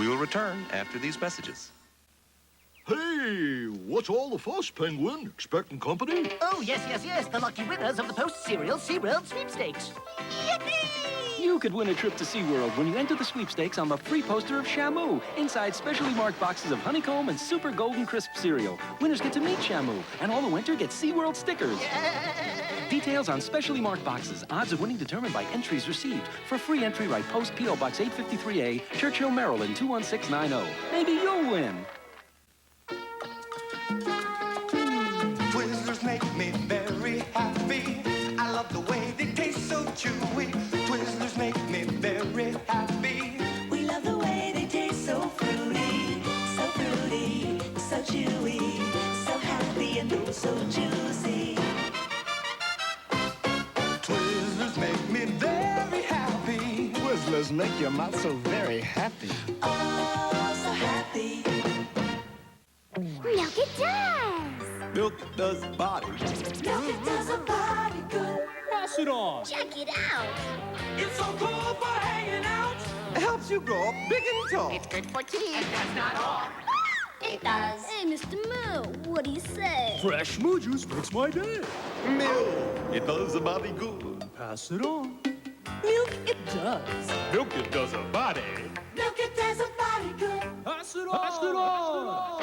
We'll return after these messages. Hey, what's all the fuss, Penguin? Expecting company? Oh, yes. The lucky winners of the post-cereal SeaWorld sweepstakes. Yippee! You could win a trip to SeaWorld when you enter the sweepstakes on the free poster of Shamu, inside specially marked boxes of honeycomb and super golden crisp cereal. Winners get to meet Shamu, and all the winter get SeaWorld stickers. Yeah. Details on specially marked boxes. Odds of winning determined by entries received. For free entry, write Post P.O. Box 853A, Churchill, Maryland, 21690. Maybe you'll win. Twizzlers make me very happy. I love the way they taste so chewy. Twizzlers make me very happy. We love the way they taste so fruity, so chewy, so happy and oh so juicy. Twizzlers make me very happy. Twizzlers make your mouth so very happy. Oh, so happy. Milk it does! Milk does body. Milk it does a body good. Pass it on. Check it out! It's so cool for hanging out. It helps you grow up big and tall. It's good for teeth. And that's not all. It does. Hey, Mr. Moo, what do you say? Fresh moo juice makes my day. Milk, it does the body good. Pass it on. Milk it does. Milk it does a body. Milk it does a body good. Pass it on. Pass it on.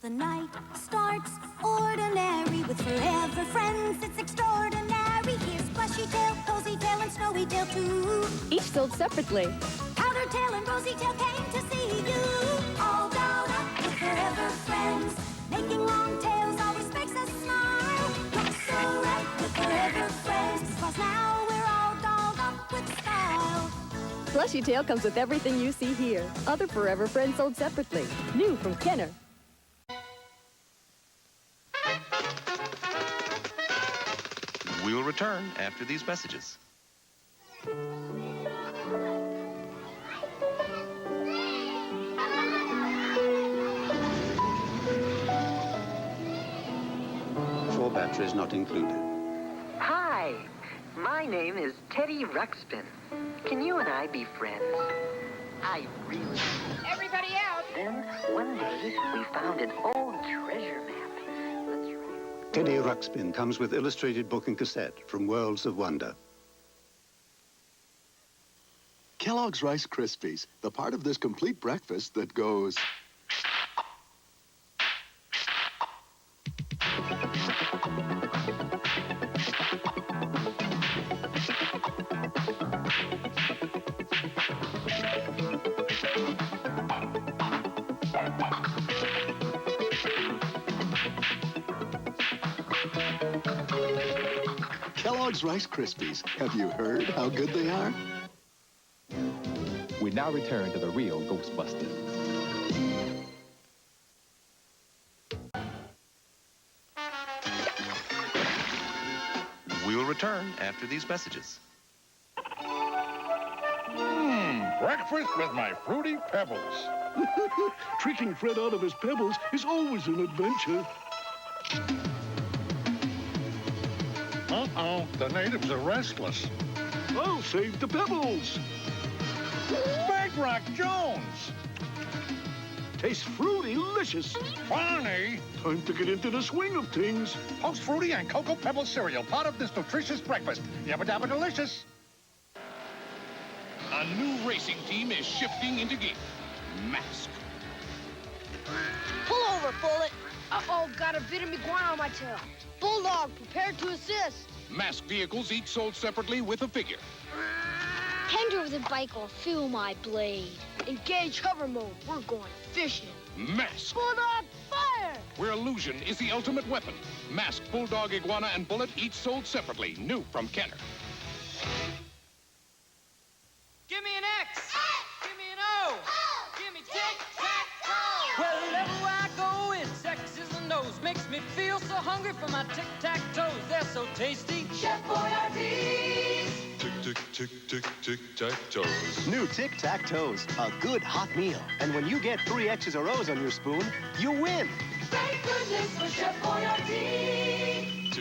The night starts ordinary with forever friends. It's extraordinary. Here's Bushy Tail, Cozy Tail, and Snowy Tail too. Each sold separately. Outer Tail and Rosy Tail came to see you. All dolled up with forever friends. Making long tails always makes us smile. Looks so right with forever friends. 'Cause now we're all dolled up with style. Plushy Tail comes with everything you see here. Other Forever Friends sold separately. New from Kenner. We'll return after these messages. Four batteries not included. Hi, my name is Teddy Ruxpin. Can you and I be friends? I really... Everybody out! Then, one day, we found an old treasure map. Let's write... Teddy Ruxpin comes with illustrated book and cassette from Worlds of Wonder. Kellogg's Rice Krispies, the part of this complete breakfast that goes... Kellogg's Rice Krispies. Have you heard how good they are? We now return to the real Ghostbusters. We'll return after these messages. Breakfast with my Fruity Pebbles. Tricking Fred out of his pebbles is always an adventure. Uh-oh, the natives are restless. I'll save the pebbles. Big Rock Jones. Tastes fruity-licious. Funny. Time to get into the swing of things. Post Fruity and Cocoa Pebble cereal, part of this nutritious breakfast. Yabba-dabba delicious. A new racing team is shifting into gear. Mask. Pull over, Bullet! Uh-oh, got a bit of iguana on my tail. Bulldog, prepared to assist. Mask vehicles each sold separately with a figure. Hand over the bike or feel my blade. Engage hover mode. We're going fishing. Mask. Bulldog, fire! Where illusion is the ultimate weapon. Mask, Bulldog, Iguana, and Bullet each sold separately. New from Kenner. Give me an X. Give me an O. Give me tic-tac-toe. Wherever I go, it's X's and O's. Makes me feel so hungry for my tic-tac-toes. They're so tasty. Chef Boyardee's. Tic-tac-toes. New tic-tac-toes. A good hot meal. And when you get 3 X's or O's on your spoon, you win. Thank goodness for Chef Boyardee.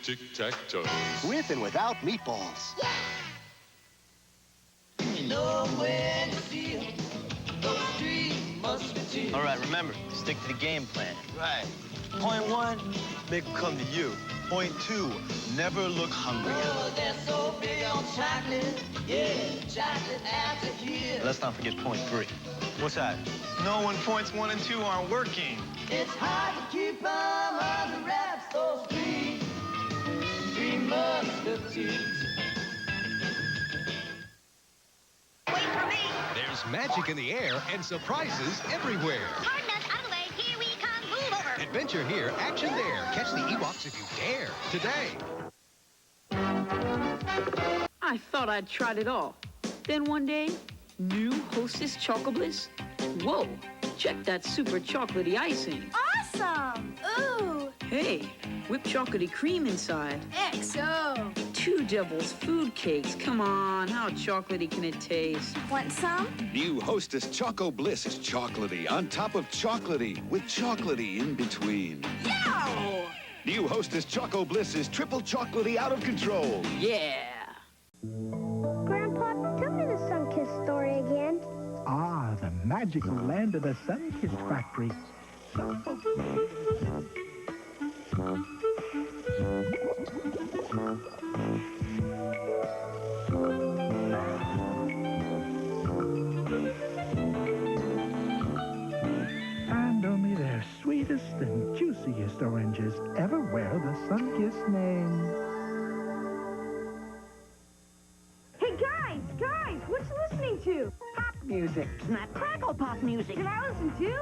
Tic-tac-toes. With and without meatballs. You know when you see All right, remember, stick to the game plan. Right. Point 1, make them come to you. Point 2, never look hungry. Oh, they're so big on chocolate. Yeah, chocolate after here. Let's not forget point 3. What's that? No, when points 1 and 2 aren't working. It's hard to keep them under wraps, those three musketeers. There's magic in the air and surprises everywhere. Hard nuts out of the way. Here we come. Move over. Adventure here, action there. Catch the Ewoks if you dare. Today. I thought I'd tried it all. Then one day, new Hostess Chocobliss. Whoa, check that super chocolatey icing. Awesome. Ooh. Hey, whipped chocolatey cream inside. XO. 2 Devils food cakes. Come on, how chocolatey can it taste? Want some? New Hostess Choco Bliss is chocolatey on top of chocolatey with chocolatey in between. Yow! New Hostess Choco Bliss is triple chocolatey out of control. Yeah. Grandpa, tell me the Sunkist story again. Ah, the magical land of the Sunkist factory. And only their sweetest and juiciest oranges ever wear the Sunkist name. Hey, guys, what you listening to? Pop music. Snap, crackle pop music. Can I listen too?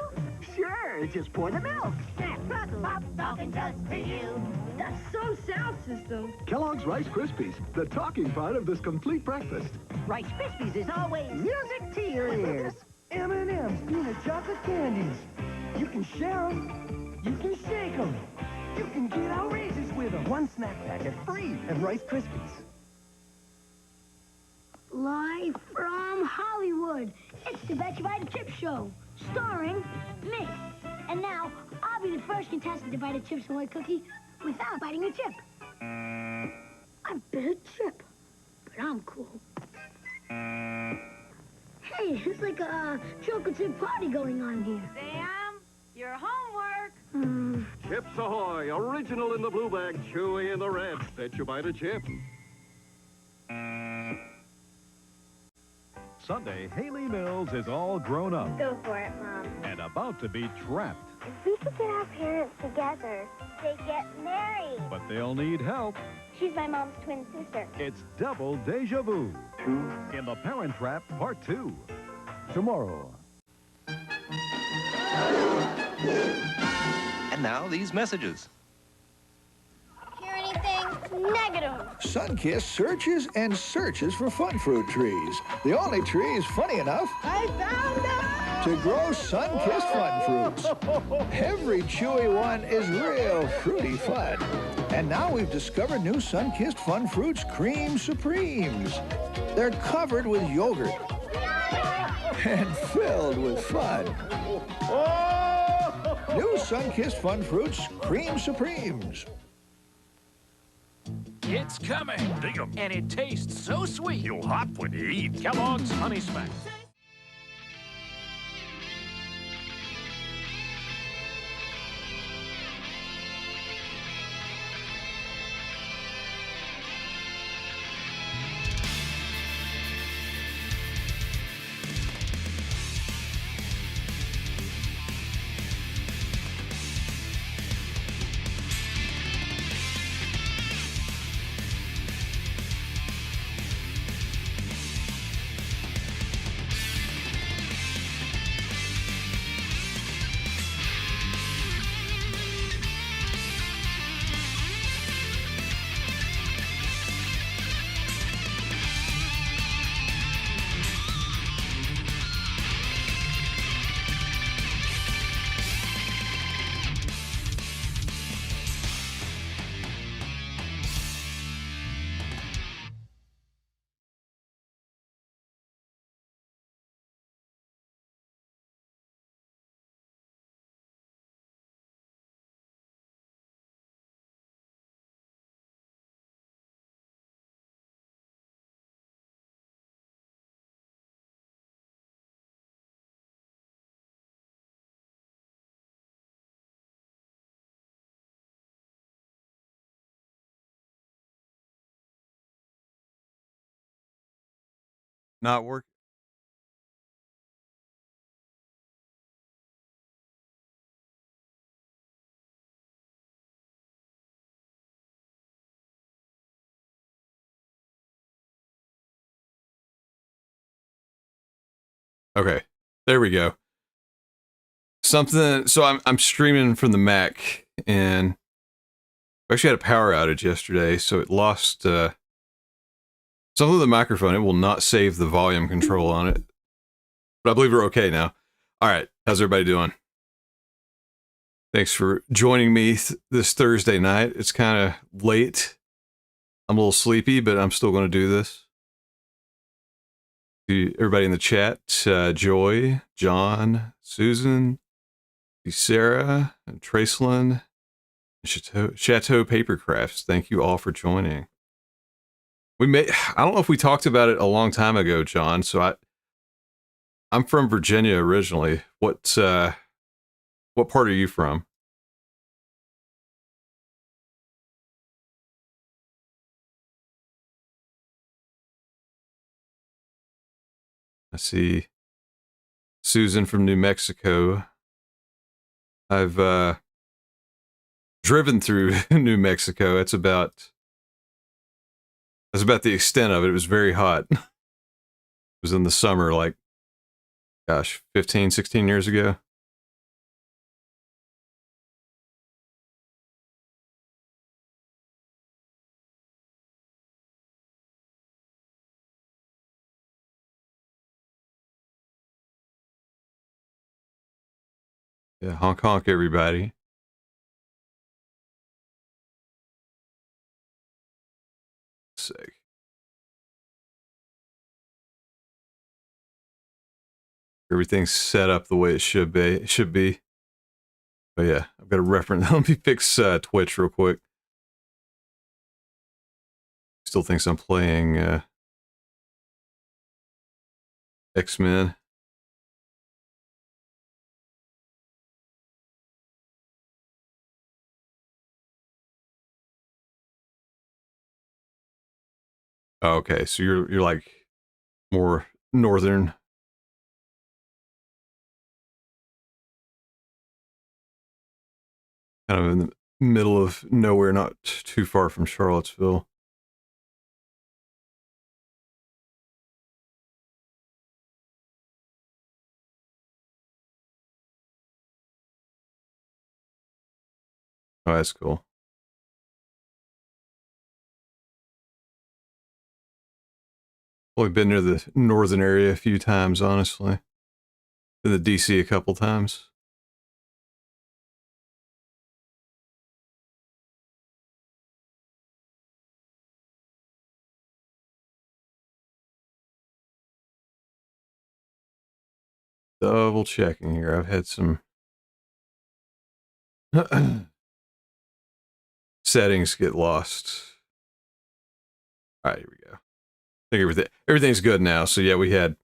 Sure, just pour the milk. Snap, crackle, pop, talking just for you. That's some sound system. Kellogg's Rice Krispies, the talking part of this complete breakfast. Rice Krispies is always music to your ears. M&M's peanut chocolate candies. You can share them. You can shake them. You can get outrageous with them. One snack packet free at Rice Krispies. Live from Hollywood, it's the Bet You Buy the Chip Show, starring me. And now, I'll be the first contestant to bite a Chips Ahoy cookie without biting a chip. I bit a chip, but I'm cool. Hey, it's like a chocolate chip party going on here. Sam, your homework. Chips Ahoy, original in the blue bag, chewy in the red. Bet you bite a chip. Sunday, Haley Mills is all grown up Go for it, Mom. and about to be trapped. If we could get our parents together, they'd get married. But they'll need help. She's my mom's twin sister. It's double deja vu. In The Parent Trap, Part 2. Tomorrow. And now these messages. Hear anything? Negative. Sunkist searches and searches for fun fruit trees. The only trees funny enough I found it! to grow sun-kissed fun fruits. Every chewy one is real fruity fun. And now we've discovered new sun-kissed fun fruits, Cream Supremes. They're covered with yogurt and filled with fun. New sun-kissed fun fruits, Cream Supremes. It's coming, and it tastes so sweet. You'll hop when you eat Kellogg's Honey Smacks. not work? Okay, there we go. Something. So I'm streaming from the Mac, and we actually had a power outage yesterday, so it lost something with the microphone. It will not save the volume control on it, but I believe we're okay now. All right, how's everybody doing? Thanks for joining me this Thursday night. It's kind of late. I'm a little sleepy, but I'm still going to do this. Everybody in the chat, Joy, John, Susan, Sarah, and Tracelyn, Chateau Papercrafts. Thank you all for joining. I don't know if we talked about it a long time ago, John. So I'm from Virginia originally. What part are you from? I see Susan from New Mexico. I've driven through New Mexico. That's about the extent of it. It was very hot. It was in the summer, like, gosh, 15, 16 years ago. Yeah, honk honk, everybody. Sick. Everything's set up the way it should be. But yeah, I've got a reference. Let me fix Twitch real quick. Still thinks I'm playing X-Men. Oh, okay, so you're like more northern. Kind of in the middle of nowhere, not too far from Charlottesville. Oh, that's cool. Only been near the northern area a few times, honestly. Been to DC a couple times. Double checking here. I've had some settings get lost. All right, here we go. I think everything's good now. So yeah, we had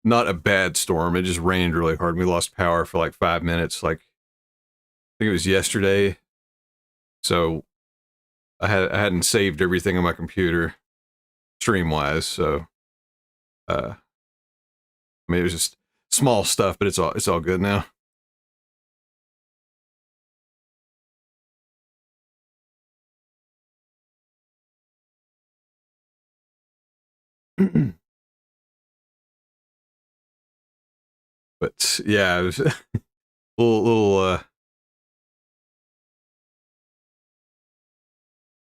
not a bad storm. It just rained really hard. We lost power for like 5 minutes. Like, I think it was yesterday. So I hadn't saved everything on my computer stream wise. So I mean, it was just small stuff, but it's all good now. But yeah, it was a little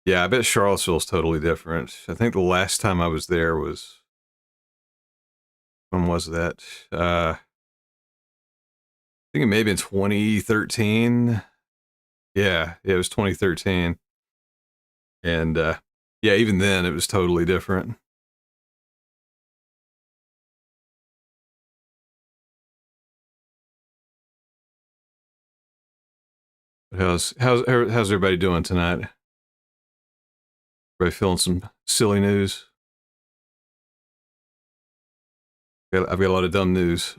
yeah, I bet Charlottesville's totally different. I think the last time I was there was, when was that? I think it may have been 2013. Yeah, it was 2013. And yeah, even then it was totally different. But how's everybody doing tonight? Everybody feeling some silly news? I've got a lot of dumb news.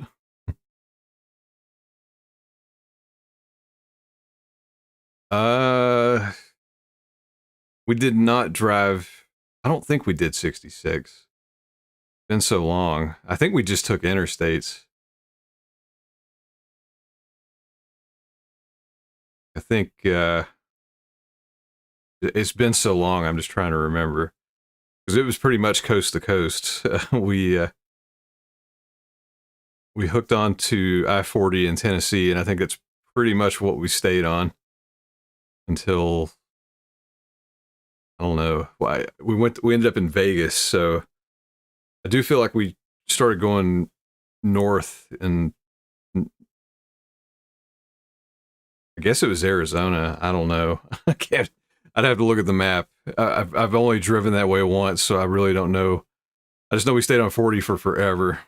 We did not drive. I don't think we did 66. Been so long. I think we just took interstates. I think it's been so long. I'm just trying to remember because it was pretty much coast to coast. We hooked on to I-40 in Tennessee, and I think that's pretty much what we stayed on until, I don't know. Why we ended up in Vegas, so I do feel like we started going north, and I guess it was Arizona. I don't know. I can't. I'd have to look at the map. I've only driven that way once, so I really don't know. I just know we stayed on 40 for forever.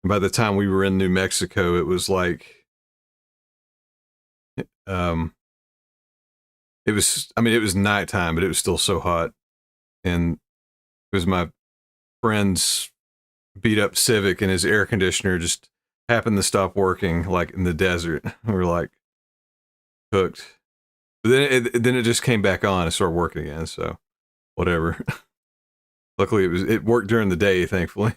And by the time we were in New Mexico, it was like, it was, I mean, it was nighttime, but it was still so hot. And it was my friend's beat up Civic, and his air conditioner just happened to stop working, like in the desert. We were like cooked. But then it just came back on and started working again. So whatever. Luckily, it worked during the day, thankfully.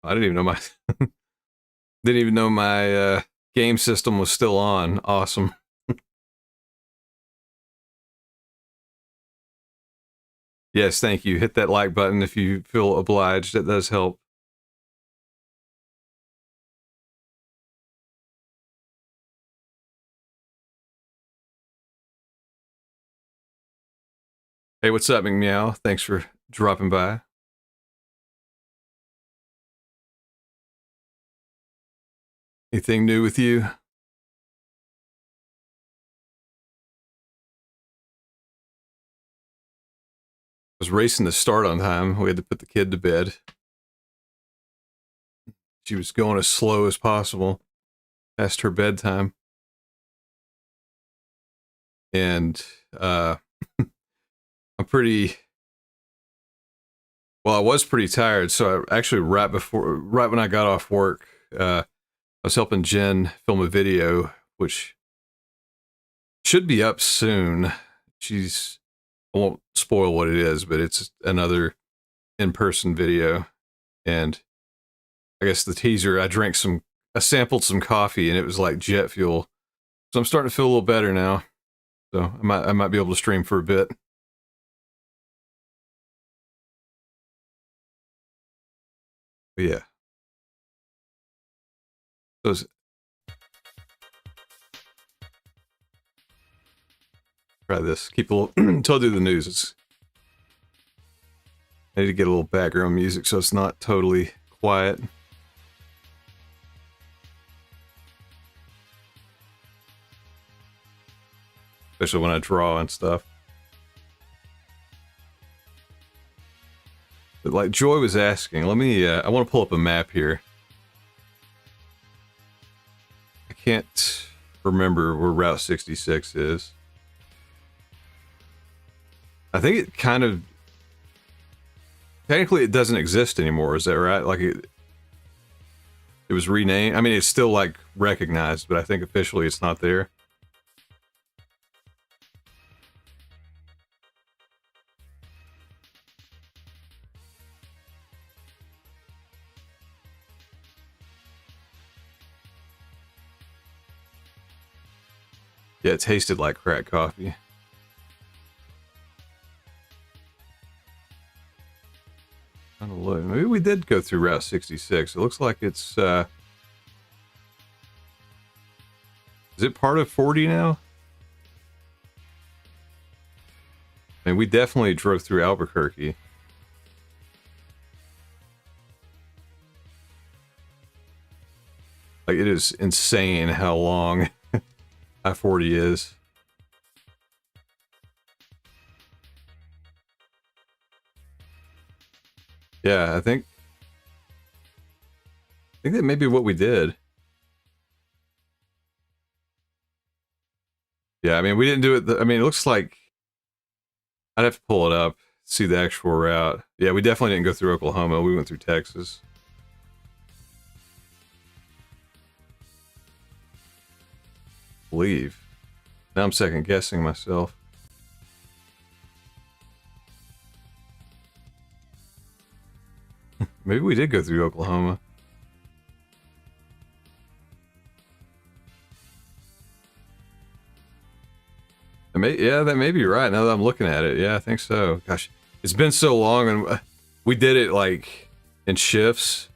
I didn't even know my game system was still on. Awesome. Yes, thank you. Hit that like button if you feel obliged. That does help. Hey, what's up, McMeow? Thanks for dropping by. Anything new with you? I was racing to start on time. We had to put the kid to bed. She was going as slow as possible past her bedtime. And I'm pretty... Well, I was pretty tired, so I actually right when I got off work, I was helping Jen film a video, which should be up soon. I won't spoil what it is, but it's another in-person video. And I guess the teaser, I sampled some coffee, and it was like jet fuel. So I'm starting to feel a little better now. So I might be able to stream for a bit. But yeah. Those. Try this. Keep a little until I do the news. I need to get a little background music so it's not totally quiet. Especially when I draw and stuff. But like Joy was asking, let me, I want to pull up a map here. I can't remember where Route 66 is. I think it kind of, technically it doesn't exist anymore, is that right? Like it was renamed. I mean, it's still like recognized, but I think officially it's not there. Yeah, it tasted like crack coffee. I don't know, maybe we did go through Route 66. It looks like it's, is it part of 40 now? I mean, we definitely drove through Albuquerque. Like, it is insane how long I-40 is. Yeah, I think that may be what we did. Yeah, I mean, we didn't do it. I mean, it looks like I'd have to pull it up. see the actual route. Yeah, we definitely didn't go through Oklahoma. We went through Texas. Believe. Now I'm second guessing myself. Maybe we did go through Oklahoma. Yeah, that may be right now that I'm looking at it. Yeah, I think so. Gosh, it's been so long, and we did it like in shifts.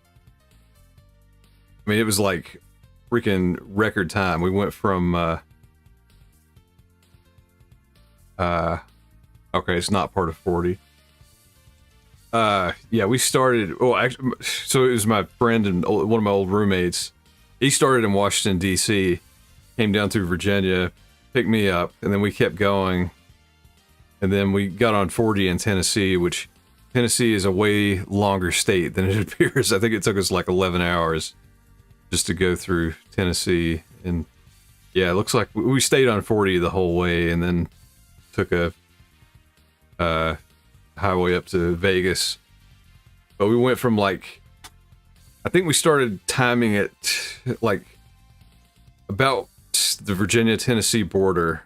I mean, it was like freaking record time. We went from okay, it's not part of 40. Yeah, we started. Oh, actually, so it was my friend and one of my old roommates. He started in Washington D.C., came down through Virginia, picked me up, and then we kept going. And then we got on 40 in Tennessee, which Tennessee is a way longer state than it appears. I think it took us like 11 hours just to go through Tennessee. And yeah, it looks like we stayed on 40 the whole way, and then took a highway up to Vegas. But we went from like, I think we started timing it like about the Virginia-Tennessee border.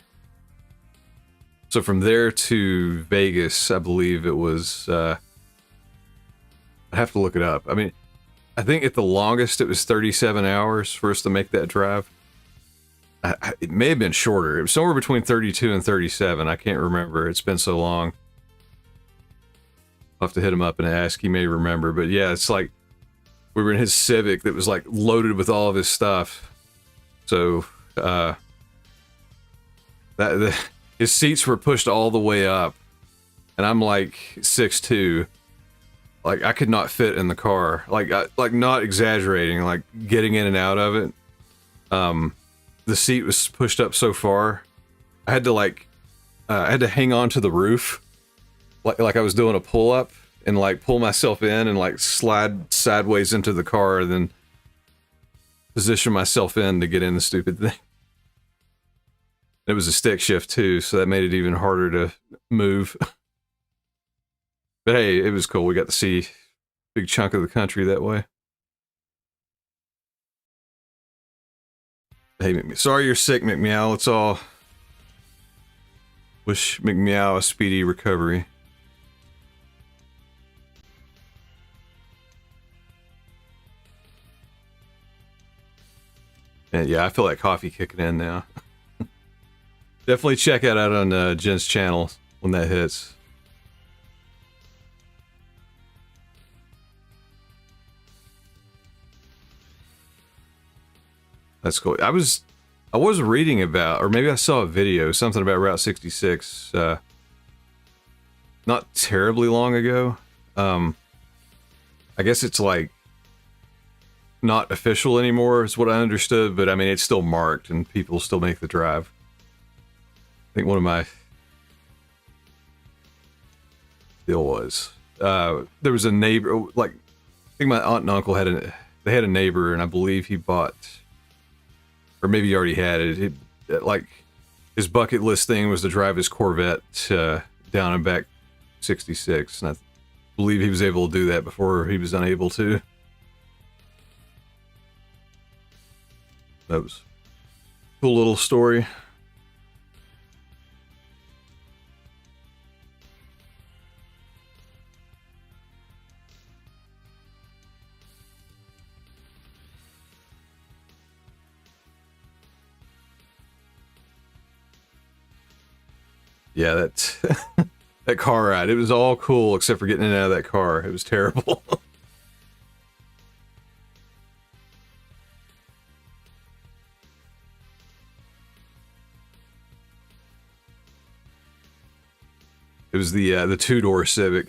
So from there to Vegas, I believe it was, I'd have to look it up. I mean, I think at the longest it was 37 hours for us to make that drive. It may have been shorter. It was somewhere between 32 and 37. I can't remember. It's been so long. I'll have to hit him up and ask. He may remember. But yeah, it's like we were in his Civic that was like loaded with all of his stuff. So his seats were pushed all the way up, and I'm like 6'2". Like I could not fit in the car. Like not exaggerating. Like getting in and out of it. The seat was pushed up so far, I had to I had to hang on to the roof, like I was doing a pull up, and like pull myself in and like slide sideways into the car, and then position myself in to get in the stupid thing. It was a stick shift too, so that made it even harder to move. But hey, it was cool. We got to see a big chunk of the country that way. Hey, sorry you're sick, McMeow. Let's all wish McMeow a speedy recovery. And yeah, I feel that coffee kicking in now. Definitely check it out on Jen's channel when that hits. That's cool. I was reading about, or maybe I saw a video, something about Route 66, not terribly long ago. I guess it's like not official anymore, is what I understood, but I mean, it's still marked and people still make the drive. I think one of my deal was, there was a neighbor, like, I think my aunt and uncle had a neighbor, and I believe he bought, or maybe he already had it. Like, his bucket list thing was to drive his Corvette down and back 66, and I believe he was able to do that before he was unable to. That was a cool little story. Yeah, that car ride, it was all cool except for getting in and out of that car. It was terrible. It was the two-door Civic.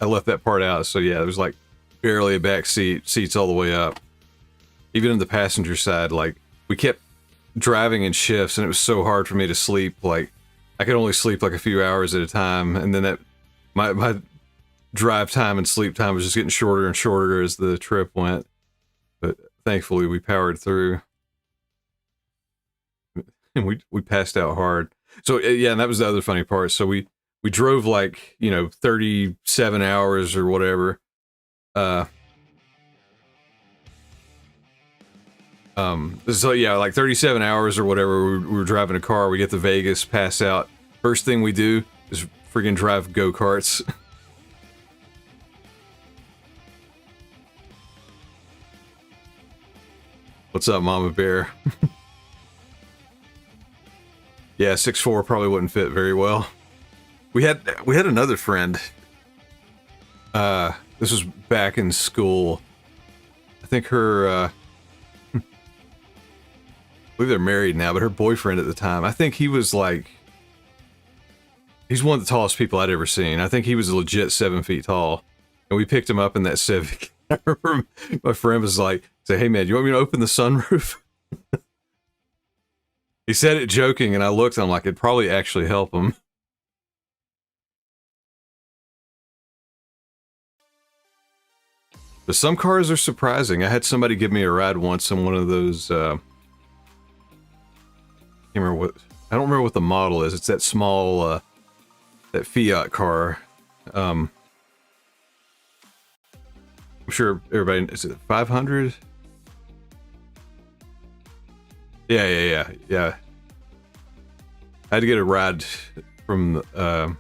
I left that part out, so yeah, there was like barely a back seat, seats all the way up. Even in the passenger side, like, we kept driving in shifts, and it was so hard for me to sleep. Like, I could only sleep like a few hours at a time, and then my drive time and sleep time was just getting shorter and shorter as the trip went. But thankfully, we powered through, and we passed out hard. So yeah, and that was the other funny part. So we we drove like, 37 hours or whatever. So yeah, like 37 hours or whatever. We were driving a car. We get to Vegas, pass out. First thing we do is friggin' drive go-karts. What's up, Mama Bear? Yeah, 6'4" probably wouldn't fit very well. We had another friend. This was back in school. I think her, I believe they're married now, but her boyfriend at the time, I think he was like, he's one of the tallest people I'd ever seen. I think he was legit 7 feet tall. And we picked him up in that Civic. I remember my friend was like, say, hey man, you want me to open the sunroof? He said it joking, and I looked, and I'm like, it'd probably actually help him. But some cars are surprising. I had somebody give me a ride once in one of those, I don't remember what the model is. It's that small, that Fiat car. I'm sure everybody, is it 500? Yeah. I had to get a ride from, or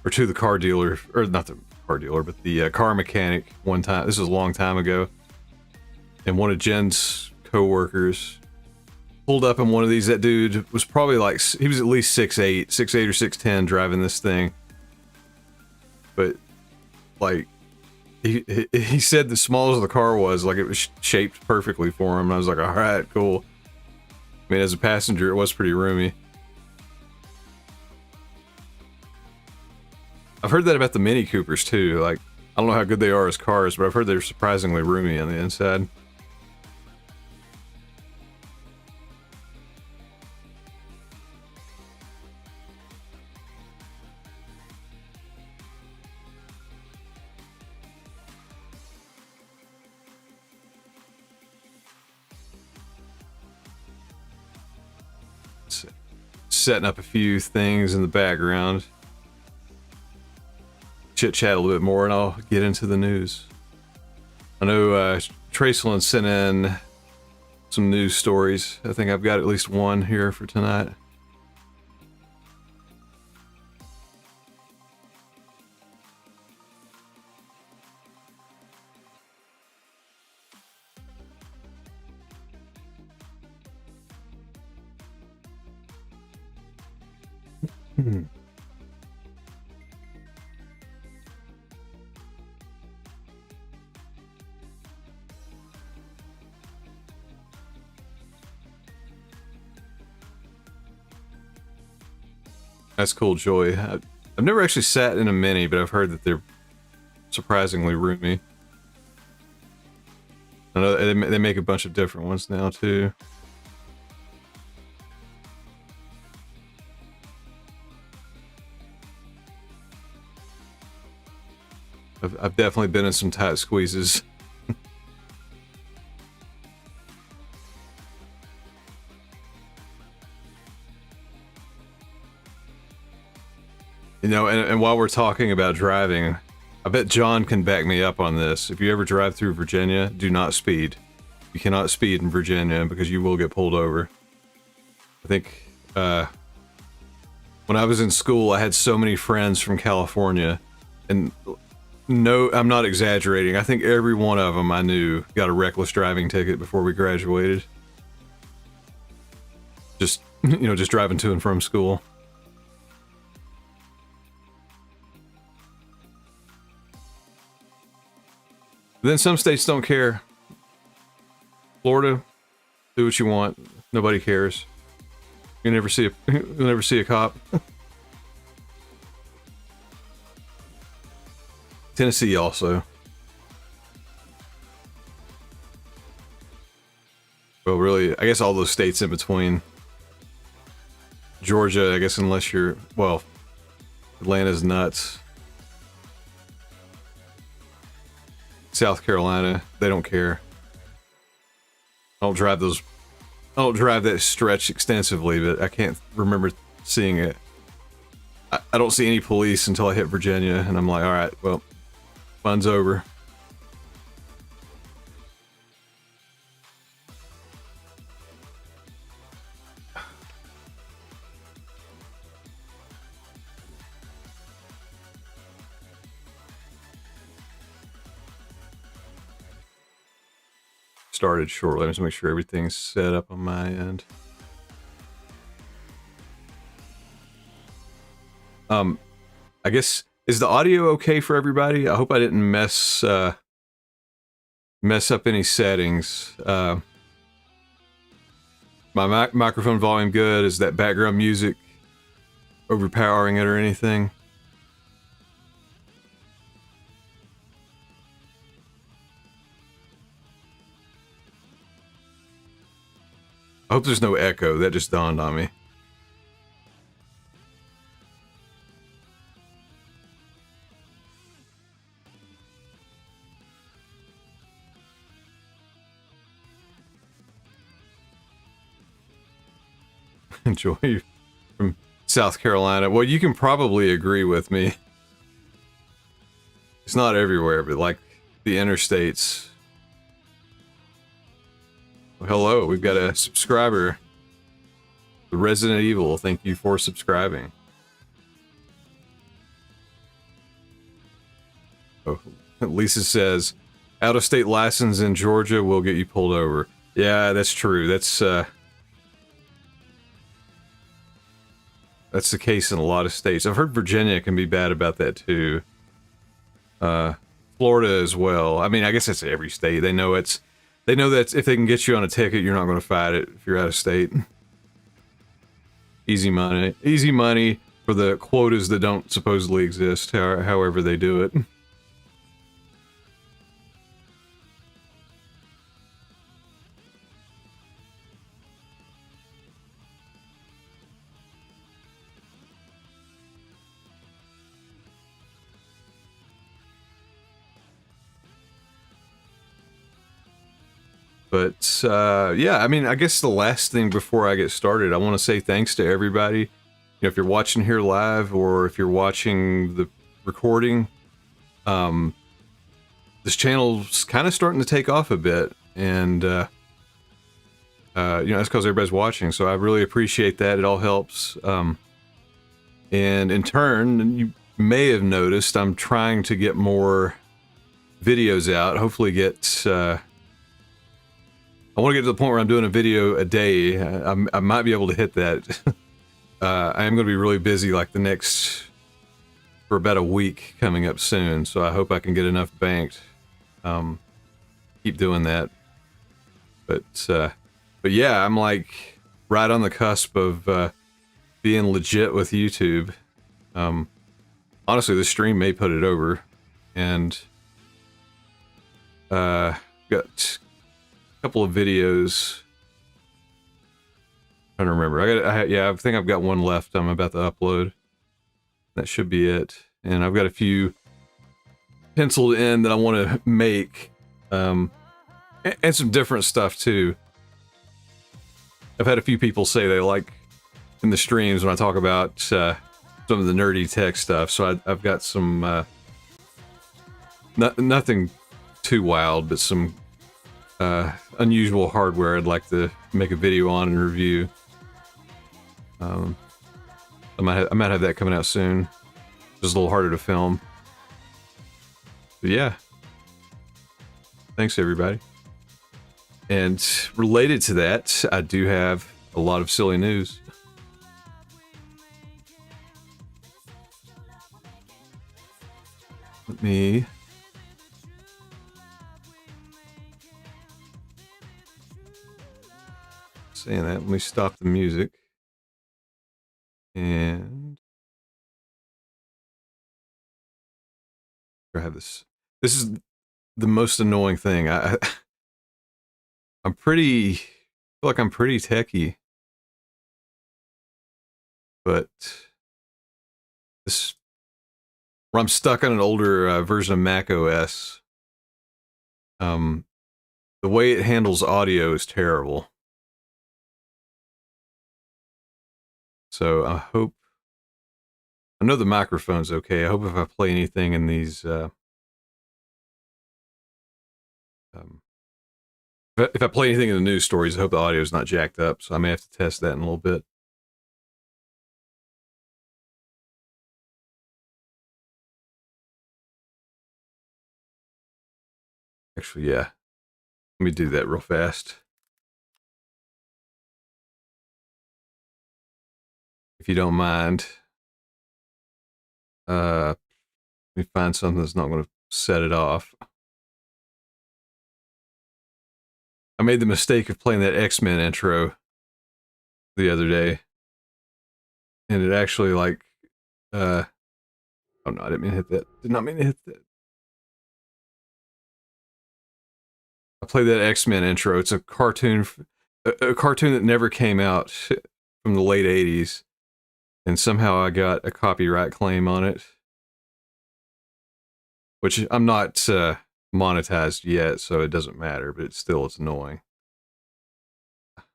to the car dealer, or not the car dealer, but the car mechanic one time. This was a long time ago. And one of Jen's co-workers pulled up in one of these. That dude was probably like, he was at least 6'8" or 6'10" driving this thing. But like, he said the smallest the car was, like it was shaped perfectly for him. And I was like, all right, cool. I mean, as a passenger, it was pretty roomy. I've heard that about the Mini Coopers too. Like, I don't know how good they are as cars, but I've heard they're surprisingly roomy on the inside. Setting up a few things in the background. Chit chat a little bit more and I'll get into the news. I know Tracelyn sent in some news stories. I think I've got at least one here for tonight. That's cool, Joy. I've never actually sat in a Mini, but I've heard that they're surprisingly roomy. I know they make a bunch of different ones now too. I've definitely been in some tight squeezes. You know, and while we're talking about driving, I bet John can back me up on this. If you ever drive through Virginia, do not speed. You cannot speed in Virginia because you will get pulled over. I think when I was in school, I had so many friends from California, and no, I'm not exaggerating. I think every one of them I knew got a reckless driving ticket before we graduated. Just, just driving to and from school. Then some states don't care. Florida, do what you want. Nobody cares. You'll never see a cop. Tennessee also. Well, really, I guess all those states in between. Georgia, I guess, unless you're, well, Atlanta's nuts. South Carolina, they don't care. I don't drive that stretch extensively, but I can't remember seeing it. I don't see any police until I hit Virginia, and I'm like, all right, well, fun's over. Started shortly. Let me just make sure everything's set up on my end. I guess, is the audio okay for everybody? I hope I didn't mess up any settings. My microphone volume good? Is that background music overpowering it or anything? I hope there's no echo. That just dawned on me. Joy from South Carolina. Well, you can probably agree with me. It's not everywhere, but like the interstates. Well, hello, we've got a subscriber. The Resident Evil, thank you for subscribing. Oh, Lisa says, out-of-state license in Georgia will get you pulled over. Yeah, that's true. That's the case in a lot of states. I've heard Virginia can be bad about that too. Florida as well. I mean, I guess that's every state. They know that if they can get you on a ticket, you're not going to fight it if you're out of state. Easy money for the quotas that don't supposedly exist, however they do it. But yeah, I mean, I guess the last thing before I get started, I want to say thanks to everybody. You know, if you're watching here live or if you're watching the recording, this channel's kind of starting to take off a bit, and you know, that's because everybody's watching. So I really appreciate that. It all helps. And in turn, you may have noticed I'm trying to get more videos out. Hopefully, I want to get to the point where I'm doing a video a day. I might be able to hit that. I am going to be really busy like for about a week coming up soon. So I hope I can get enough banked. Keep doing that. But yeah, I'm like right on the cusp of being legit with YouTube. Honestly, the stream may put it over. And got couple of videos. I don't remember. I think I've got one left I'm about to upload. That should be it. And I've got a few penciled in that I want to make. And some different stuff too. I've had a few people say they like in the streams when I talk about some of the nerdy tech stuff. So I've got some nothing too wild, but some unusual hardware I'd like to make a video on and review. I might have that coming out soon. Just a little harder to film. But yeah. Thanks everybody. And related to that, I do have a lot of silly news. Let me saying that, let me stop the music. And I have this. This is the most annoying thing. I'm pretty, I feel like I'm pretty techie, but I'm stuck on an older version of Mac OS. The way it handles audio is terrible. So I hope I know the microphone's okay. I hope if I play anything in these, if I play anything in the news stories, I hope the audio is not jacked up. So I may have to test that in a little bit. Actually, yeah. Let me do that real fast. If you don't mind. Let me find something that's not going to set it off. I made the mistake of playing that X-Men intro the other day. And it actually like, oh no, I didn't mean to hit that. Did not mean to hit that. I played that X-Men intro. It's a cartoon that never came out from the late 80s. And somehow I got a copyright claim on it. Which I'm not monetized yet, so it doesn't matter, but it's annoying. Let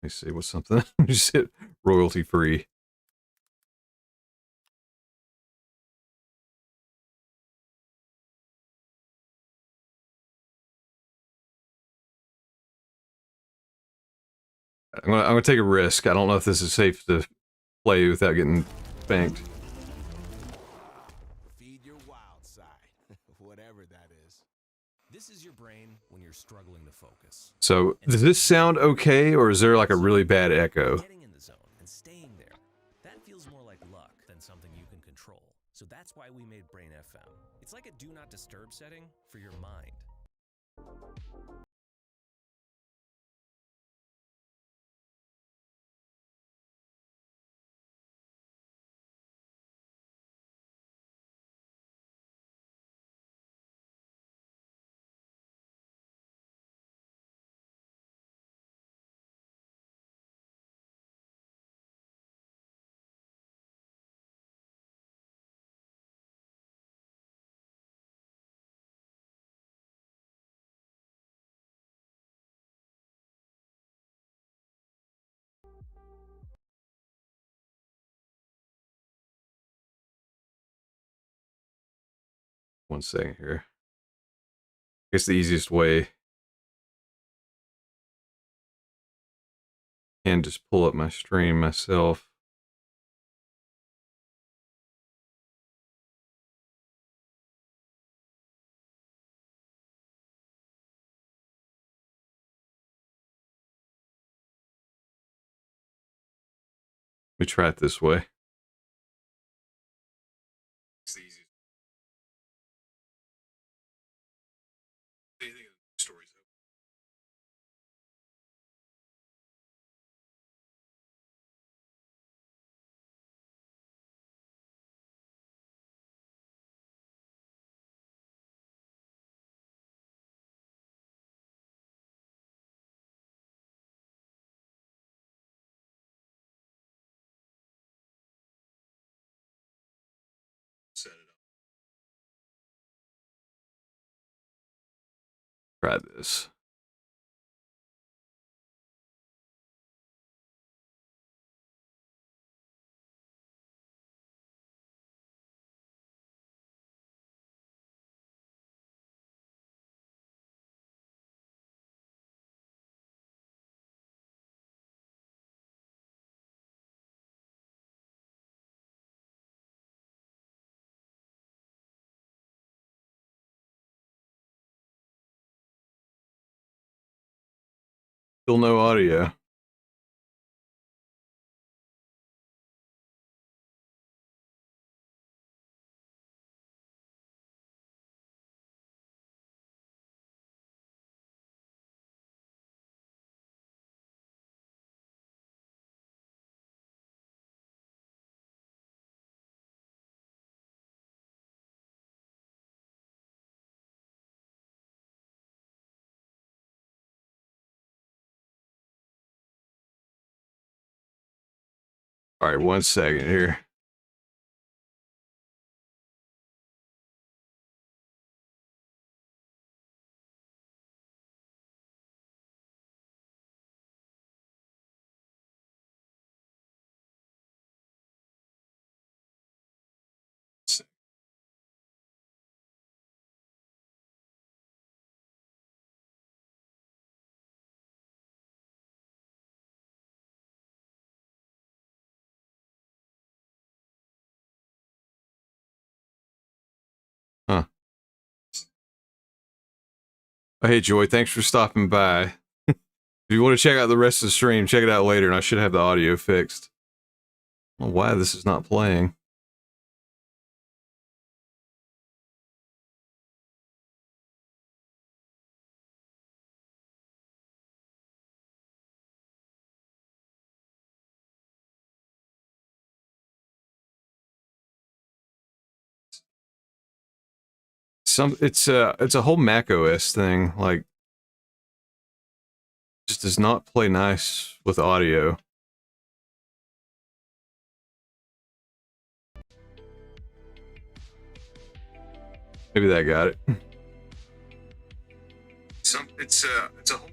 me see, what's something? Just hit royalty free. I'm gonna take a risk. I don't know if this is safe to play without getting spanked. Feed your wild side, whatever that is. This is your brain when you're struggling to focus. So, does this sound okay, or is there like a really bad echo? Getting in the zone and staying there, that feels more like luck than something you can control. So that's why we made Brain FM. It's like a do not disturb setting for your mind. One second here. I guess the easiest way and just pull up my stream myself. Let me try it this way. It's the easiest. Stories. Set it up. Try this. Still no audio. All right, 1 second here. Oh, hey, Joy, thanks for stopping by. If you want to check out the rest of the stream, check it out later, and I should have the audio fixed. I don't know why this is not playing. It's a whole Mac OS thing. Like, just does not play nice with audio. Maybe that got it. It's a whole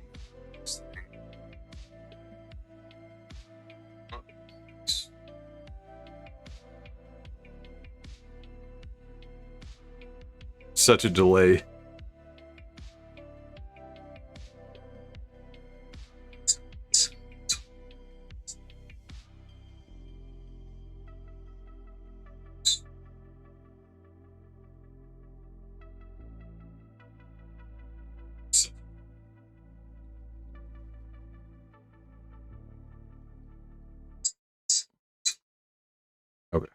such a delay. Okay.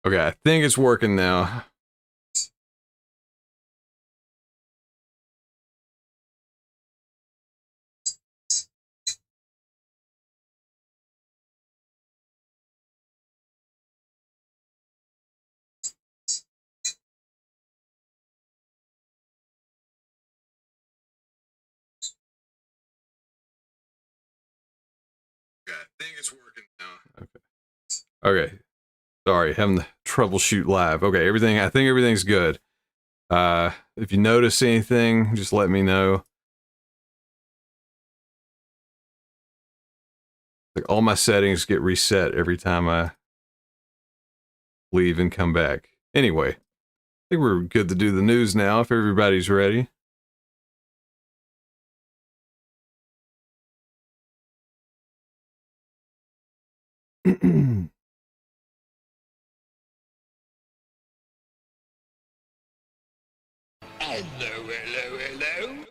Okay, I think it's working now. Okay, I think it's working now. Okay. Okay. Sorry, having to troubleshoot live. Okay, I think everything's good. If you notice anything, just let me know. Like, all my settings get reset every time I leave and come back. Anyway, I think we're good to do the news now if everybody's ready. Hello.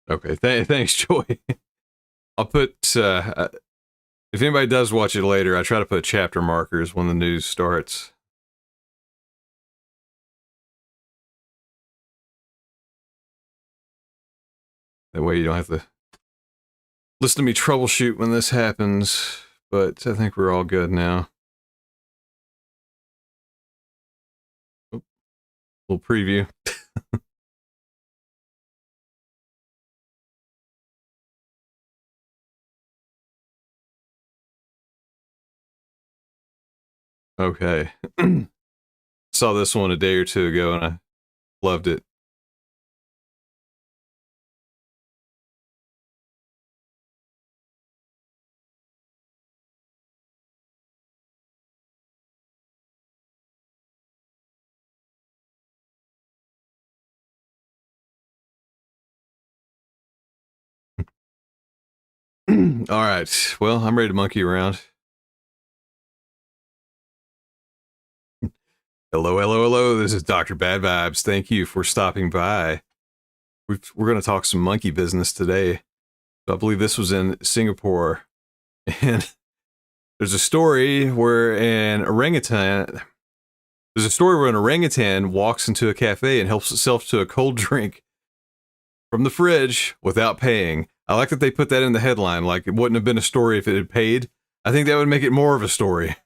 Okay, thanks, Joy. I'll put, if anybody does watch it later, I try to put chapter markers when the news starts. That way you don't have to listen to me troubleshoot when this happens, but I think we're all good now. Oop, little preview. Okay. Saw this one a day or two ago and I loved it. All right. Well, I'm ready to monkey around. Hello. This is Dr. Bad Vibes. Thank you for stopping by. We're going to talk some monkey business today. I believe this was in Singapore. And there's a story where an orangutan walks into a cafe and helps itself to a cold drink from the fridge without paying. I like that they put that in the headline. Like, it wouldn't have been a story if it had paid. I think that would make it more of a story.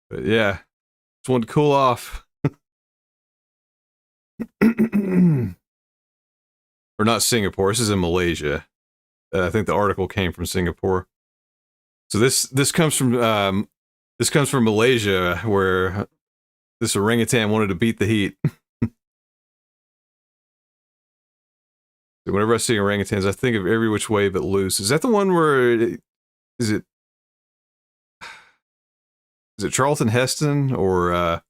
But yeah, just wanted to cool off. Or not Singapore. This is in Malaysia. I think the article came from Singapore. So this comes from Malaysia, where this orangutan wanted to beat the heat. Whenever I see orangutans, I think of Every Which Way But Loose. Is that the one where is it Charlton Heston or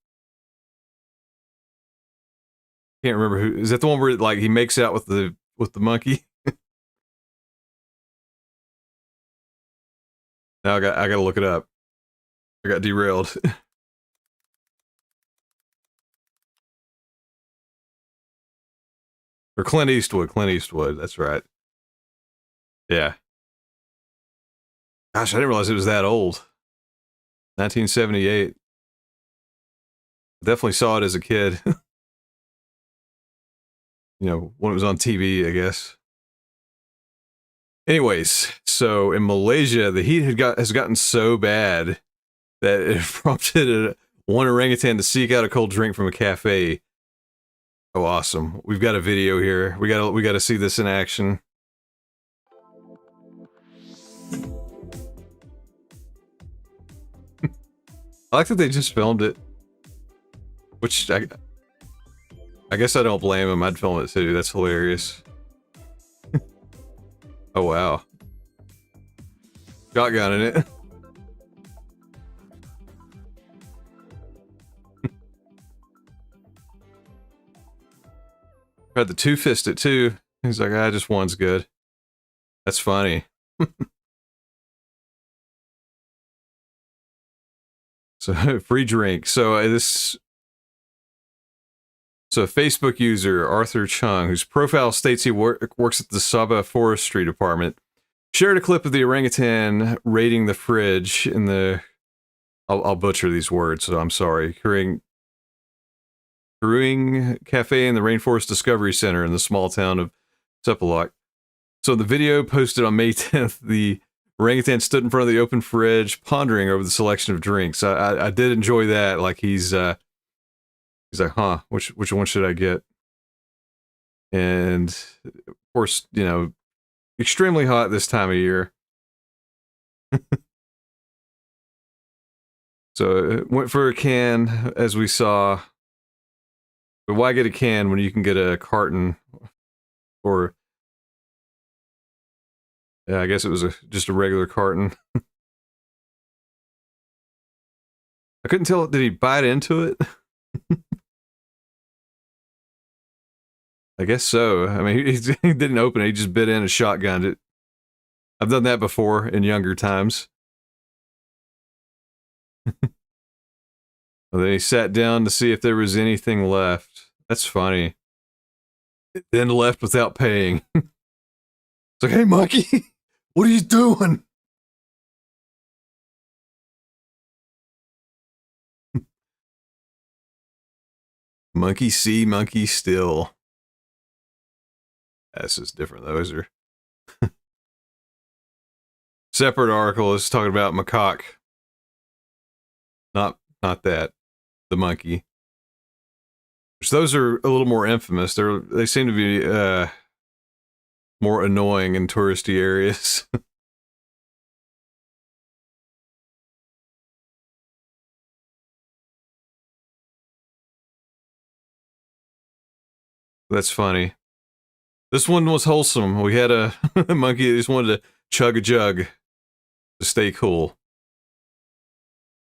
Can't remember who is that. The one where like he makes out with the monkey. Now I gotta look it up. I got derailed. Or Clint Eastwood. Clint Eastwood. That's right. Yeah. Gosh, I didn't realize it was that old. 1978. Definitely saw it as a kid. You know, when it was on TV, I guess. Anyways, so in Malaysia, the heat has gotten so bad that it prompted one orangutan to seek out a cold drink from a cafe. Oh, awesome! We've got a video here. We got to see this in action. I like that they just filmed it, which I guess I don't blame them. I'd film it too. That's hilarious. Oh wow, shotgun in it. Tried the two-fist it too. He's like, just one's good. That's funny. So free drink. So a Facebook user Arthur Chung, whose profile states he works at the Sabah Forestry Department, shared a clip of the orangutan raiding the fridge in the. I'll butcher these words, so I'm sorry. Brewing Cafe in the Rainforest Discovery Center in the small town of Sepalak. So the video posted on May 10th, the orangutan stood in front of the open fridge, pondering over the selection of drinks. I did enjoy that. Like he's like, which one should I get? And of course, you know, extremely hot this time of year. So went for a can, as we saw. But why get a can when you can get a carton? Or yeah, I guess it was just a regular carton. I couldn't tell. Did he bite into it? I guess so. I mean, he didn't open it. He just bit in and shotgunned it. I've done that before in younger times. Well, then he sat down to see if there was anything left. That's funny. Then left without paying. It's like, hey, monkey, what are you doing? Monkey see, monkey still. This is different. Those are separate article. Is talking about macaque. Not that. The monkey. Which those are a little more infamous. They seem to be more annoying in touristy areas. That's funny. This one was wholesome. We had a monkey that just wanted to chug a jug to stay cool.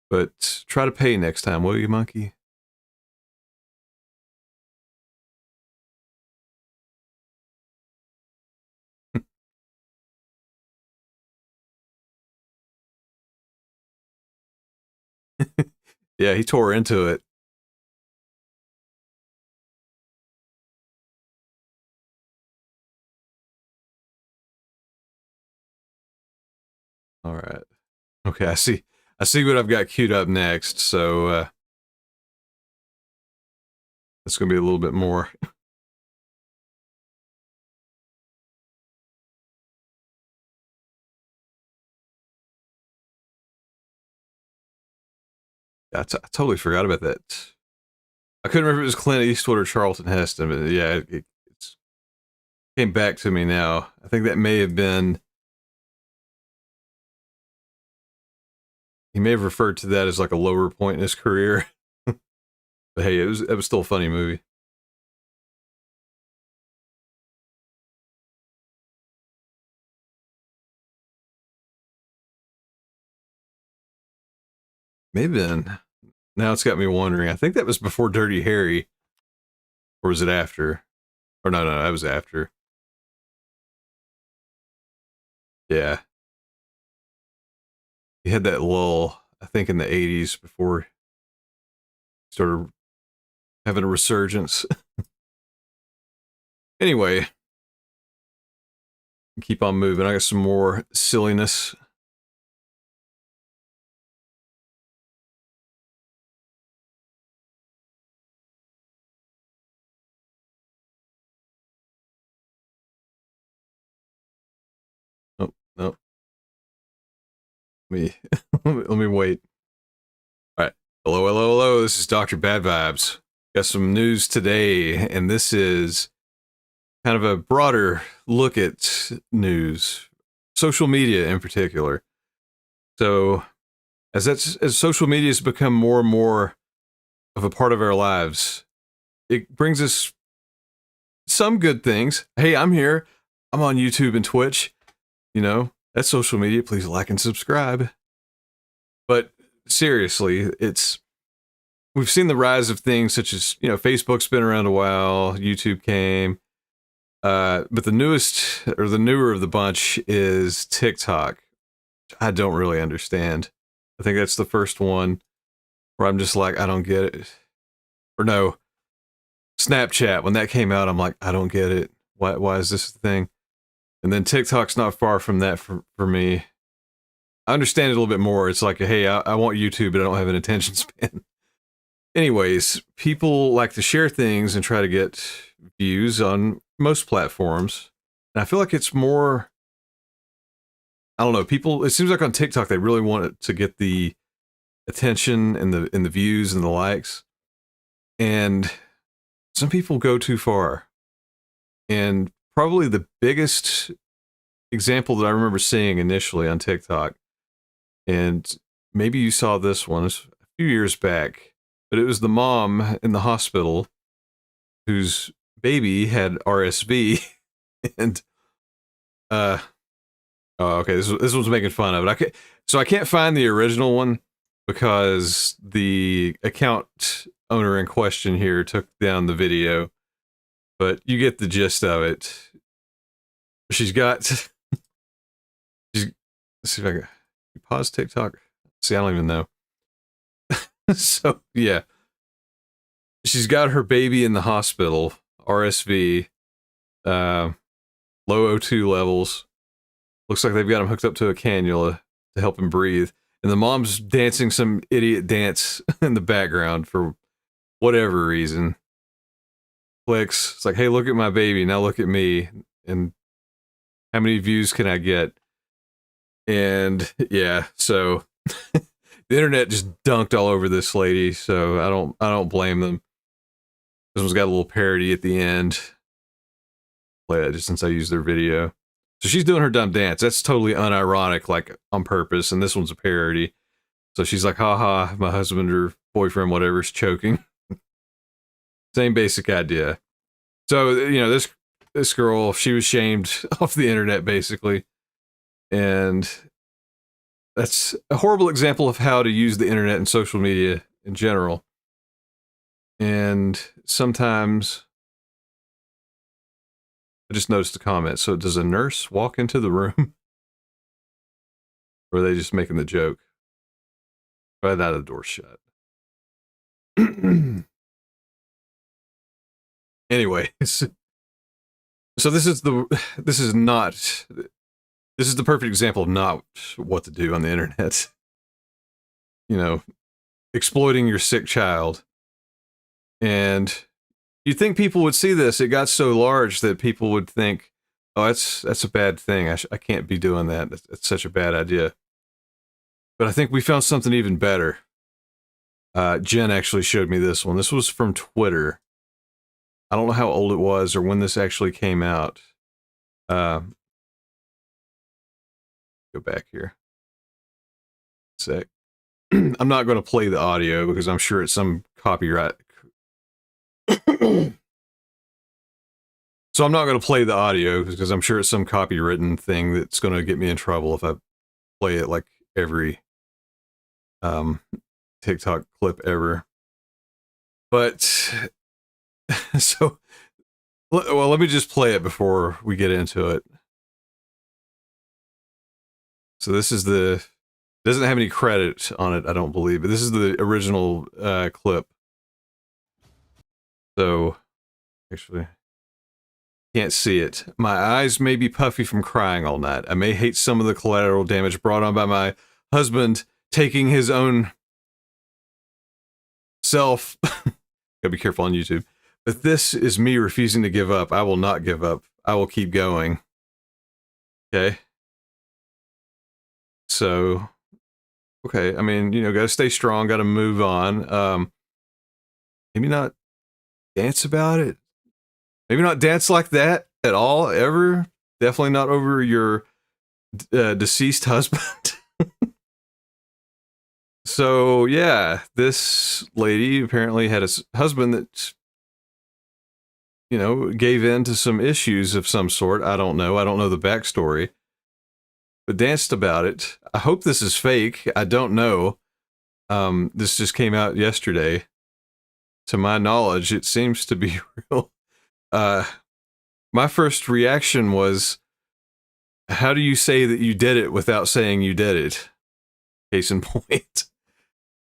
But try to pay next time, will you, monkey? Yeah, he tore into it. All right. Okay, I see what I've got queued up next, so it's going to be a little bit more. I totally forgot about that. I couldn't remember if it was Clint Eastwood or Charlton Heston, but yeah, it came back to me now. I think that may have been. He may have referred to that as like a lower point in his career. But hey, it was still a funny movie. Maybe then. Now it's got me wondering. I think that was before Dirty Harry. Or was it after? Or no, that was after. Yeah. He had that lull, I think, in the 80s before he started having a resurgence. Anyway, keep on moving. I got some more silliness. Oh, no. Let me wait. All right. Hello. This is Dr. Bad Vibes. Got some news today, and this is kind of a broader look at news, social media in particular. So, as social media has become more and more of a part of our lives, it brings us some good things. Hey, I'm here. I'm on YouTube and Twitch. You know, that's social media. Please like and subscribe. But seriously, we've seen the rise of things such as, you know, Facebook's been around a while, YouTube came. But the newer of the bunch is TikTok. I don't really understand. I think that's the first one where I'm just like, I don't get it. Or no, Snapchat, when that came out, I'm like, I don't get it. Why is this a thing? And then TikTok's not far from that for me. I understand it a little bit more. It's like, hey, I want YouTube, but I don't have an attention span. Anyways, people like to share things and try to get views on most platforms. And I feel like it's more, I don't know, it seems like on TikTok, they really want it to get the attention and the views and the likes. And some people go too far. And probably the biggest example that I remember seeing initially on TikTok, and maybe you saw this one, a few years back, but it was the mom in the hospital whose baby had RSV, and oh, okay, this one's making fun of it. I can't find the original one because the account owner in question here took down the video, but you get the gist of it. She's got. Let's see if I can pause TikTok. See, I don't even know. So yeah, she's got her baby in the hospital, RSV, low O2 levels. Looks like they've got him hooked up to a cannula to help him breathe. And the mom's dancing some idiot dance in the background for whatever reason. Clicks. It's like, hey, look at my baby. Now look at me. And how many views can I get? And yeah, so the internet just dunked all over this lady. So I don't blame them. This one's got a little parody at the end. Play it just since I used their video. So she's doing her dumb dance. That's totally unironic, like on purpose. And this one's a parody. So she's like, haha, my husband or boyfriend, whatever, is choking. Same basic idea. So, you know, this girl, she was shamed off the internet, basically. And that's a horrible example of how to use the internet and social media in general. And sometimes I just noticed a comment. So does a nurse walk into the room? Or are they just making the joke? Right out of the door shut. Anyways, so this is the perfect example of not what to do on the internet. You know, exploiting your sick child. And you'd think people would see this. It got so large that people would think, oh, that's a bad thing. I can't be doing that. That's such a bad idea. But I think we found something even better. Jen actually showed me this one. This was from Twitter. I don't know how old it was or when this actually came out. Go back here. Sec. I'm not going to play the audio because I'm sure it's some copyright. So I'm not going to play the audio because I'm sure it's some copywritten thing that's going to get me in trouble if I play it like every TikTok clip ever. But So, well, let me just play it before we get into it. So this is doesn't have any credit on it, I don't believe, but this is the original clip. So, actually, can't see it. My eyes may be puffy from crying all night. I may hate some of the collateral damage brought on by my husband taking his own self. Gotta be careful on YouTube. But this is me refusing to give up. I will not give up. I will keep going. Okay. So, okay. I mean, gotta stay strong, gotta move on. Maybe not dance about it. Maybe not dance like that at all, ever. Definitely not over your deceased husband. So, yeah, this lady apparently had a husband that, gave in to some issues of some sort. I don't know. I don't know the backstory. But danced about it. I hope this is fake. I don't know. This just came out yesterday. To my knowledge, it seems to be real. My first reaction was, how do you say that you did it without saying you did it? Case in point.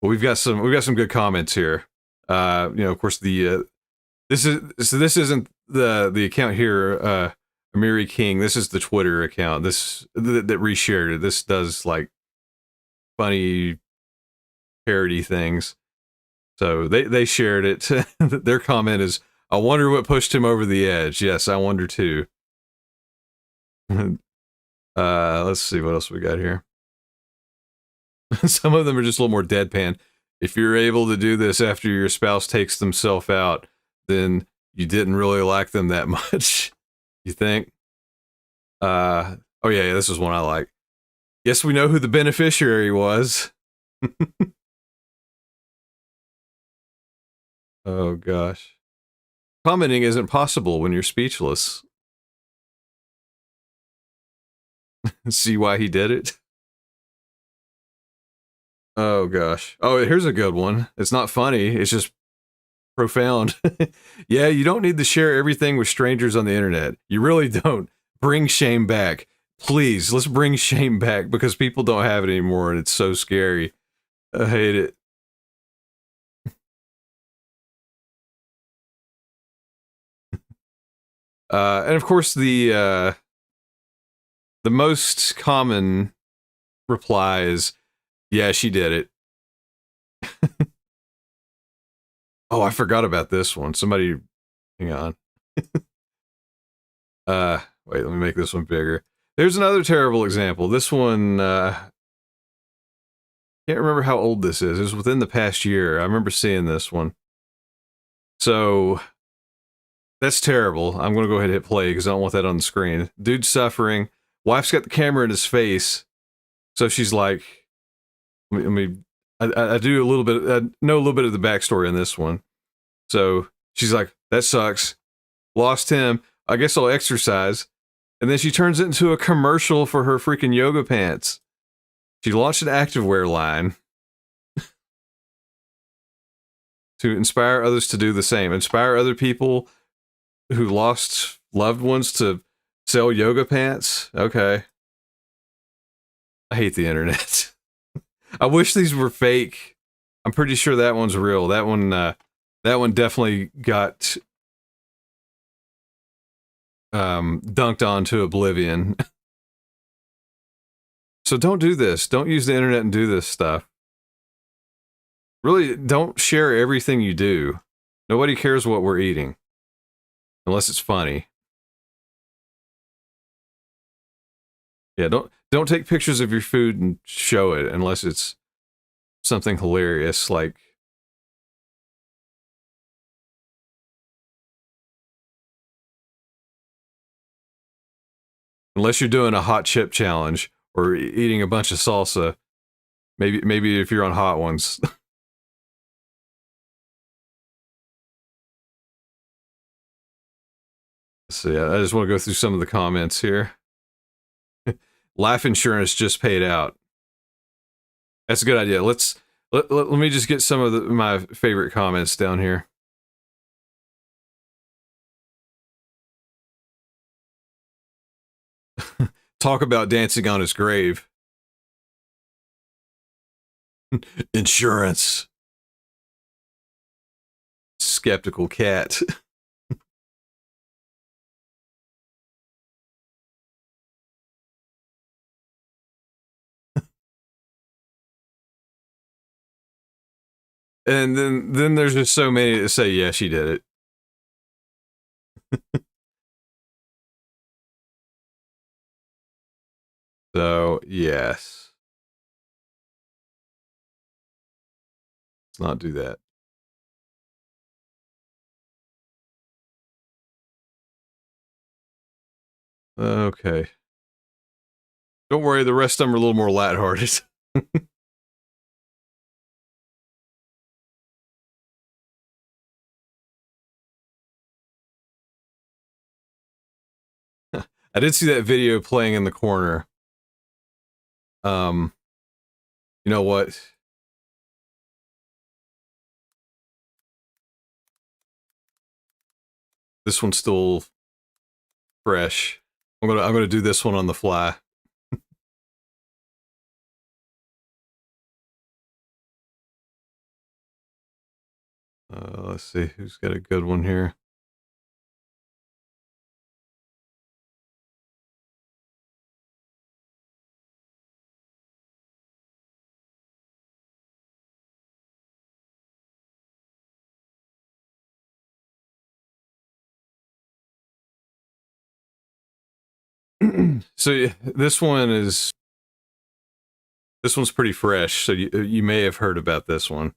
Well, we've got some good comments here. Of course, this isn't the account here, Amiri King. This is the Twitter account. That reshared it. This does like funny parody things. So they shared it. Their comment is, I wonder what pushed him over the edge. Yes, I wonder too. Let's see what else we got here. Some of them are just a little more deadpan. If you're able to do this after your spouse takes themselves out, then you didn't really like them that much. You think? Oh yeah, this is one I like. Yes, we know who the beneficiary was. Oh gosh. Commenting isn't possible when you're speechless. See why he did it? Oh gosh. Oh, here's a good one. It's not funny. It's just profound. Yeah, you don't need to share everything with strangers on the internet. You really don't. Bring shame back. Please, let's bring shame back because people don't have it anymore and it's so scary. I hate it. And of course the most common reply is, yeah, she did it. Oh, I forgot about this one. Somebody, hang on. Wait, let me make this one bigger. There's another terrible example. This one, can't remember how old this is. It was within the past year. I remember seeing this one. So, that's terrible. I'm going to go ahead and hit play because I don't want that on the screen. Dude's suffering. Wife's got the camera in his face. So she's like, I do a little bit, I know a little bit of the backstory on this one. So she's like, that sucks. Lost him. I guess I'll exercise. And then she turns it into a commercial for her freaking yoga pants. She launched an activewear line to inspire others to do the same. Inspire other people who lost loved ones to sell yoga pants. Okay. I hate the internet. I wish these were fake. I'm pretty sure that one's real. That one definitely got dunked on to oblivion. So don't do this. Don't use the internet and do this stuff. Really, don't share everything you do. Nobody cares what we're eating. Unless it's funny. Yeah, don't take pictures of your food and show it unless it's something hilarious, like unless you're doing a hot chip challenge or eating a bunch of salsa. Maybe if you're on hot ones. So yeah, I just want to go through some of the comments here. Life insurance just paid out. That's a good idea. Let me just get some of my favorite comments down here. Talk about dancing on his grave. Insurance. Skeptical cat. And then there's just so many that say, yeah, she did it. So, yes. Let's not do that. Okay. Don't worry, the rest of them are a little more lighthearted. I did see that video playing in the corner. You know what? This one's still fresh. I'm gonna do this one on the fly. Let's see who's got a good one here. So this one's pretty fresh. So you may have heard about this one.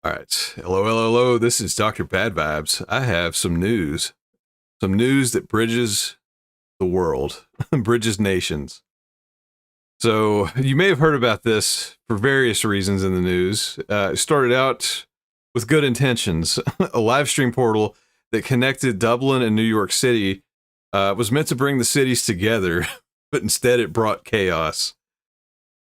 All right. Hello. This is Dr. Bad Vibes. I have some news. Some news that bridges the world, bridges nations. So you may have heard about this for various reasons in the news. It started out with good intentions. A live stream portal that connected Dublin and New York City was meant to bring the cities together, but instead it brought chaos.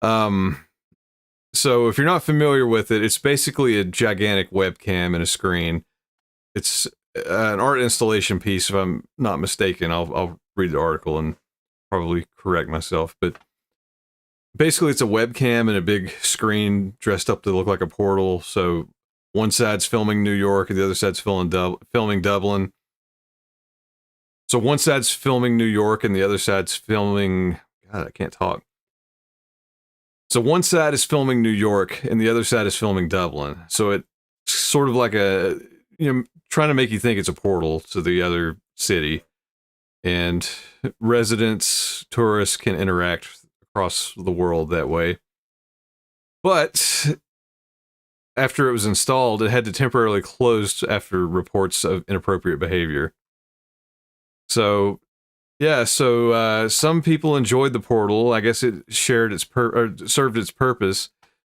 So if you're not familiar with it, it's basically a gigantic webcam and a screen. It's an art installation piece, if I'm not mistaken. I'll read the article and probably correct myself, but basically it's a webcam and a big screen dressed up to look like a portal. So one side's filming New York and the other side's filming Dublin. So one side's filming New York and the other side's filming... God, I can't talk. So one side is filming New York and the other side is filming Dublin. So it's sort of like a, trying to make you think it's a portal to the other city. And residents, tourists can interact across the world that way. But after it was installed, it had to temporarily close after reports of inappropriate behavior. So... yeah, so some people enjoyed the portal. I guess it served its purpose.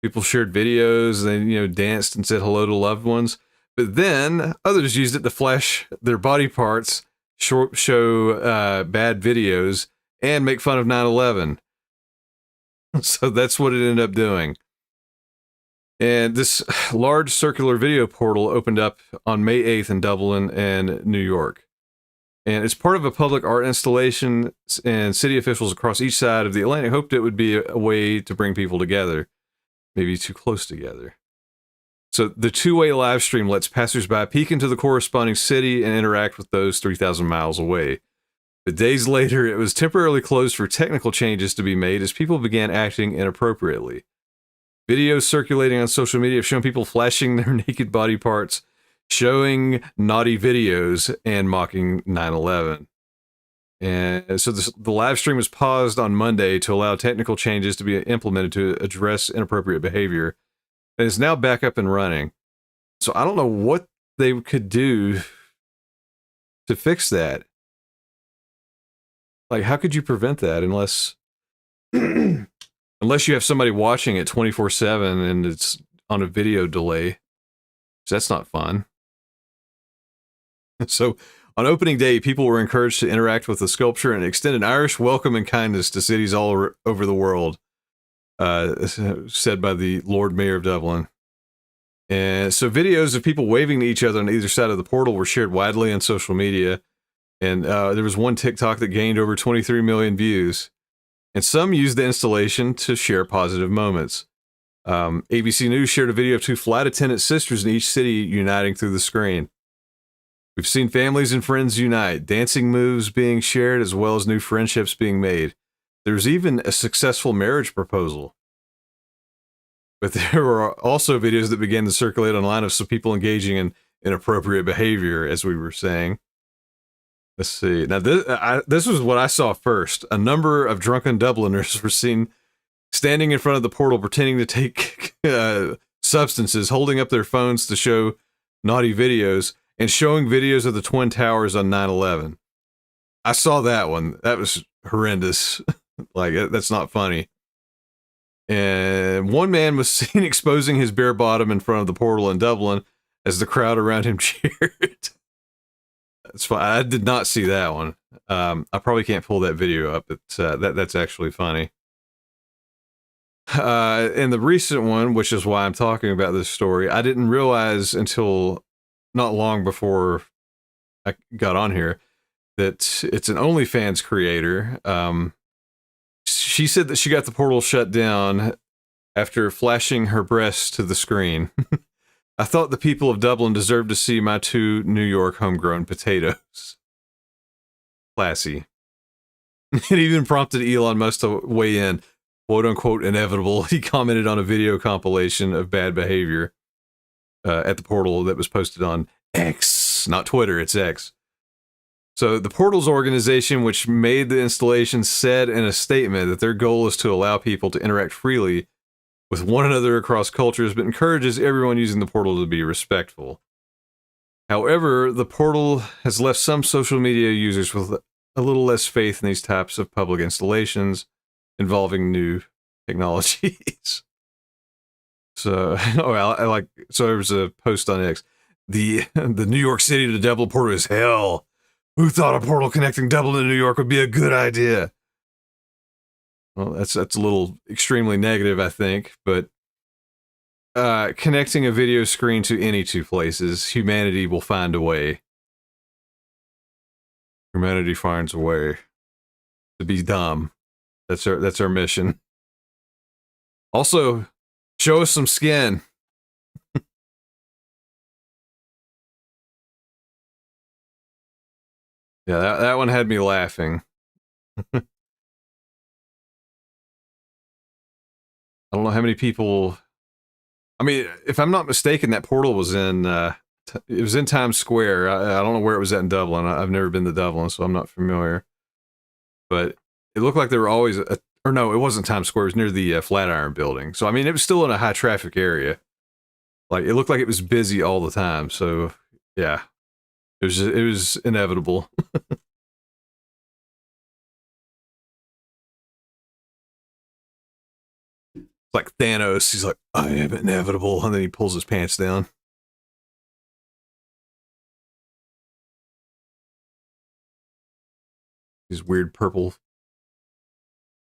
People shared videos, they danced and said hello to loved ones. But then others used it to flash their body parts, show bad videos, and make fun of 9/11. So that's what it ended up doing. And this large circular video portal opened up on May 8th in Dublin and New York. And it's part of a public art installation, and city officials across each side of the Atlantic hoped it would be a way to bring people together, maybe too close together. So the two-way live stream lets passersby peek into the corresponding city and interact with those 3,000 miles away. But days later, it was temporarily closed for technical changes to be made as people began acting inappropriately. Videos circulating on social media have shown people flashing their naked body parts, showing naughty videos, and mocking 9/11. And so the live stream was paused on Monday to allow technical changes to be implemented to address inappropriate behavior. And it's now back up and running. So I don't know what they could do to fix that. Like, how could you prevent that unless unless you have somebody watching it 24/7 and it's on a video delay? So that's not fun. So, on opening day, people were encouraged to interact with the sculpture and extend an Irish welcome and kindness to cities all over the world, said by the Lord Mayor of Dublin. And so videos of people waving to each other on either side of the portal were shared widely on social media. And there was one TikTok that gained over 23 million views. And some used the installation to share positive moments. ABC News shared a video of two flight attendant sisters in each city uniting through the screen. We've seen families and friends unite, dancing moves being shared, as well as new friendships being made. There's even a successful marriage proposal. But there were also videos that began to circulate online of some people engaging in inappropriate behavior, as we were saying. Let's see. Now, this was what I saw first. A number of drunken Dubliners were seen standing in front of the portal, pretending to take substances, holding up their phones to show naughty videos, and showing videos of the Twin Towers on 9/11. I saw that one. That was horrendous. Like, that's not funny. And one man was seen exposing his bare bottom in front of the portal in Dublin as the crowd around him cheered. That's fine. I did not see that one. I probably can't pull that video up. That's actually funny. And the recent one, which is why I'm talking about this story, I didn't realize until not long before I got on here that it's an OnlyFans creator. She said that she got the portal shut down after flashing her breasts to the screen. I thought the people of Dublin deserved to see my 2 New York homegrown potatoes. Classy. It even prompted Elon Musk to weigh in. Quote unquote inevitable. He commented on a video compilation of bad behavior at the portal that was posted on X, not Twitter, it's X. So the portal's organization, which made the installation, said in a statement that their goal is to allow people to interact freely with one another across cultures, but encourages everyone using the portal to be respectful. However, the portal has left some social media users with a little less faith in these types of public installations involving new technologies. So, so there was a post on X. The New York City to Dublin portal is hell. Who thought a portal connecting Dublin to New York would be a good idea? Well, that's a little extremely negative, I think, but connecting a video screen to any two places, humanity will find a way. Humanity finds a way to be dumb. That's our mission. Also, show us some skin. Yeah, that one had me laughing. I don't know how many people. I mean, if I'm not mistaken, that portal was in. It was in Times Square. I don't know where it was at in Dublin. I've never been to Dublin, so I'm not familiar. But it looked like there were always, or no, it wasn't Times Square. It was near the Flatiron Building. So I mean, it was still in a high traffic area. Like it looked like it was busy all the time. So yeah, it was inevitable. Like Thanos, he's like, I am inevitable, and then he pulls his pants down. His weird purple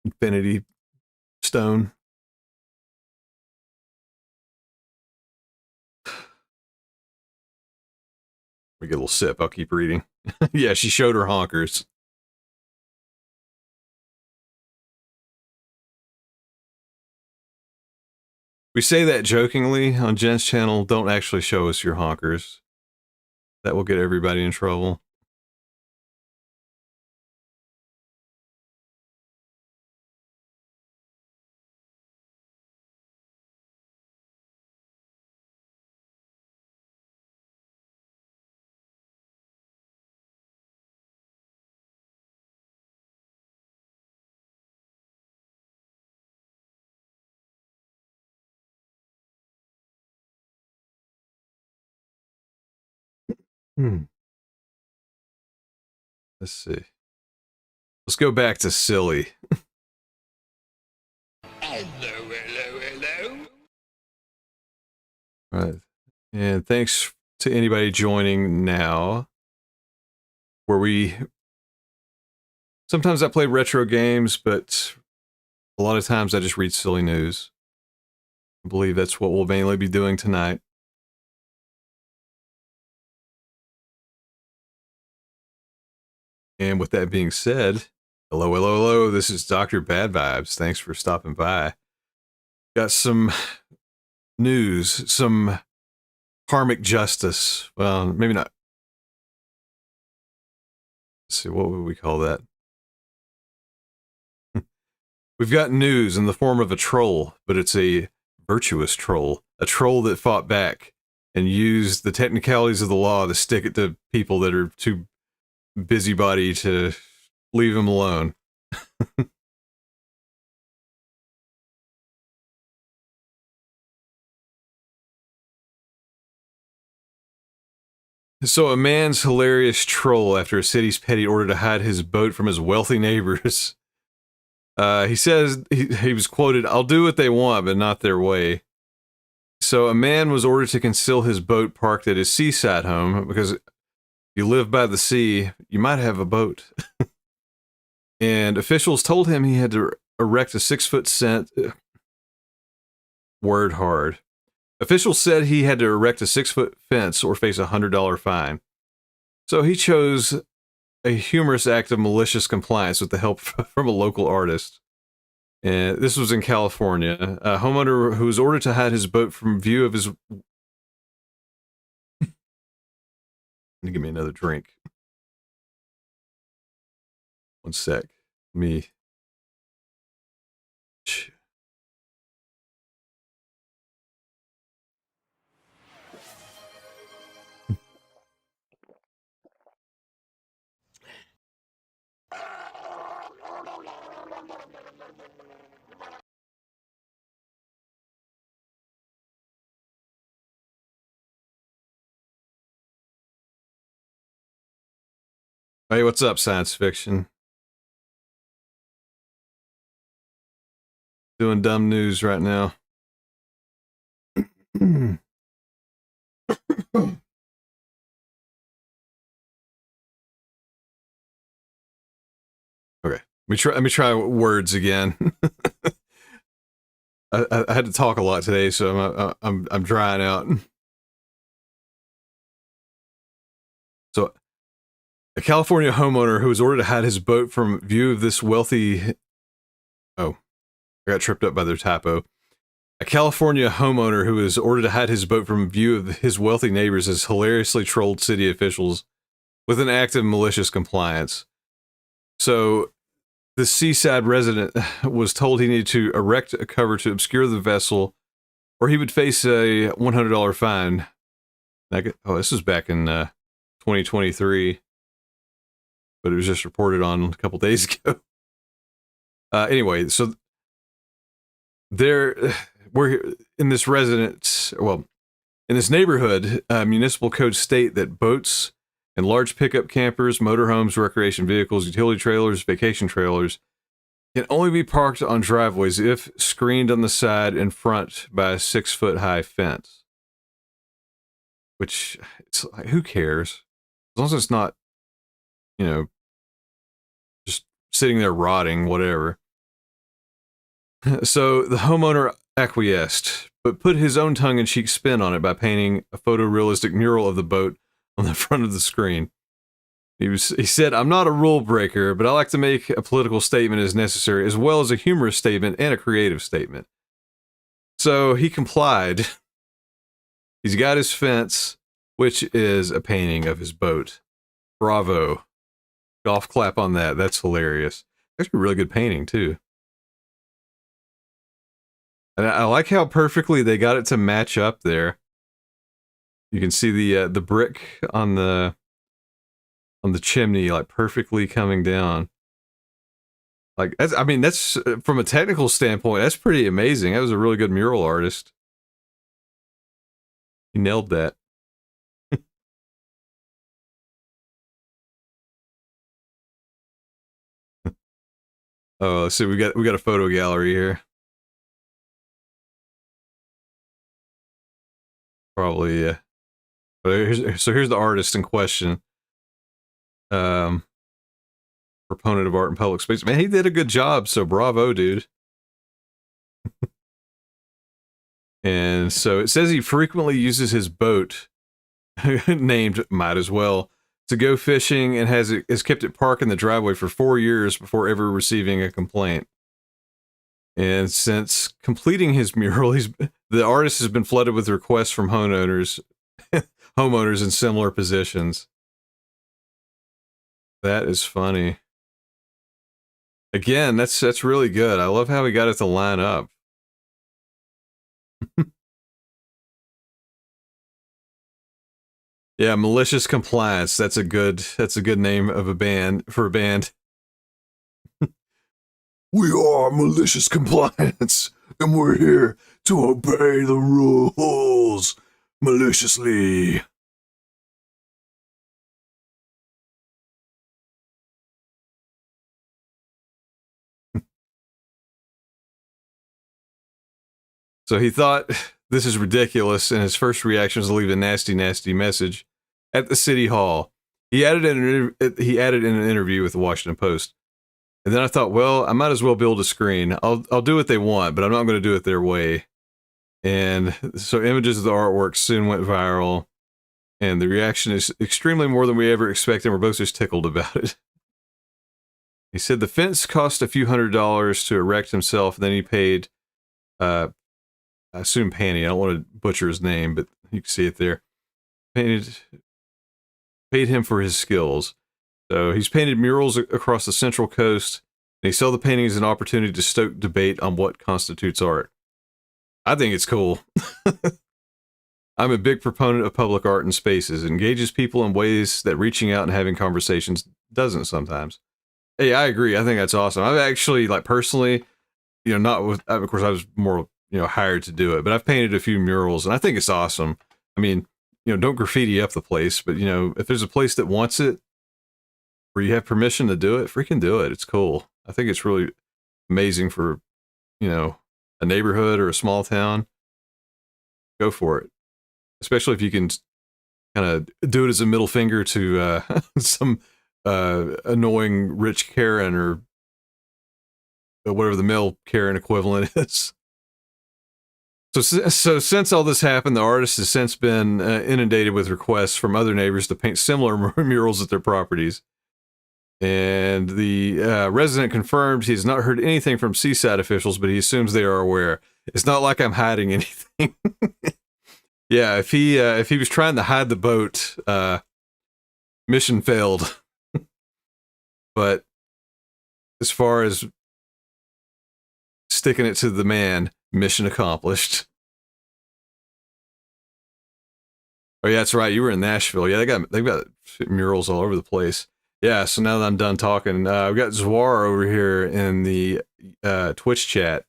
infinity stone. We get a little sip. I'll keep reading. Yeah, she showed her honkers. We say that jokingly on Jen's channel. Don't actually show us your honkers. That will get everybody in trouble. Let's see. Let's go back to silly. Hello. All right. And thanks to anybody joining now. Where we sometimes I play retro games, but a lot of times I just read silly news. I believe that's what we'll mainly be doing tonight. And with that being said, hello, hello, hello. This is Dr. Bad Vibes. Thanks for stopping by. Got some news, some karmic justice. Well, maybe not. Let's see, what would we call that? We've got news in the form of a troll, but it's a virtuous troll. A troll that fought back and used the technicalities of the law to stick it to people that are too busybody to leave him alone. So a man's hilarious troll after a city's petty order to hide his boat from his wealthy neighbors. He says, he was quoted, "I'll do what they want, but not their way." So a man was ordered to conceal his boat parked at his seaside home because if you live by the sea, you might have a boat. And officials told him he had to erect a 6-foot word hard. Officials said he had to erect a 6-foot fence or face a $100 fine. So he chose a humorous act of malicious compliance with the help from a local artist. And this was in California. A homeowner who was ordered to hide his boat from view of his... Give me another drink. One sec. Me. Hey, what's up, science fiction? Doing dumb news right now. Okay, let me try words again. I had to talk a lot today, so I'm drying out. So, a California homeowner who was ordered to hide his boat from view of this wealthy... Oh, I got tripped up by their typo. A California homeowner who was ordered to hide his boat from view of his wealthy neighbors has hilariously trolled city officials with an act of malicious compliance. So, the seaside resident was told he needed to erect a cover to obscure the vessel, or he would face a $100 fine. Oh, this was back in 2023, but it was just reported on a couple days ago. Anyway, so we're in this in this neighborhood, municipal codes state that boats and large pickup campers, motorhomes, recreation vehicles, utility trailers, vacation trailers can only be parked on driveways if screened on the side and front by a 6-foot high fence. Which, it's like, who cares? As long as it's not, just sitting there rotting, whatever. So the homeowner acquiesced, but put his own tongue-in-cheek spin on it by painting a photorealistic mural of the boat on the front of the screen. He said, "I'm not a rule breaker, but I like to make a political statement as necessary, as well as a humorous statement and a creative statement." So he complied. He's got his fence, which is a painting of his boat. Bravo. Golf clap on that. That's hilarious. That's a really good painting, too. And I like how perfectly they got it to match up there. You can see the brick on the chimney, like, perfectly coming down. Like, that's from a technical standpoint, that's pretty amazing. That was a really good mural artist. He nailed that. Oh, let's see, we got a photo gallery here. Probably, yeah. But here's the artist in question. Proponent of art in public space. Man, he did a good job, so bravo, dude. And so it says he frequently uses his boat, named Might As Well, to go fishing and has kept it parked in the driveway for 4 years before ever receiving a complaint. And since completing his mural, the artist has been flooded with requests from homeowners in similar positions. That is funny. Again, that's really good. I love how he got it to line up. Yeah, malicious compliance. That's a good name of a band for a band. We are malicious compliance, and we're here to obey the rules maliciously. So he thought this is ridiculous, and his first reaction was to leave a nasty, nasty message at the city hall. He added in an interview with the Washington Post. And then I thought, well, I might as well build a screen. I'll do what they want, but I'm not going to do it their way. And so images of the artwork soon went viral, and the reaction is extremely more than we ever expected. We're both just tickled about it. He said the fence cost a few $100s to erect himself, and then he paid, I assume Panny, I don't want to butcher his name, but you can see it there. Paid him for his skills. So he's painted murals across the Central Coast, and he saw the painting as an opportunity to stoke debate on what constitutes art. I think it's cool. I'm a big proponent of public art in spaces. It engages people in ways that reaching out and having conversations doesn't sometimes. Hey, I agree. I think that's awesome. I've actually, like, personally, not with, of course, I was more, hired to do it, but I've painted a few murals, and I think it's awesome. I mean, don't graffiti up the place, but, if there's a place that wants it, where you have permission to do it, freaking do it. It's cool. I think it's really amazing for, a neighborhood or a small town. Go for it. Especially if you can kind of do it as a middle finger to some annoying rich Karen or whatever the male Karen equivalent is. So since all this happened, the artist has since been inundated with requests from other neighbors to paint similar murals at their properties. And the resident confirmed he's not heard anything from seaside officials, but he assumes they are aware. It's not like I'm hiding anything. Yeah, if he was trying to hide the boat, mission failed. But as far as sticking it to the man, mission accomplished. Oh yeah, that's right. You were in Nashville. Yeah, they've got murals all over the place. Yeah, so now that I'm done talking, we've got Zwar over here in the Twitch chat.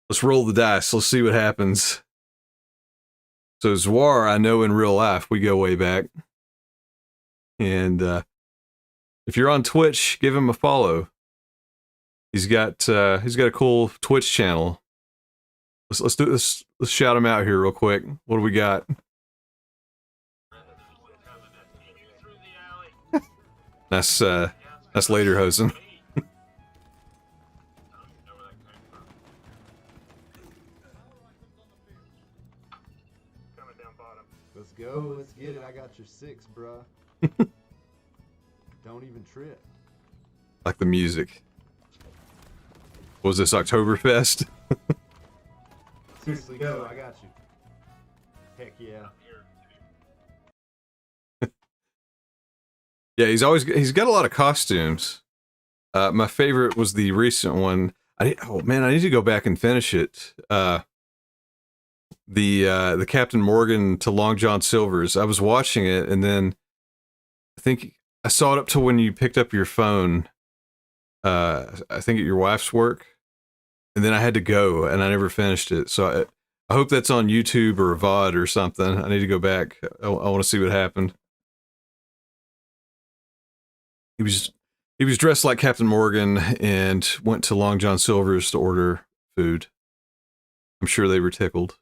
Let's roll the dice. Let's see what happens. So Zwar, I know in real life, we go way back. And if you're on Twitch, give him a follow. He's got a cool Twitch channel. Let's do this. Let's shout him out here real quick. What do we got? That's Lederhosen. Let's go. Let's get it. I got your 6, bruh. Don't even trip. Like the music. What was this, Oktoberfest? Seriously, go. I got you. Heck yeah. Yeah, he's got a lot of costumes. My favorite was the recent one. I need to go back and finish it. The Captain Morgan to Long John Silver's. I was watching it, and then I think I saw it up to when you picked up your phone. I think at your wife's work, and then I had to go, and I never finished it. So I hope that's on YouTube or a VOD or something. I need to go back. I want to see what happened. He was dressed like Captain Morgan and went to Long John Silver's to order food. I'm sure they were tickled.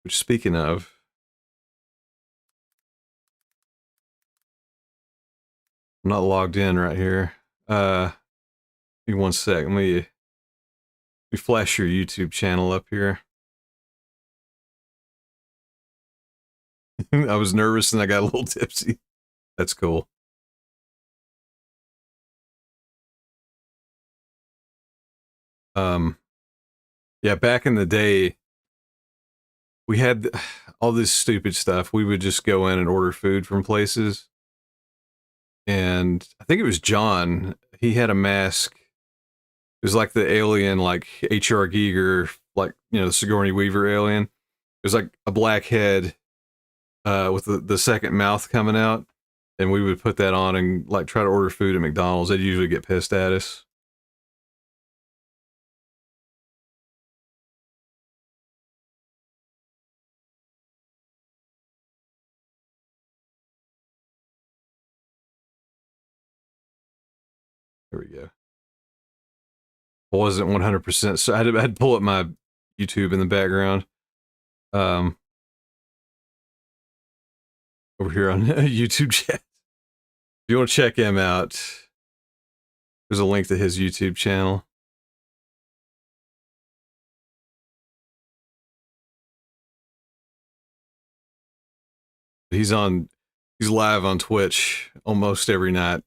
Which, speaking of, I'm not logged in right here. Give me one sec. We flash your YouTube channel up here. I was nervous and I got a little tipsy. That's cool. Yeah, back in the day, we had all this stupid stuff. We would just go in and order food from places. And I think it was John. He had a mask. It was like the alien, like H.R. Giger, like, you know, the Sigourney Weaver alien. It was like a black head with the second mouth coming out. And we would put that on and like try to order food at McDonald's. They'd usually get pissed at us. There we go. I wasn't 100%, so I had to pull up my YouTube in the background. Over here on YouTube chat. If you want to check him out, there's a link to his YouTube channel. He's live on Twitch almost every night.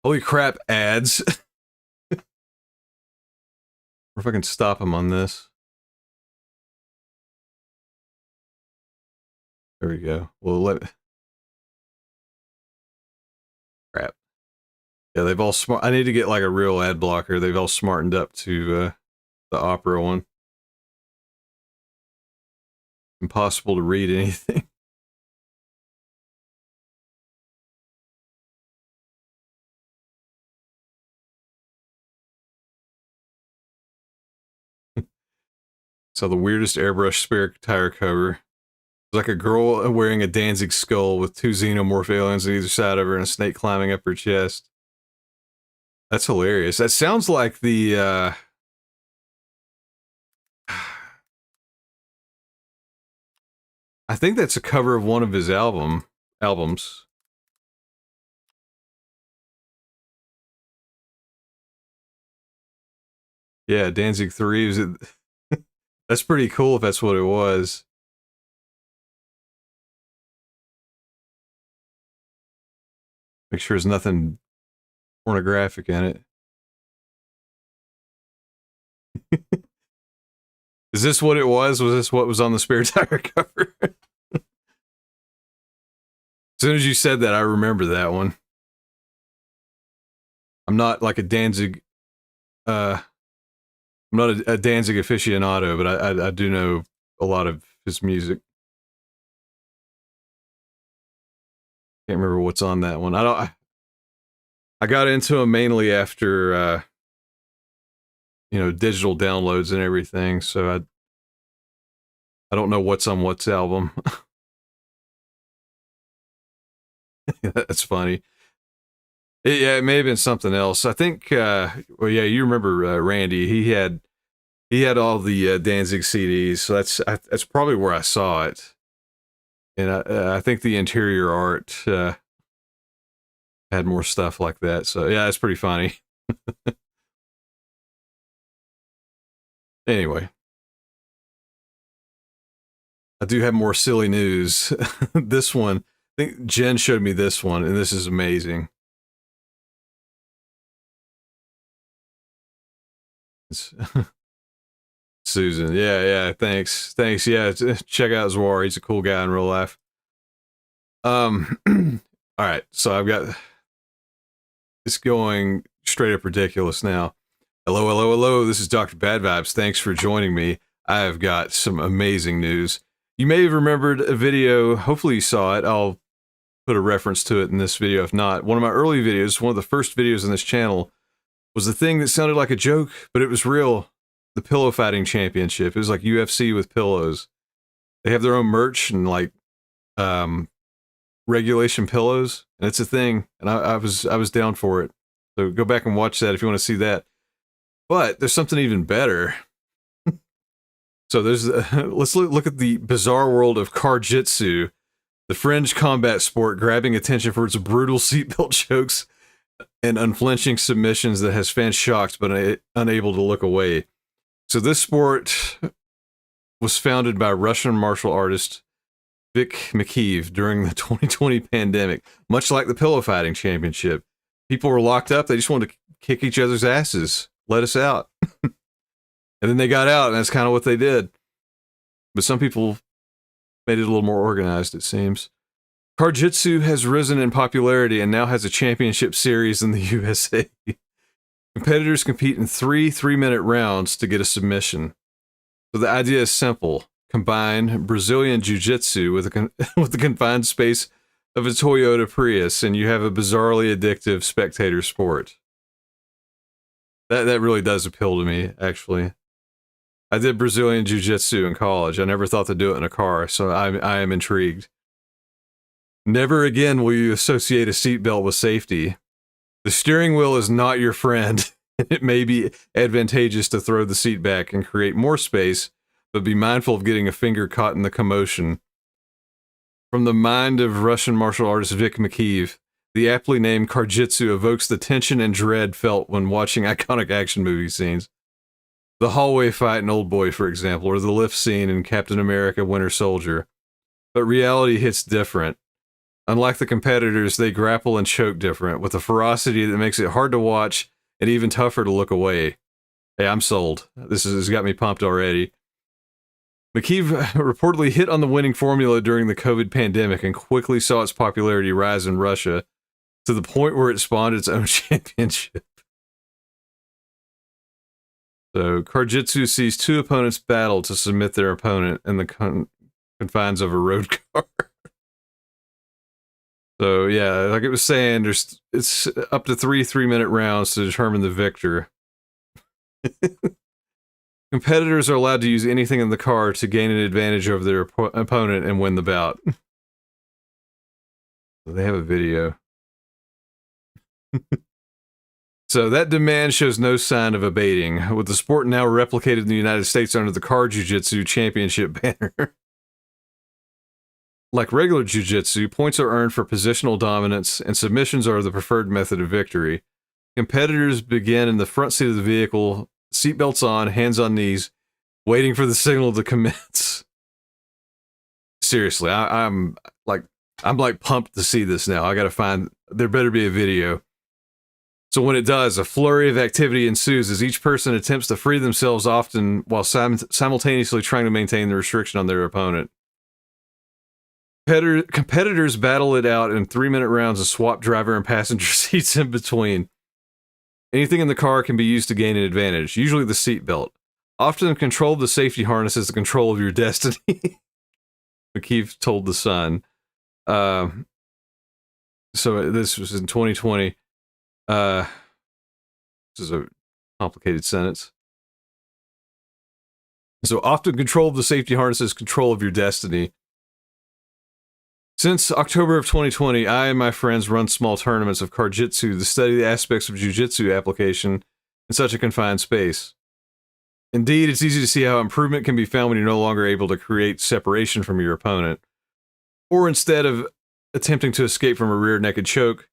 Holy crap, ads. Or if I can stop him on this. There we go. Well, crap. Yeah, they've all smart. I need to get like a real ad blocker. They've all smartened up to the Opera one. Impossible to read anything. So the weirdest airbrush spare tire cover. It's like a girl wearing a Danzig skull with two xenomorph aliens on either side of her and a snake climbing up her chest. That's hilarious. That sounds like the I think that's a cover of one of his albums. Yeah, Danzig 3 is it. That's pretty cool if that's what it was. Make sure there's nothing pornographic in it. Is this what it was? Was this what was on the spare tire cover? As soon as you said that, I remember that one. I'm not like a Danzig, I'm not a Danzig aficionado, but I do know a lot of his music. Can't remember what's on that one. I got into him mainly after, you know, digital downloads and everything, so I don't know what's on what's album. That's funny. Yeah, it may have been something else. I think, well, yeah, you remember Randy. He had all the Danzig CDs, so that's probably where I saw it. And I think the interior art had more stuff like that. So yeah, it's pretty funny. Anyway, I do have more silly news. This one, I think Jen showed me this one, and this is amazing. Susan, yeah, thanks. Yeah, check out Zwar. He's a cool guy in real life. All right, so I've got it's going straight up ridiculous now. Hello. This is Dr. Bad Vibes. Thanks for joining me. I have got some amazing news. You may have remembered a video. Hopefully you saw it. I'll put a reference to it in this video. If not, one of my early videos, one of the first videos on this channel, was the thing that sounded like a joke, but it was real. The Pillow Fighting Championship. It was like UFC with pillows. They have their own merch and like regulation pillows, and it's a thing. And I was down for it. So go back and watch that if you want to see that. But there's something even better. So there's let's look at the bizarre world of Car Jitsu, the fringe combat sport grabbing attention for its brutal seatbelt jokes and unflinching submissions that has fans shocked but unable to look away. So this sport was founded by Russian martial artist Vic McKeev during the 2020 pandemic, much like the pillow fighting championship. People were locked up. They just wanted to kick each other's asses. Let us out. And then they got out, and that's kind of what they did. But some people made it a little more organized, it seems. Car Jitsu has risen in popularity and now has a championship series in the USA. Competitors compete in 3-3-minute rounds to get a submission. So the idea is simple. Combine Brazilian Jiu-Jitsu with the confined space of a Toyota Prius, and you have a bizarrely addictive spectator sport. That really does appeal to me, actually. I did Brazilian Jiu-Jitsu in college. I never thought to do it in a car, so I am intrigued. Never again will you associate a seatbelt with safety. The steering wheel is not your friend. It may be advantageous to throw the seat back and create more space, but be mindful of getting a finger caught in the commotion. From the mind of Russian martial artist Vic McKeev, the aptly named Car Jitsu evokes the tension and dread felt when watching iconic action movie scenes. The hallway fight in Old Boy, for example, or the lift scene in Captain America Winter Soldier. But reality hits different. Unlike the competitors, they grapple and choke different, with a ferocity that makes it hard to watch and even tougher to look away. Hey, I'm sold. This has got me pumped already. McKeev reportedly hit on the winning formula during the COVID pandemic and quickly saw its popularity rise in Russia to the point where it spawned its own championship. So, Car Jitsu sees two opponents battle to submit their opponent in the confines of a road car. So, yeah, like it was saying, it's up to 3-3-minute rounds to determine the victor. Competitors are allowed to use anything in the car to gain an advantage over their opponent and win the bout. They have a video. So that demand shows no sign of abating, with the sport now replicated in the United States under the Car Jiu-Jitsu Championship banner. Like regular Jiu-Jitsu, points are earned for positional dominance, and submissions are the preferred method of victory. Competitors begin in the front seat of the vehicle, seatbelts on, hands on knees, waiting for the signal to commence. Seriously, I'm pumped to see this now. I gotta find, there better be a video. So when it does, a flurry of activity ensues as each person attempts to free themselves, often while simultaneously trying to maintain the restriction on their opponent. Competitors battle it out in 3-minute rounds of swap driver and passenger seats in between. Anything in the car can be used to gain an advantage, usually the seatbelt. Often control of the safety harness is the control of your destiny, McKeev told The Sun. So this was in 2020. This is a complicated sentence. So often control of the safety harness is control of your destiny. Since October of 2020, I and my friends run small tournaments of Car Jitsu to study the aspects of Jiu-Jitsu application in such a confined space. Indeed, it's easy to see how improvement can be found when you're no longer able to create separation from your opponent. Or instead of attempting to escape from a rear naked choke,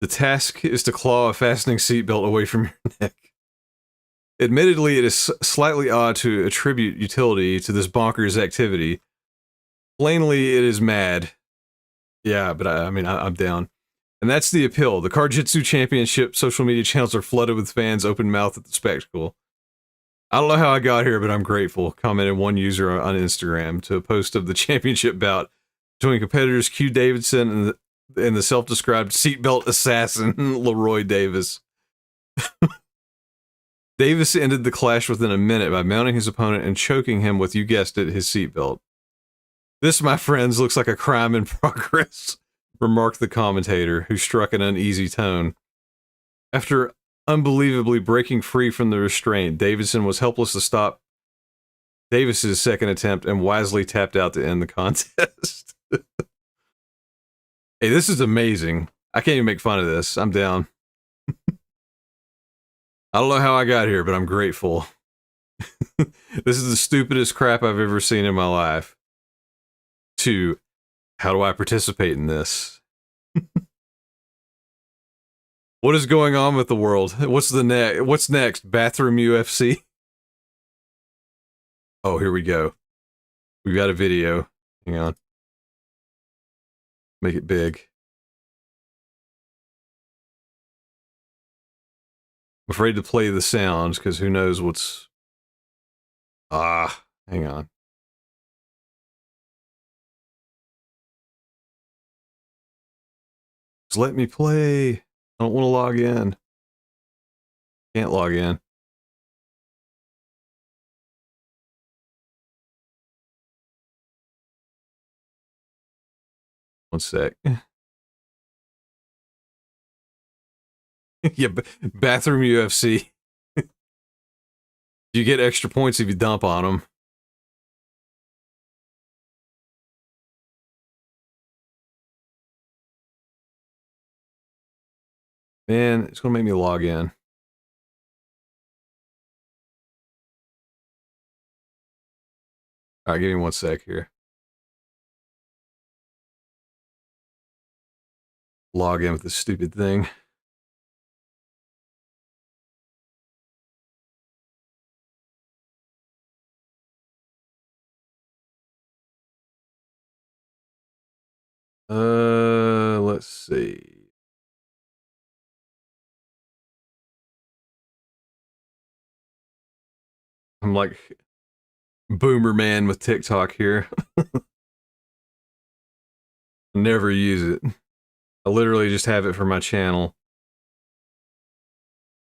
the task is to claw a fastening seatbelt away from your neck. Admittedly, it is slightly odd to attribute utility to this bonkers activity. Plainly, it is mad. Yeah, but I'm down. And that's the appeal. The Car Jitsu Championship social media channels are flooded with fans open-mouthed at the spectacle. I don't know how I got here, but I'm grateful, commented one user on Instagram to a post of the championship bout between competitors Q Davidson and the self-described seatbelt assassin, Leroy Davis. Davis ended the clash within a minute by mounting his opponent and choking him with, you guessed it, his seatbelt. This, my friends, looks like a crime in progress, remarked the commentator, who struck an uneasy tone. After unbelievably breaking free from the restraint, Davidson was helpless to stop Davis's second attempt and wisely tapped out to end the contest. Hey, this is amazing. I can't even make fun of this. I'm down. I don't know how I got here, but I'm grateful. This is the stupidest crap I've ever seen in my life. To, how do I participate in this? What is going on with the world? What's next? Bathroom UFC? Oh, here we go. We've got a video. Hang on. Make it big. I'm afraid to play the sounds because who knows what's... hang on. Just let me play. I don't want to log in. Can't log in. One sec. Yeah, bathroom UFC. You get extra points if you dump on them. Man, it's gonna make me log in. Alright, give me one sec here. Log in with this stupid thing. Let's see. I'm like boomer man with TikTok here. Never use it. I literally just have it for my channel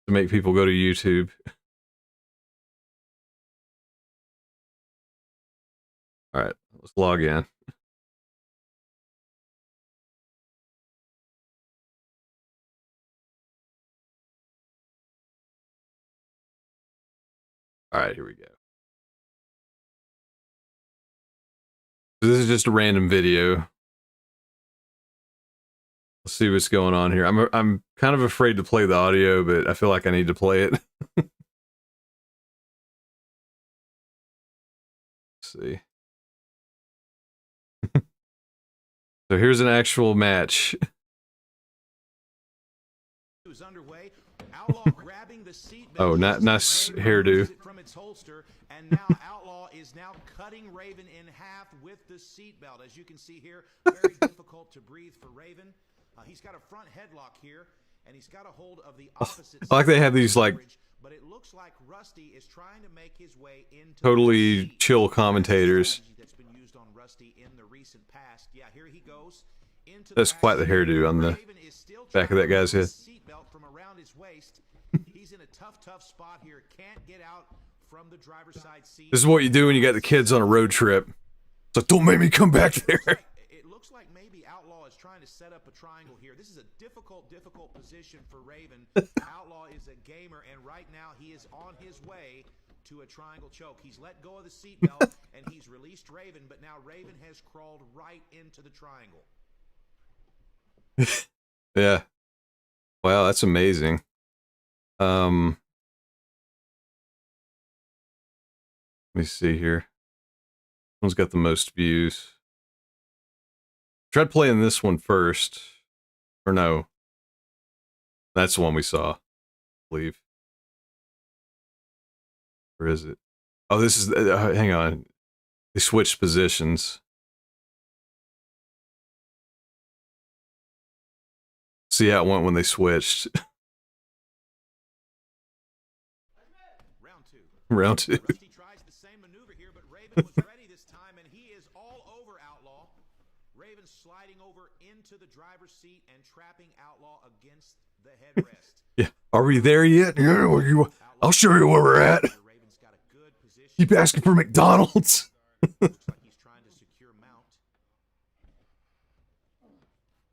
to make people go to YouTube. All right, let's log in. All right, here we go. This is just a random video. Let's see what's going on here. I'm kind of afraid to play the audio, but I feel like I need to play it. Let's see. So here's an actual match. Oh, nice hairdo. From its holster, and now Outlaw is now cutting Raven in half with the seatbelt. As you can see here, very difficult to breathe for Raven. He's got a front headlock here, and he's got a hold of the opposite I like they have these like but it looks like Rusty is trying to make his way into totally chill commentators. That's been used on Rusty in the recent past. Yeah, here he goes into That's quite the hairdo on the back of that guy's head. Seatbelt from around his waist. He's in a tough spot here. Can't get out from the driver's side seat. This is what you do when you got the kids on a road trip. It's like, don't make me come back there. It looks like maybe Outlaw is trying to set up a triangle here. This is a difficult position for Raven. Outlaw is a gamer, and right now he is on his way to a triangle choke. He's let go of the seatbelt, and he's released Raven, but now Raven has crawled right into the triangle. Yeah. Wow, that's amazing. Let me see here. One's got the most views. Tried playing this one first. Or no. That's the one we saw, I believe. Where is it? Oh, this is... hang on. They switched positions. See how it went when they switched. Round two. Rusty tries the same maneuver here, but Raven was ready this time, and he is all over Outlaw. Raven sliding over into the driver's seat and trapping Outlaw against the headrest. Yeah. Are we there yet? Yeah, I'll show you where we're at. Keep asking for McDonald's. Looks like he's trying to secure mount.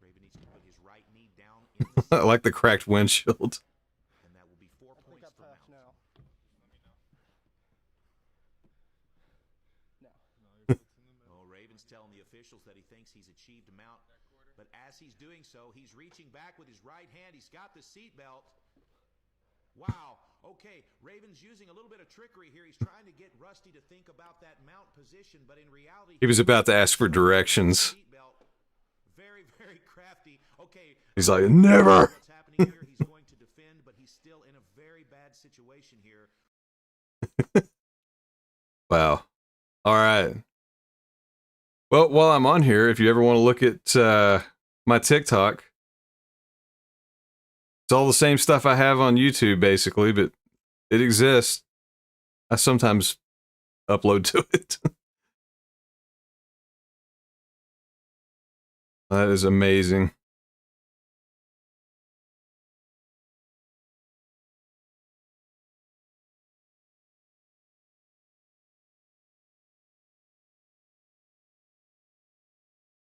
Raven needs to put his right knee down in the I like the cracked windshield. and that will be 4 points for mount. Oh, Raven's telling the officials that he thinks he's achieved a mount, but as he's doing so, he's reaching back with his right hand. He's got the seatbelt. Wow. Okay, Raven's using a little bit of trickery here. He's trying to get Rusty to think about that mount position, but in reality, He was about to ask for directions. Very, very crafty. Okay. He's like, never. What's happening here? He's going to defend, but he's still in a very bad situation here. Wow. All right. Well, while I'm on here, if you ever want to look at my TikTok, it's all the same stuff I have on YouTube, basically, but it exists. I sometimes upload to it. That is amazing.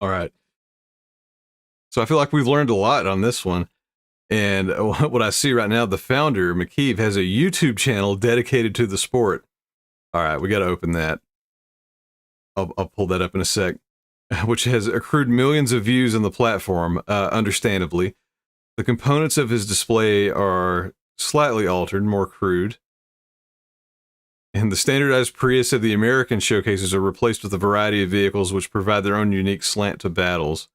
All right. So I feel like we've learned a lot on this one. And what I see right now, the founder, McKeeve, has a YouTube channel dedicated to the sport. All right, we got to open that. I'll pull that up in a sec. Which has accrued millions of views on the platform, understandably. The components of his display are slightly altered, more crude. And the standardized Prius of the American showcases are replaced with a variety of vehicles which provide their own unique slant to battles.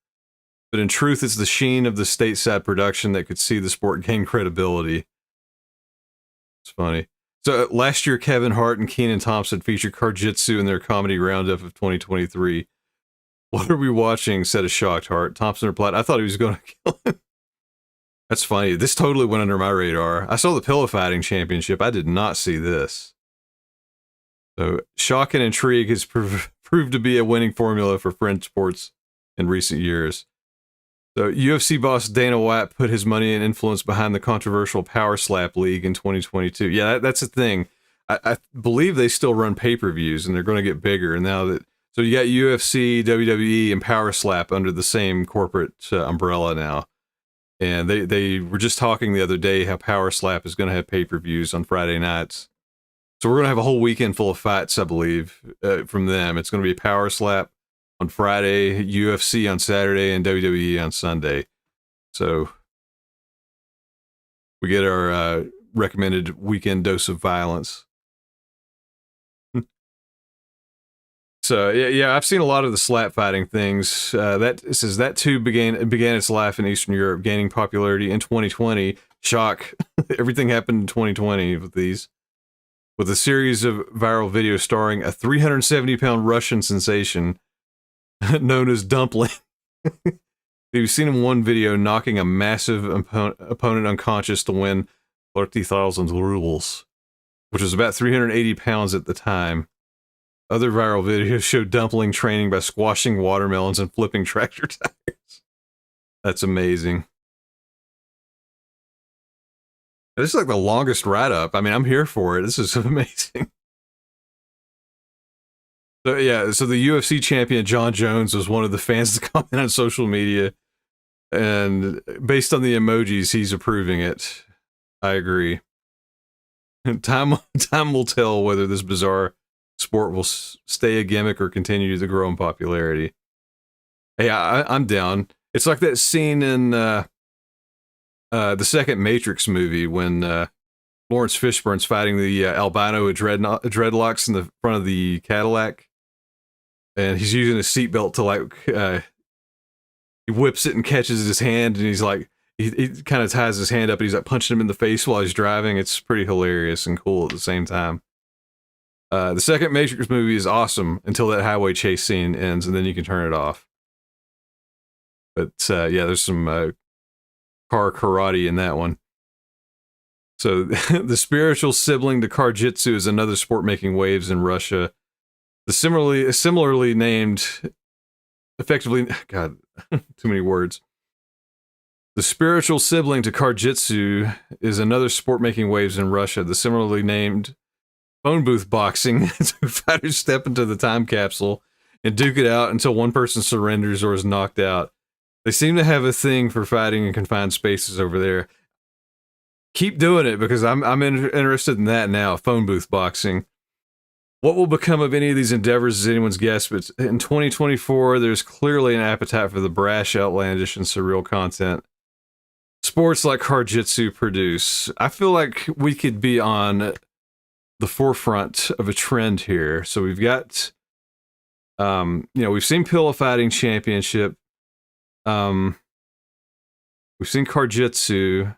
But in truth, it's the sheen of the stateside production that could see the sport gain credibility. It's funny. So last year, Kevin Hart and Kenan Thompson featured Car Jitsu in their comedy roundup of 2023. What are we watching? Said a shocked Hart. Thompson replied, I thought he was going to kill him. That's funny. This totally went under my radar. I saw the pillow fighting championship. I did not see this. So shock and intrigue has proved to be a winning formula for French sports in recent years. So UFC boss Dana White put his money and influence behind the controversial Power Slap League in 2022. Yeah, that's the thing. I believe they still run pay-per-views and they're going to get bigger. And now that, so you got UFC, WWE, and Power Slap under the same corporate umbrella now. And they were just talking the other day how Power Slap is going to have pay-per-views on Friday nights. So we're going to have a whole weekend full of fights, I believe, from them. It's going to be Power Slap on Friday, UFC on Saturday, and WWE on Sunday. So we get our recommended weekend dose of violence. So yeah, I've seen a lot of the slap fighting things. It says that too began its life in Eastern Europe, gaining popularity in 2020. Shock! Everything happened in 2020 with these. With a series of viral videos starring a 370-pound Russian sensation known as Dumpling. You've seen in one video knocking a massive opponent unconscious to win 30,000 rubles, which was about 380 pounds at the time. Other viral videos show Dumpling training by squashing watermelons and flipping tractor tires. That's amazing. This is like the longest write-up. I mean, I'm here for it. This is amazing. So yeah, so the UFC champion John Jones was one of the fans to comment on social media, and based on the emojis, he's approving it. I agree. Time will tell whether this bizarre sport will stay a gimmick or continue to grow in popularity. Hey, I'm down. It's like that scene in the second Matrix movie when Lawrence Fishburne's fighting the albino with dreadlocks in the front of the Cadillac, and he's using a seatbelt to like he whips it and catches his hand, and he's like he kind of ties his hand up and he's like punching him in the face while he's driving. It's pretty hilarious and cool at the same time. The second Matrix movie is awesome until that highway chase scene ends, and then you can turn it off. But yeah, there's some car karate in that one. So the spiritual sibling to Car Jitsu is another sport making waves in Russia. The similarly named, effectively, God, too many words. The spiritual sibling to Car Jitsu is another sport making waves in Russia. The similarly named phone booth boxing. Two fighters step into the time capsule and duke it out until one person surrenders or is knocked out. They seem to have a thing for fighting in confined spaces over there. Keep doing it, because I'm interested in that now. Phone booth boxing. What will become of any of these endeavors is anyone's guess, but in 2024, there's clearly an appetite for the brash, outlandish, and surreal content sports like Car Jitsu produce. I feel like we could be on the forefront of a trend here. So we've got, we've seen Pillow Fighting Championship. We've seen Car Jitsu.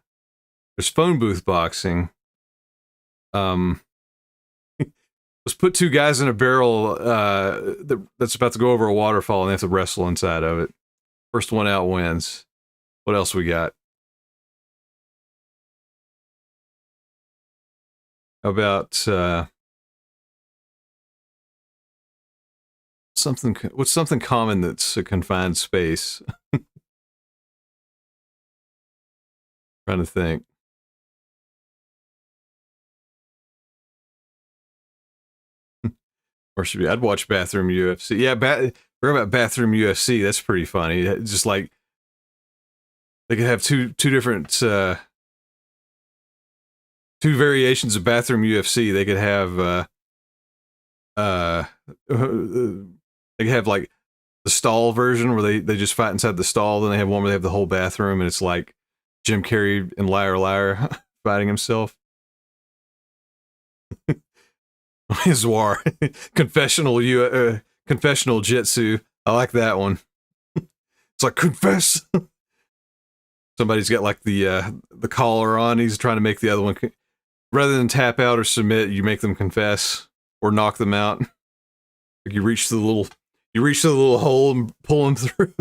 There's phone booth boxing. Let's put two guys in a barrel that's about to go over a waterfall and they have to wrestle inside of it. First one out wins. What else we got? How about what's something common that's a confined space? Trying to think. Or should be? I'd watch Bathroom UFC. Yeah, forget about Bathroom UFC. That's pretty funny. Just like they could have two different two variations of Bathroom UFC. They could have they could have like the stall version where they just fight inside the stall. Then they have one where they have the whole bathroom and it's like Jim Carrey and Liar Liar fighting himself. His war confessional jitsu. I like that one. It's like confess. Somebody's got like the collar on. He's trying to make the other one rather than tap out or submit. You make them confess or knock them out. Like you reach the little hole and pull them through.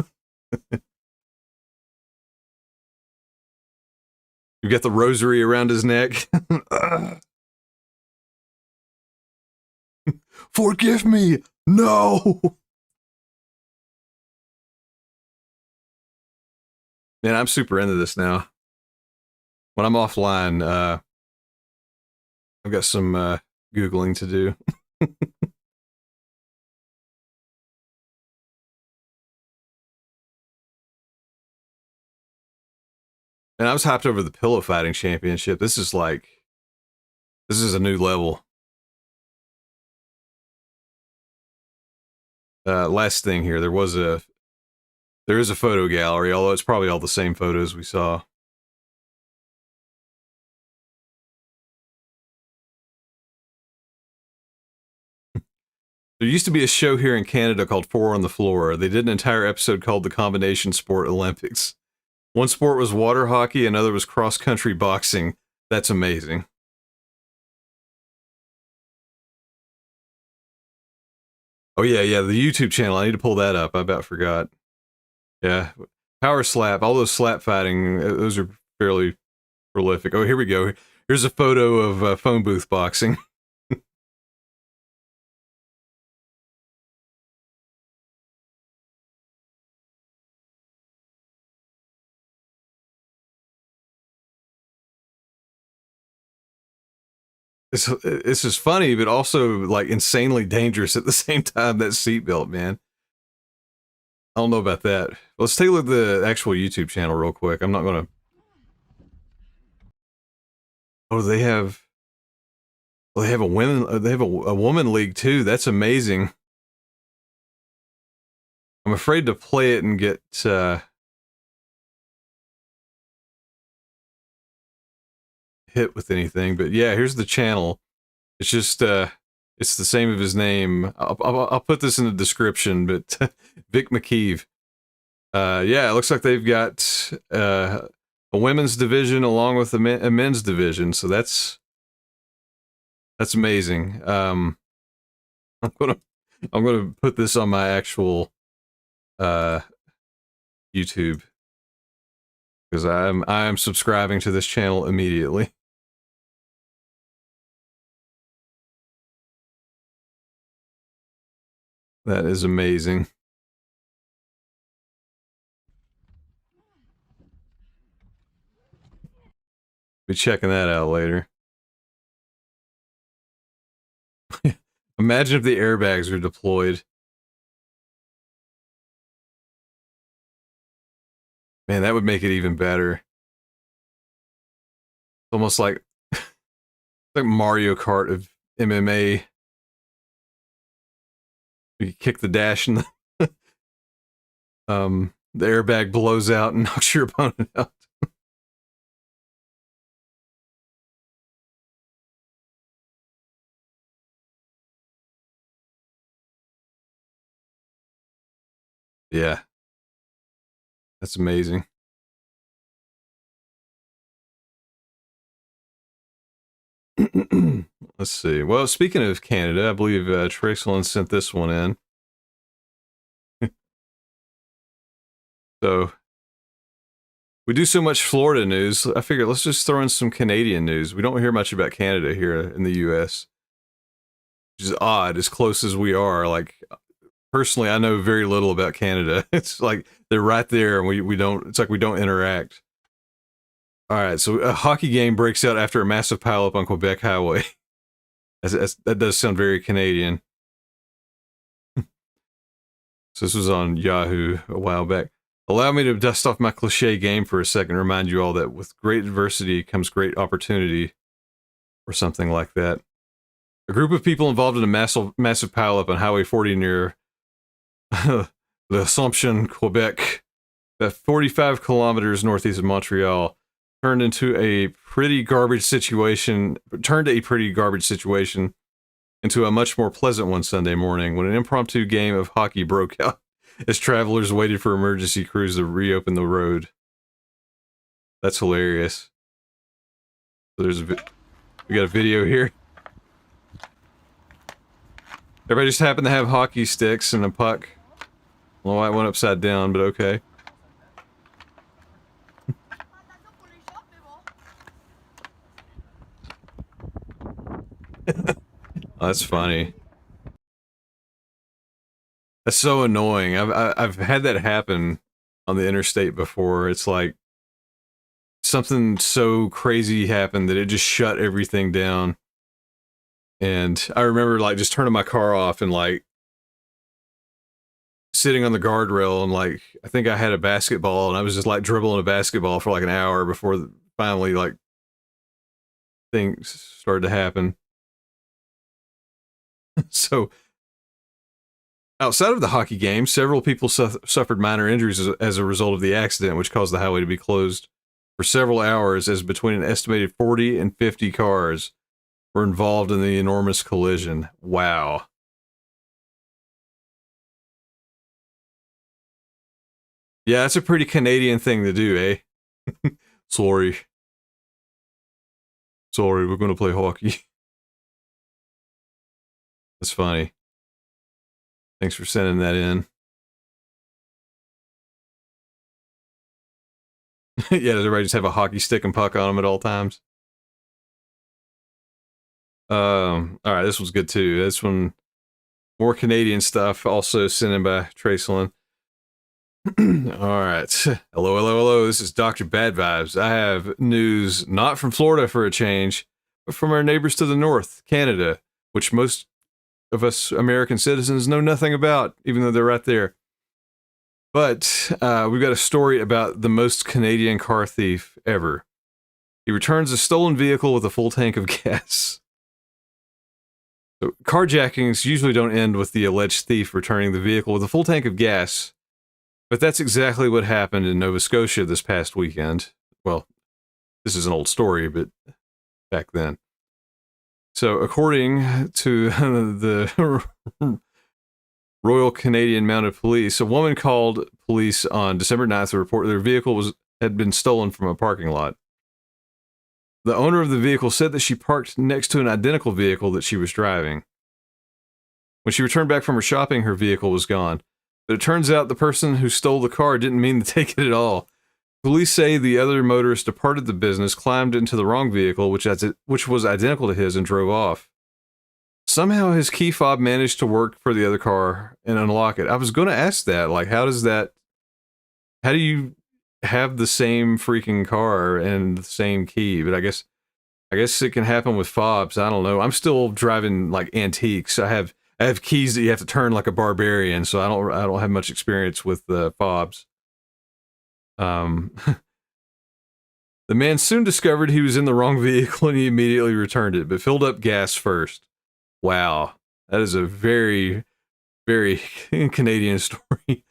You get the rosary around his neck. Forgive me. No. Man, I'm super into this now. When I'm offline, I've got some Googling to do. And I was hyped over the pillow fighting championship. This is a new level. Last thing here, there is a photo gallery, although it's probably all the same photos we saw. There used to be a show here in Canada called Four on the Floor. They did an entire episode called the Combination Sport Olympics. One sport was water hockey, another was cross-country boxing. That's amazing. Oh yeah, the YouTube channel. I need to pull that up. I about forgot. Yeah, power slap. All those slap fighting. Those are fairly prolific. Oh, here we go. Here's a photo of phone booth boxing. This is funny, but also like insanely dangerous at the same time. That seatbelt, man. I don't know about that. Let's take a look at the actual YouTube channel real quick. I'm not gonna. Oh, they have a women. They have a woman league too. That's amazing. I'm afraid to play it and get hit with anything. But yeah, here's the channel. It's just it's the same of his name. I'll put this in the description. But Vic McKeeve. Yeah, it looks like they've got a women's division along with a men's division. So that's amazing. I'm gonna put this on my actual YouTube because I am subscribing to this channel immediately. That is amazing. Be checking that out later. Imagine if the airbags are deployed. Man, that would make it even better. Almost like Mario Kart of MMA. You kick the dash and the airbag blows out and knocks your opponent out. Yeah. That's amazing. Let's see. Well, speaking of Canada, I believe Tracelyn sent this one in. So we do so much Florida news. I figured let's just throw in some Canadian news. We don't hear much about Canada here in the U.S., which is odd, as close as we are. Like, personally, I know very little about Canada. It's like they're right there, and we don't. It's like we don't interact. All right, so a hockey game breaks out after a massive pileup on Quebec Highway. That does sound very Canadian. So this was on Yahoo a while back. Allow me to dust off my cliche game for a second and remind you all that with great adversity comes great opportunity, or something like that. A group of people involved in a massive pileup on Highway 40 near L'Assomption, Quebec, 45 kilometers northeast of Montreal, turned a pretty garbage situation into a much more pleasant one Sunday morning when an impromptu game of hockey broke out as travelers waited for emergency crews to reopen the road. That's hilarious. So we got a video here. Everybody just happened to have hockey sticks and a puck. I don't know why it went upside down, but okay. Oh, that's funny. That's so annoying. I've had that happen on the interstate before. It's like something so crazy happened that it just shut everything down. And I remember like just turning my car off and like sitting on the guardrail and like I think I had a basketball and I was just like dribbling a basketball for like an hour before finally like things started to happen. So, outside of the hockey game, several people suffered minor injuries as a result of the accident, which caused the highway to be closed for several hours, as between an estimated 40 and 50 cars were involved in the enormous collision. Wow. Yeah, that's a pretty Canadian thing to do, eh? Sorry, we're going to play hockey. That's funny. Thanks for sending that in. Yeah, does everybody just have a hockey stick and puck on them at all times? All right, this one's good too. This one, more Canadian stuff, also sent in by Tracelyn. All right. Hello. This is Dr. Bad Vibes. I have news not from Florida for a change, but from our neighbors to the north, Canada, which most of us American citizens know nothing about, even though they're right there. But we've got a story about the most Canadian car thief ever. He returns a stolen vehicle with a full tank of gas. So carjackings usually don't end with the alleged thief returning the vehicle with a full tank of gas, but that's exactly what happened in Nova Scotia this past weekend. Well, this is an old story, but back then. So, according to the Royal Canadian Mounted Police, a woman called police on December 9th to report their vehicle had been stolen from a parking lot. The owner of the vehicle said that she parked next to an identical vehicle that she was driving. When she returned back from her shopping, her vehicle was gone. But it turns out the person who stole the car didn't mean to take it at all. Police say the other motorist departed the business, climbed into the wrong vehicle, which was identical to his, and drove off. Somehow his key fob managed to work for the other car and unlock it. I was going to ask that, like, how do you have the same freaking car and the same key? But I guess it can happen with fobs. I don't know. I'm still driving like antiques. I have keys that you have to turn like a barbarian, so I don't have much experience with the fobs. The man soon discovered he was in the wrong vehicle and he immediately returned it, but filled up gas first. Wow. That is a very, very Canadian story.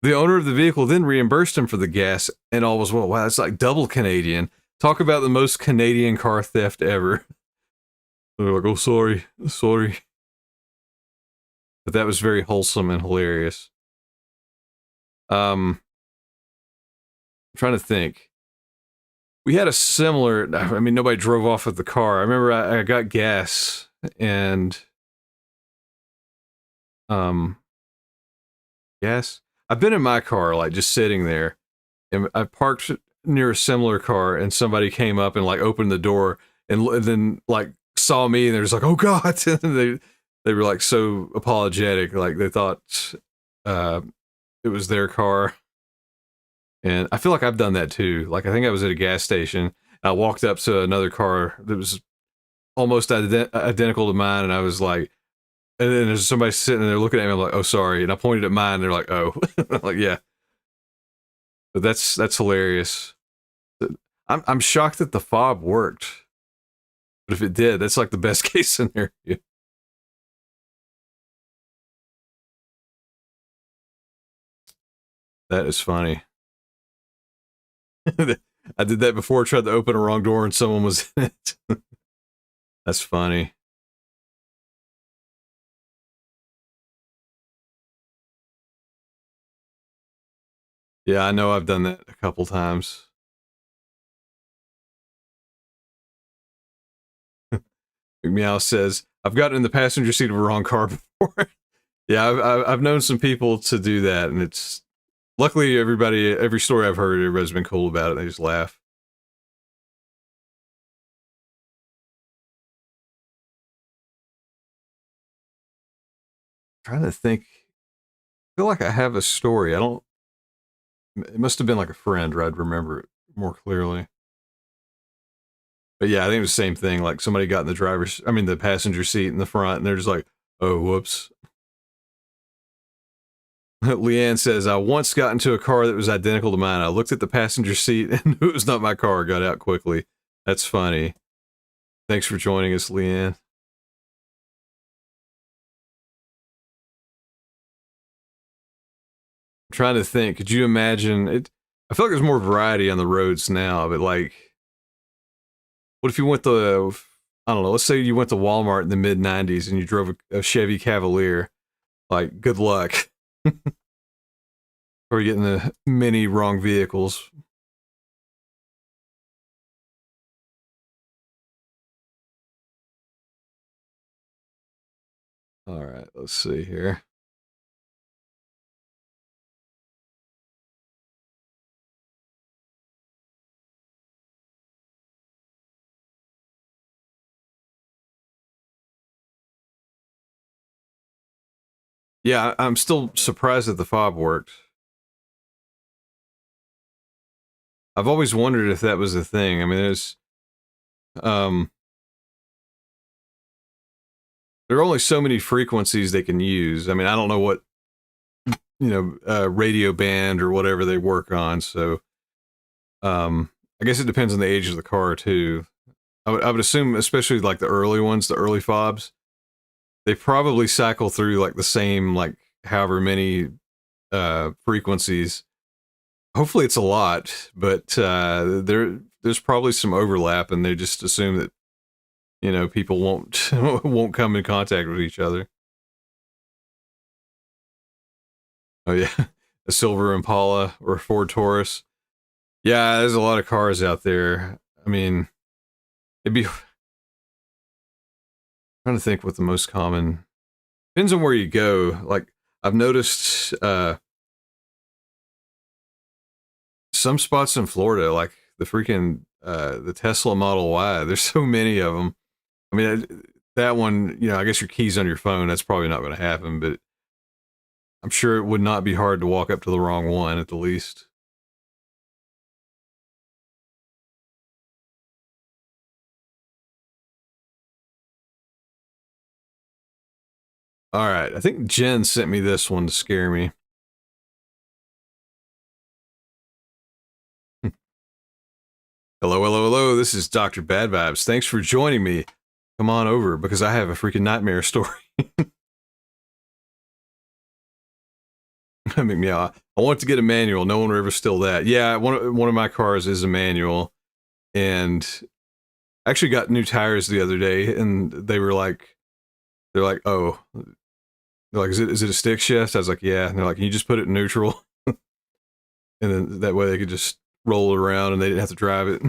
The owner of the vehicle then reimbursed him for the gas and all was well. Wow, that's like double Canadian. Talk about the most Canadian car theft ever. They're like, oh, sorry. But that was very wholesome and hilarious. trying to think. We had a similar, I mean, nobody drove off with the car. I remember I got gas and, gas. I've been in my car, like just sitting there, and I parked near a similar car, and somebody came up and like opened the door and then like saw me, and they're just like, "Oh God!" And they were like so apologetic, like they thought it was their car. And I feel like I've done that too. Like I think I was at a gas station. I walked up to another car that was almost identical to mine, and I was like, and then there's somebody sitting there looking at me. I'm like, "Oh, sorry," and I pointed at mine. And they're like, "Oh," I'm like, "Yeah." But that's hilarious. I'm shocked that the fob worked. But if it did, that's like the best case scenario. That is funny. I did that before, tried to open a wrong door and someone was in it. That's funny. Yeah, I know I've done that a couple times. Meow says, I've gotten in the passenger seat of a wrong car before. Yeah, I've known some people to do that, and it's luckily every story I've heard, everybody's been cool about it. They just laugh. I'm trying to think. I feel like I have a story. It must have been like a friend, or I'd remember it more clearly. But yeah, I think it was the same thing. Like somebody got in the passenger seat in the front, and they're just like, "Oh, whoops." Leanne says, I once got into a car that was identical to mine. I looked at the passenger seat and knew it was not my car. Got out quickly. That's funny. Thanks for joining us, Leanne. I'm trying to think. Could you imagine it? I feel like there's more variety on the roads now, but like, what if you went to, I don't know, let's say you went to Walmart in the mid 90s and you drove a Chevy Cavalier. Like, good luck. Or getting the many wrong vehicles. All right, let's see here. Yeah, I'm still surprised that the fob worked. I've always wondered if that was a thing. I mean, there's, there are only so many frequencies they can use. I mean, I don't know what, radio band or whatever they work on. So, I guess it depends on the age of the car too. I would assume, especially like the early ones, the early fobs, they probably cycle through like the same, like however many, frequencies. Hopefully it's a lot, but, there's probably some overlap and they just assume that, people won't come in contact with each other. Oh yeah, a silver Impala or a Ford Taurus. Yeah, there's a lot of cars out there. I mean, it'd be trying to think what the most common depends on where you go. Like I've noticed some spots in Florida, like the freaking the Tesla Model Y. There's so many of them. I mean, that one, I guess your key's on your phone. That's probably not going to happen, but I'm sure it would not be hard to walk up to the wrong one at the least. All right, I think Jen sent me this one to scare me. Hello, hello, hello. This is Dr. Bad Vibes. Thanks for joining me. Come on over because I have a freaking nightmare story. I mean, yeah, I want to get a manual. No one will ever steal that. Yeah, one of my cars is a manual, and I actually got new tires the other day, and they're like, oh, they're like, is it a stick shift? I was like, yeah. And they're like, can you just put it in neutral? And then that way they could just roll it around and they didn't have to drive it.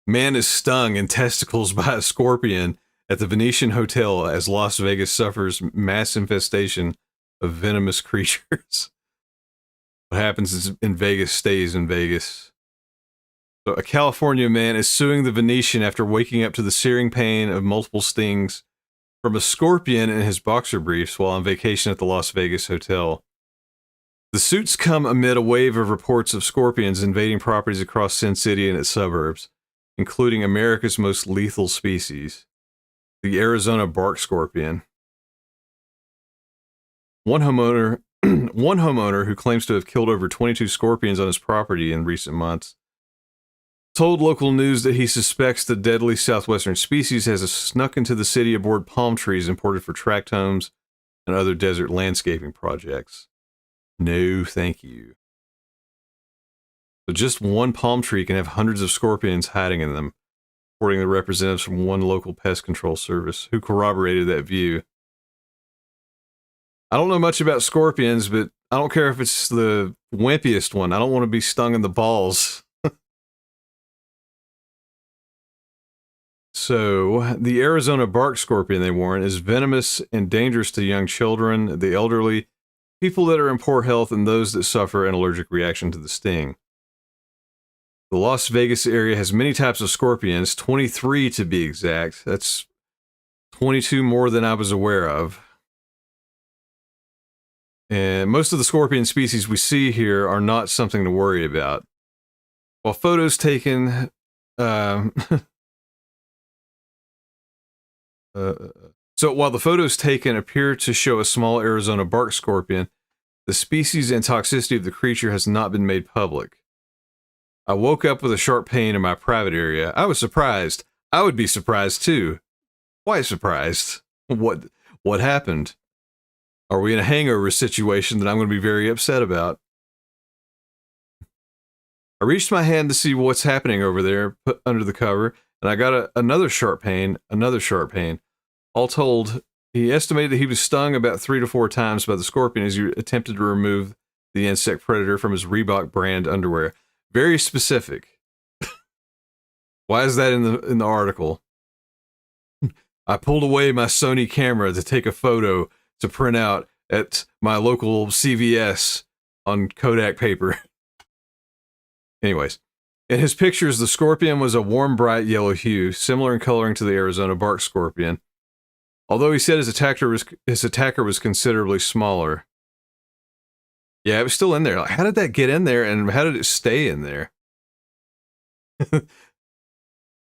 Man is stung in testicles by a scorpion at the Venetian Hotel as Las Vegas suffers mass infestation of venomous creatures. What happens in Vegas stays in Vegas. So a California man is suing the Venetian after waking up to the searing pain of multiple stings from a scorpion in his boxer briefs while on vacation at the Las Vegas hotel. The suits come amid a wave of reports of scorpions invading properties across Sin City and its suburbs, including America's most lethal species, the Arizona bark scorpion. One homeowner who claims to have killed over 22 scorpions on his property in recent months told local news that he suspects the deadly southwestern species has snuck into the city aboard palm trees imported for tract homes and other desert landscaping projects. No, thank you. So just one palm tree can have hundreds of scorpions hiding in them, according to representatives from one local pest control service who corroborated that view. I don't know much about scorpions, but I don't care if it's the wimpiest one. I don't want to be stung in the balls. So, the Arizona bark scorpion, they warn, is venomous and dangerous to young children, the elderly, people that are in poor health, and those that suffer an allergic reaction to the sting. The Las Vegas area has many types of scorpions, 23 to be exact. That's 22 more than I was aware of. And most of the scorpion species we see here are not something to worry about. While photos taken... So while the photos taken appear to show a small Arizona bark scorpion, the species and toxicity of the creature has not been made public. I woke up with a sharp pain in my private area. I was surprised. I would be surprised too. Quite surprised. What happened? Are we in a hangover situation that I'm going to be very upset about? I reached my hand to see what's happening over there, put under the cover, and I got another sharp pain. All told, he estimated that he was stung about 3 to 4 times by the scorpion as he attempted to remove the insect predator from his Reebok brand underwear. Very specific. Why is that in the article? I pulled away my Sony camera to take a photo to print out at my local CVS on Kodak paper. Anyways, in his pictures, the scorpion was a warm, bright yellow hue, similar in coloring to the Arizona bark scorpion. Although he said his attacker was considerably smaller. Yeah, it was still in there. Like, how did that get in there, and how did it stay in there?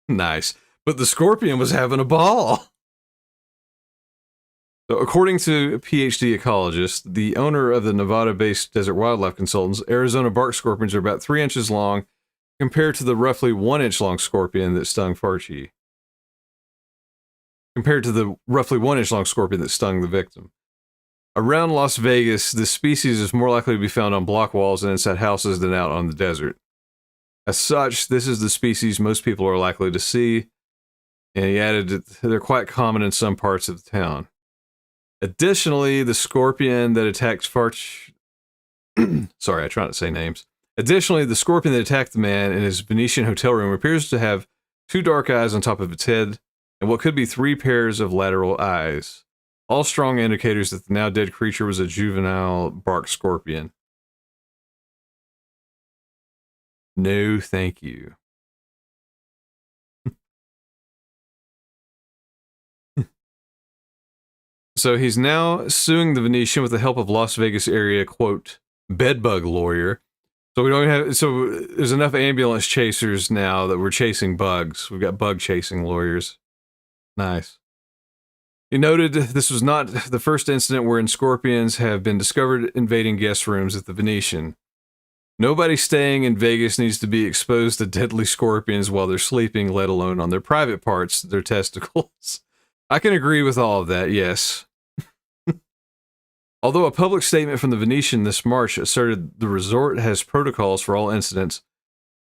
Nice. But the scorpion was having a ball. So according to a PhD ecologist, the owner of the Nevada-based Desert Wildlife Consultants, Arizona bark scorpions are about 3 inches long compared to the roughly 1 inch long scorpion that stung Farchi. Compared to the roughly 1 inch long scorpion that stung the victim. Around Las Vegas, this species is more likely to be found on block walls and inside houses than out on the desert. As such, this is the species most people are likely to see, and he added that they're quite common in some parts of the town. Additionally, the scorpion that attacked Sorry, I try not to say names. Additionally, the scorpion that attacked the man in his Venetian hotel room appears to have 2 dark eyes on top of its head, and what could be 3 pairs of lateral eyes. All strong indicators that the now dead creature was a juvenile bark scorpion. No, thank you. So he's now suing the Venetian with the help of Las Vegas area, quote, bedbug lawyer. So we don't have, so there's enough ambulance chasers now that we're chasing bugs. We've got bug chasing lawyers. Nice. He noted this was not the first incident wherein scorpions have been discovered invading guest rooms at the Venetian. Nobody staying in Vegas needs to be exposed to deadly scorpions while they're sleeping, let alone on their private parts, their testicles. I can agree with all of that, yes. Although a public statement from the Venetian this March asserted the resort has protocols for all incidents,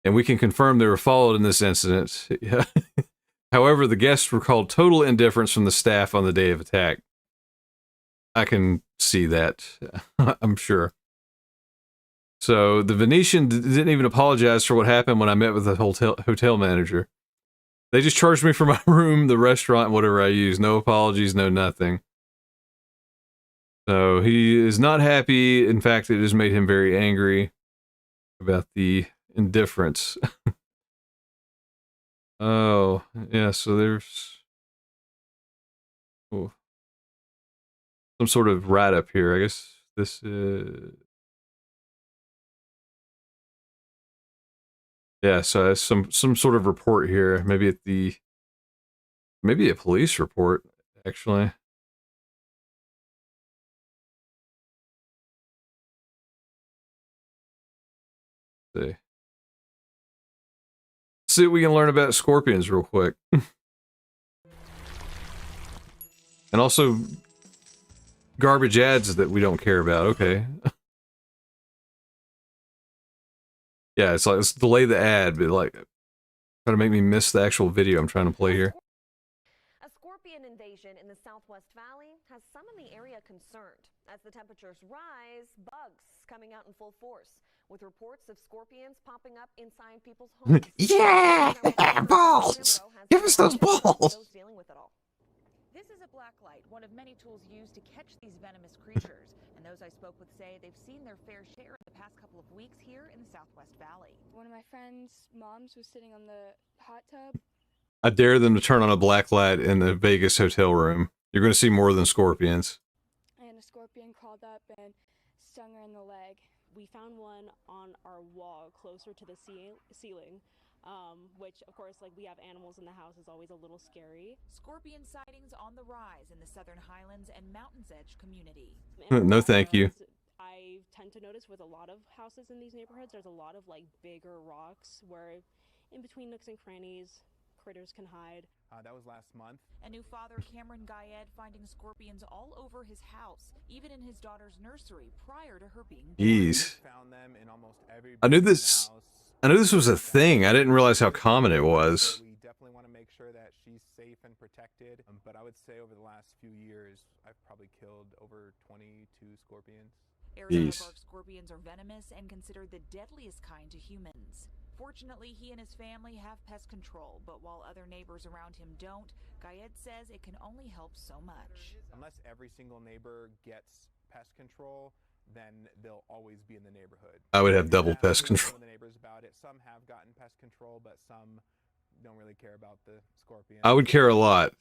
and we can confirm they were followed in this incident. However, the guests recalled total indifference from the staff on the day of attack. I can see that. I'm sure. So the Venetian didn't even apologize for what happened when I met with the hotel manager. They just charged me for my room, the restaurant, whatever I use. No apologies, no nothing. So he is not happy. In fact, it has made him very angry about the indifference. Oh, yeah, so there's some sort of write-up here. I guess this is... Yeah, so it's some sort of report here. Maybe a police report, actually. Let's see what we can learn about scorpions real quick. And also garbage ads that we don't care about. Okay. Yeah, it's like, let's delay the ad, but like try to make me miss the actual video I'm trying to play here. A scorpion invasion in the Southwest Valley has some in the area concerned. As the temperatures rise, bugs coming out in full force, with reports of scorpions popping up inside people's homes. Yeah! Balls! Give us those balls! This is a blacklight, one of many tools used to catch these venomous creatures. And those I spoke with say they've seen their fair share in the past couple of weeks here in the Southwest Valley. One of my friend's moms was sitting on the hot tub. I dare them to turn on a blacklight in the Vegas hotel room. You're going to see more than scorpions. And a scorpion crawled up and stung her in the leg. We found one on our wall closer to the ceiling. Which, of course, like we have animals in the house is always a little scary. Scorpion sightings on the rise in the Southern Highlands and Mountains Edge community. No, thank you. I tend to notice with a lot of houses in these neighborhoods, there's a lot of like bigger rocks where in between nooks and crannies, critters can hide. That was last month. A new father, Cameron Guyed, finding scorpions all over his house, even in his daughter's nursery prior to her being born. Jeez. Found them in almost every I knew this was a thing. I didn't realize how common it was. We definitely want to make sure that she's safe and protected. But I would say over the last few years, I've probably killed over 22 scorpions. Arizona bark scorpions are venomous and considered the deadliest kind to humans. Fortunately, he and his family have pest control, but while other neighbors around him don't, Guyed says it can only help so much. Unless every single neighbor gets pest control, then they'll always be in the neighborhood. I would have double pest control. The neighbors about it. Some have gotten pest control, but some don't really care about the scorpion. I would care a lot.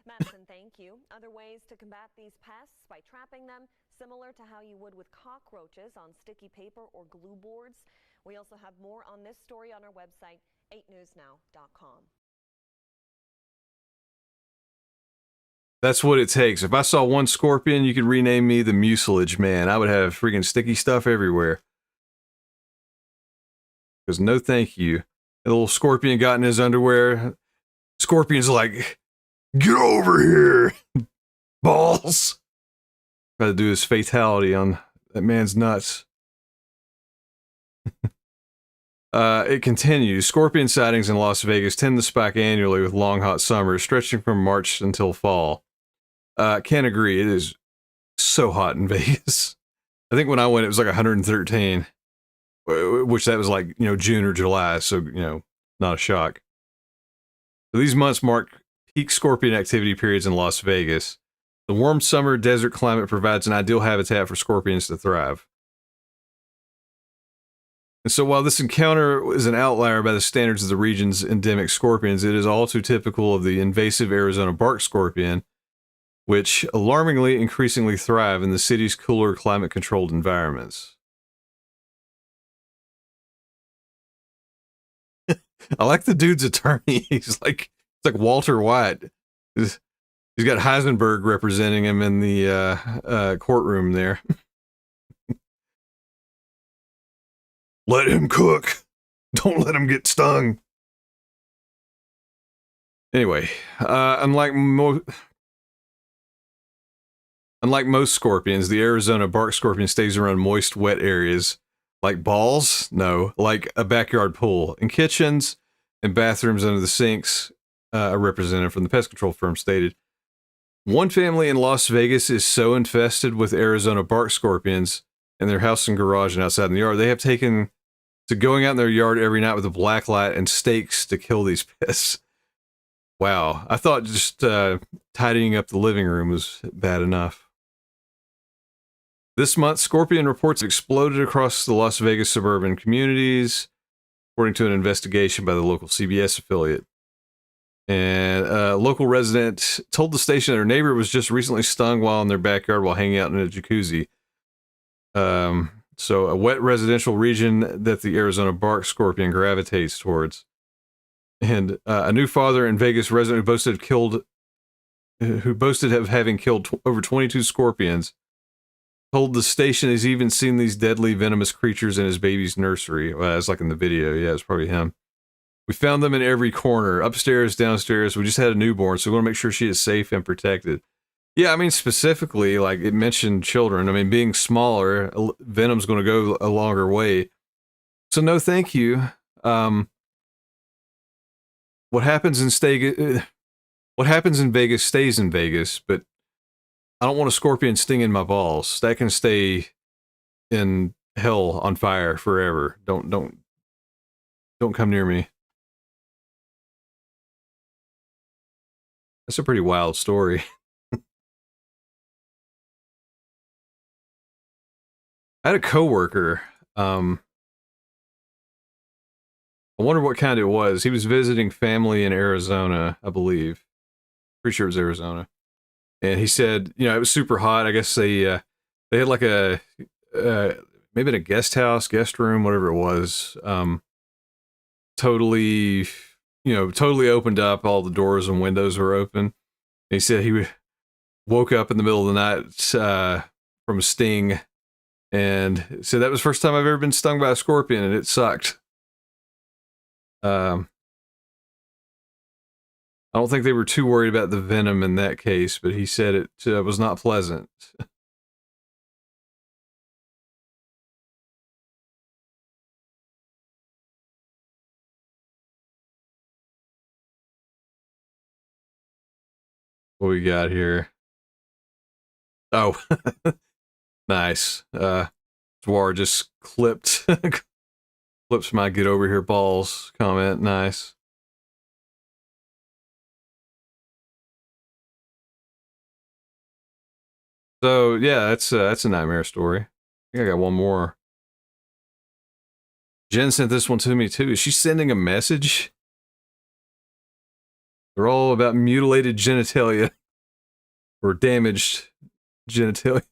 Madison, thank you. Other ways to combat these pests by trapping them, similar to how you would with cockroaches on sticky paper or glue boards. We also have more on this story on our website, 8newsnow.com. That's what it takes. If I saw one scorpion, you could rename me the mucilage man. I would have freaking sticky stuff everywhere. Because no thank you. The little scorpion got in his underwear. Scorpion's like, get over here, balls. Try to do his fatality on that man's nuts. It continues. Scorpion sightings in Las Vegas tend to spike annually with long hot summers, stretching from March until fall. Can't agree. It is so hot in Vegas. I think when I went, it was like 113, which that was like, June or July. So, not a shock. So these months mark peak scorpion activity periods in Las Vegas. The warm summer desert climate provides an ideal habitat for scorpions to thrive. And so while this encounter is an outlier by the standards of the region's endemic scorpions, it is all too typical of the invasive Arizona bark scorpion, which alarmingly increasingly thrive in the city's cooler climate-controlled environments. I like the dude's attorney. It's like Walter White. He's got Heisenberg representing him in the courtroom there. Let him cook. Don't let him get stung. Anyway, unlike most scorpions, the Arizona bark scorpion stays around moist, wet areas. Like balls? No, like a backyard pool. In kitchens and bathrooms under the sinks, a representative from the pest control firm stated. One family in Las Vegas is so infested with Arizona bark scorpions in their house and garage and outside in the yard, they have taken to going out in their yard every night with a black light and stakes to kill these pests. Wow. I thought just tidying up the living room was bad enough. This month, scorpion reports exploded across the Las Vegas suburban communities, according to an investigation by the local CBS affiliate. And a local resident told the station that her neighbor was just recently stung while in their backyard while hanging out in a jacuzzi. So a wet residential region that the Arizona bark scorpion gravitates towards. And a new father in Vegas resident who boasted of having killed over 22 scorpions, told the station he's even seen these deadly venomous creatures in his baby's nursery. Well, it's like in the video. Yeah, it's probably him. We found them in every corner, upstairs, downstairs. We just had a newborn, so we want to make sure she is safe and protected. Yeah, I mean, specifically, like it mentioned children. I mean, being smaller, venom's going to go a longer way. So no, thank you. What happens in Vegas stays in Vegas, but I don't want a scorpion stinging my balls. That can stay in hell on fire forever. Don't come near me. That's a pretty wild story. I had a coworker. I wonder what kind it was. He was visiting family in Arizona, I believe. Pretty sure it was Arizona. And he said, you know, it was super hot. I guess they had like a maybe in a guest room, whatever it was. Totally opened up. All the doors and windows were open. And he said he woke up in the middle of the night from a sting, and said that was the first time I've ever been stung by a scorpion, and it sucked. I don't think they were too worried about the venom in that case, but he said it was not pleasant. What we got here? Oh, nice. Zwar just clips my get over here balls comment. Nice. So yeah, that's a nightmare story. I think I got one more. Jen sent this one to me too. Is she sending a message? They're all about mutilated genitalia or damaged genitalia.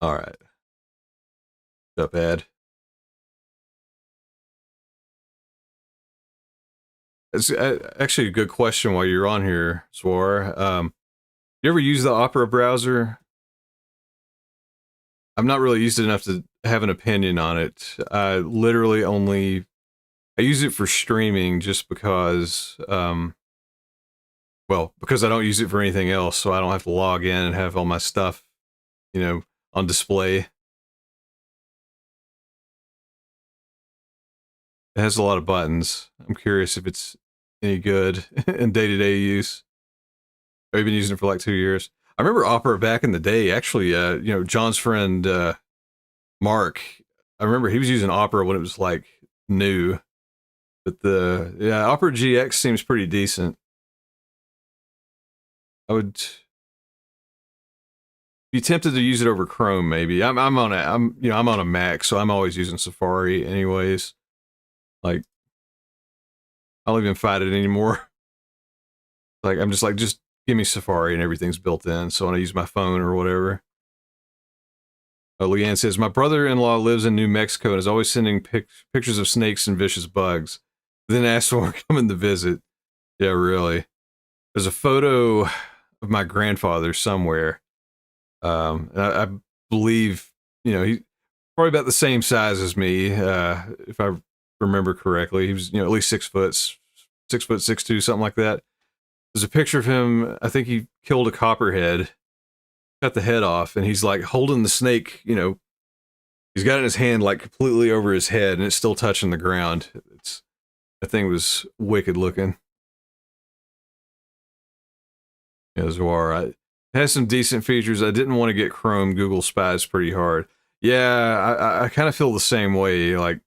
All right. What's up, Ed? It's actually a good question while you're on here, Swar. You ever use the Opera browser? I've not really used it enough to have an opinion on it. I use it for streaming just because, because I don't use it for anything else, so I don't have to log in and have all my stuff, on display. It has a lot of buttons. I'm curious if it's any good in day-to-day use. I've been using it for like 2 years. I remember Opera back in the day. Actually, John's friend Mark, I remember he was using Opera when it was like new. But Opera GX seems pretty decent. I would be tempted to use it over Chrome. Maybe I'm on a Mac, so I'm always using Safari anyways. Like, I don't even fight it anymore. Like, I'm just give me Safari and everything's built in. So when I use my phone or whatever. Leanne says, my brother-in-law lives in New Mexico and is always sending pictures of snakes and vicious bugs. Then asks when we're coming to visit. Yeah, really. There's a photo of my grandfather somewhere. And I believe, he's probably about the same size as me, if I remember correctly. He was, at least 6 foot, 6'2", something like that. There's a picture of him. I think he killed a copperhead, cut the head off, and he's like holding the snake, you know, he's got it in his hand like completely over his head and it's still touching the ground. That thing was wicked looking. Yeah, Zwar. It has some decent features. I didn't want to get Chrome. Google spies pretty hard. Yeah, I kind of feel the same way. Like,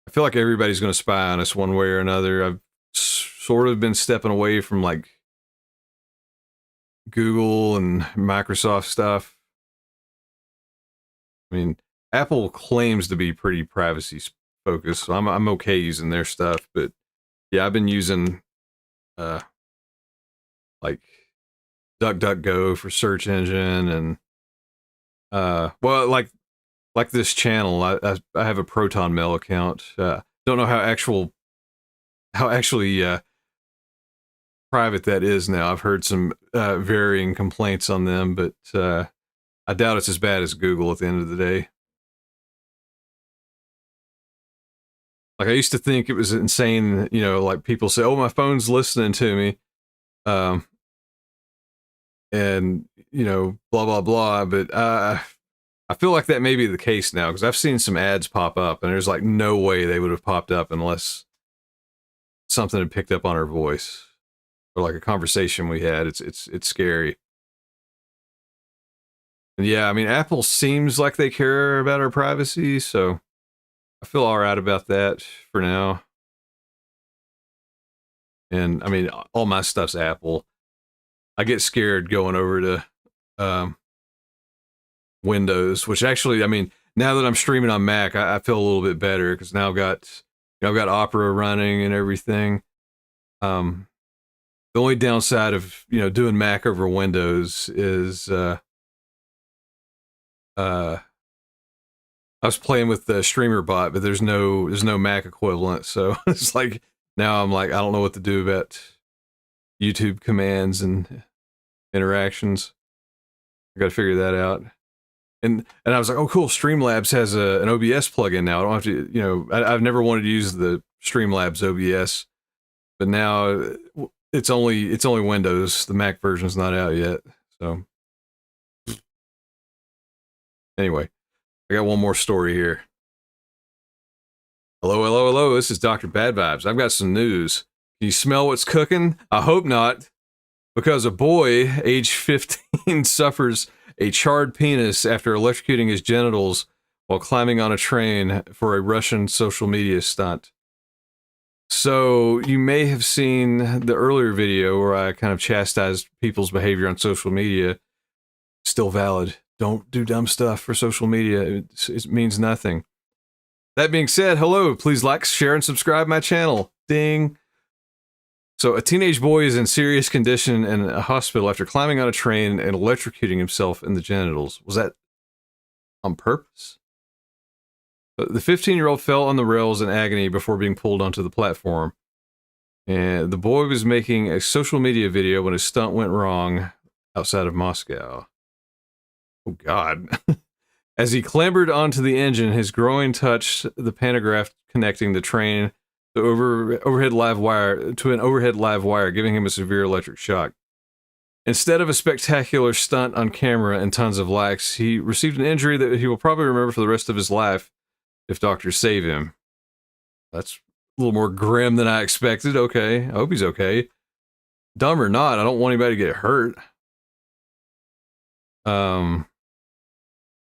I feel like everybody's going to spy on us one way or another. I've sort of been stepping away from like Google and Microsoft stuff. I mean, Apple claims to be pretty privacy focused, so I'm okay using their stuff. But yeah, I've been using like DuckDuckGo for search engine, and well, like this channel, I have a Proton Mail account. Don't know how actually private that is now. I've heard some varying complaints on them, but I doubt it's as bad as Google at the end of the day. Like, I used to think it was insane, you know, like people say, oh, my phone's listening to me. And, you know, blah, blah, blah. But I feel like that may be the case now, because I've seen some ads pop up, and there's like no way they would have popped up unless something had picked up on our voice or like a conversation we had. It's scary. And yeah, I mean, Apple seems like they care about our privacy, so I feel all right about that for now. And I mean, all my stuff's Apple. I get scared going over to Windows, which actually, I mean, now that I'm streaming on Mac, I feel a little bit better, because now I've got Opera running and everything. The only downside of, you know, doing Mac over Windows is I was playing with the streamer bot, but there's no Mac equivalent, so it's like now I'm like, I don't know what to do about YouTube commands and interactions. I got to figure that out. And I was like, oh cool, Streamlabs has an OBS plugin now. I don't have to, you know, I've never wanted to use the Streamlabs OBS, but now it's only Windows. The Mac version's not out yet. So anyway, I got one more story here. Hello, hello, hello. This is Dr. Bad Vibes. I've got some news. Can you smell what's cooking? I hope not, because a boy age 15 suffers a charred penis after electrocuting his genitals while climbing on a train for a Russian social media stunt. So you may have seen the earlier video where I kind of chastised people's behavior on social media. Still valid. Don't do dumb stuff for social media. It means nothing. That being said, hello, please like, share, and subscribe my channel. Ding. So a teenage boy is in serious condition in a hospital after climbing on a train and electrocuting himself in the genitals. Was that on purpose? The 15-year-old fell on the rails in agony before being pulled onto the platform. And the boy was making a social media video when his stunt went wrong outside of Moscow. Oh, God. As he clambered onto the engine, his groin touched the pantograph connecting the train to an overhead live wire, giving him a severe electric shock. Instead of a spectacular stunt on camera and tons of likes, he received an injury that he will probably remember for the rest of his life if doctors save him. That's a little more grim than I expected. Okay, I hope he's okay. Dumb or not, I don't want anybody to get hurt.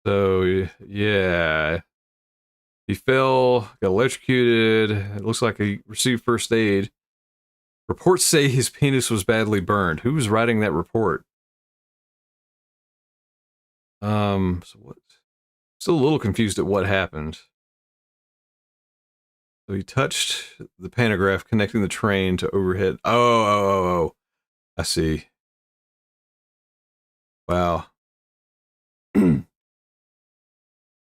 So, yeah. He fell, got electrocuted. It looks like he received first aid. Reports say his penis was badly burned. Who was writing that report? So what? Still a little confused at what happened. So he touched the pantograph connecting the train to overhead. Oh. I see. Wow.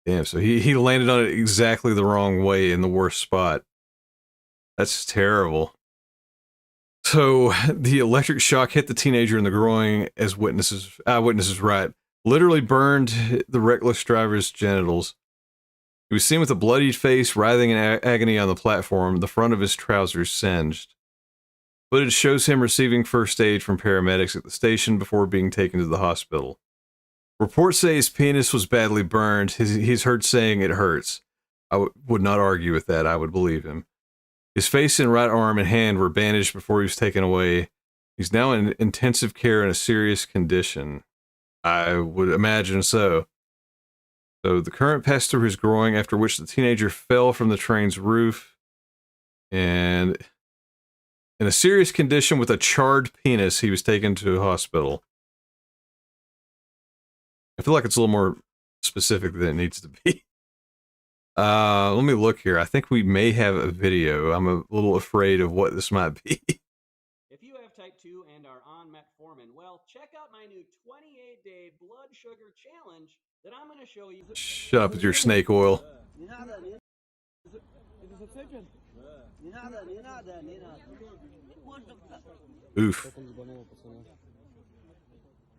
Damn, so he landed on it exactly the wrong way in the worst spot. That's terrible. So the electric shock hit the teenager in the groin, as witnesses write. Literally burned the reckless driver's genitals. He was seen with a bloodied face, writhing in agony on the platform, the front of his trousers singed. Footage shows him receiving first aid from paramedics at the station before being taken to the hospital. Reports say his penis was badly burned. He's heard saying it hurts. I would not argue with that. I would believe him. His face and right arm and hand were bandaged before he was taken away. He's now in intensive care in a serious condition. I would imagine so. So the current passed through his groin, after which the teenager fell from the train's roof. And in a serious condition with a charred penis, he was taken to a hospital. I feel like it's a little more specific than it needs to be. Let me look here. I think we may have a video. I'm a little afraid of what this might be. If you have type 2 and are on metformin, well, check out my new 28-day blood sugar challenge that I'm going to show you. Shut up with your snake oil. Oof.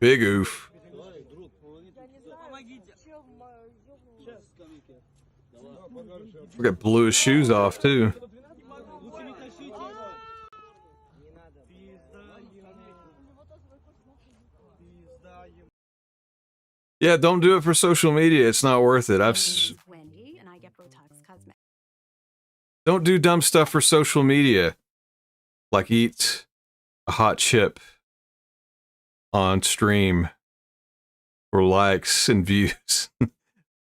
Big oof. We got blew his shoes off too. Yeah, don't do it for social media. It's not worth it. Wendy, and I get Botox Cosmetics. Don't do dumb stuff for social media. Like eat a hot chip on stream for likes and views.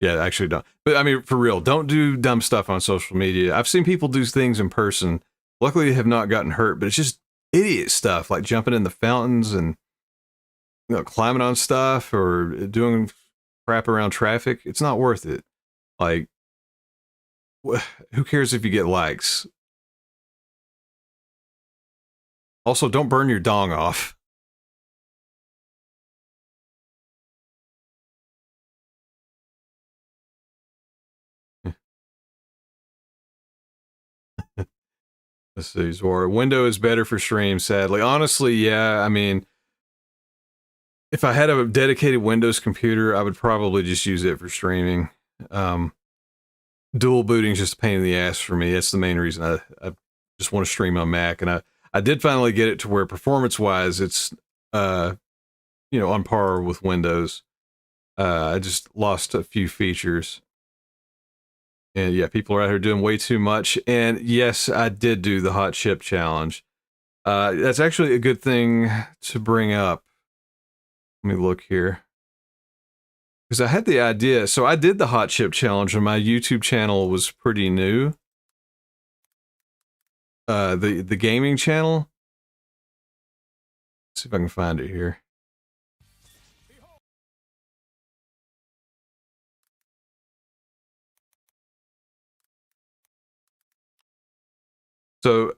Yeah, actually don't. But I mean, for real, don't do dumb stuff on social media. I've seen people do things in person. Luckily, they have not gotten hurt, but it's just idiot stuff, like jumping in the fountains and, you know, climbing on stuff or doing crap around traffic. It's not worth it. Like, who cares if you get likes? Also, don't burn your dong off. Let's see, Zora. Window is better for stream, sadly. Honestly, yeah, I mean, if I had a dedicated Windows computer, I would probably just use it for streaming. Dual booting is just a pain in the ass for me. That's the main reason I just want to stream on Mac. And I did finally get it to where performance-wise, it's, you know, on par with Windows. I just lost a few features. And yeah, people are out here doing way too much. And yes, I did do the hot chip challenge. That's actually a good thing to bring up. Let me look here. Because I had the idea. So I did the hot chip challenge and my YouTube channel was pretty new. The gaming channel. Let's see if I can find it here. So,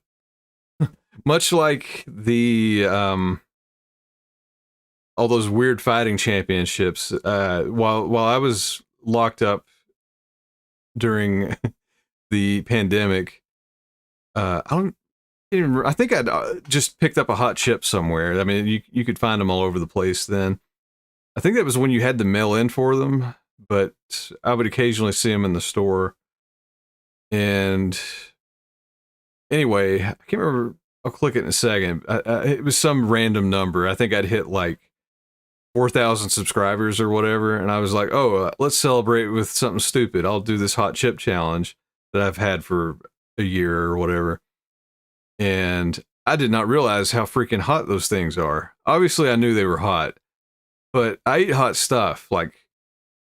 much like the, all those weird fighting championships, while I was locked up during the pandemic, I think I'd just picked up a hot chip somewhere. I mean, you could find them all over the place then. I think that was when you had to mail in for them, but I would occasionally see them in the store. And anyway, I can't remember. I'll click it in a second. It was some random number. I think I'd hit like 4,000 subscribers or whatever. And I was like, oh, let's celebrate with something stupid. I'll do this hot chip challenge that I've had for a year or whatever. And I did not realize how freaking hot those things are. Obviously, I knew they were hot, but I eat hot stuff. Like,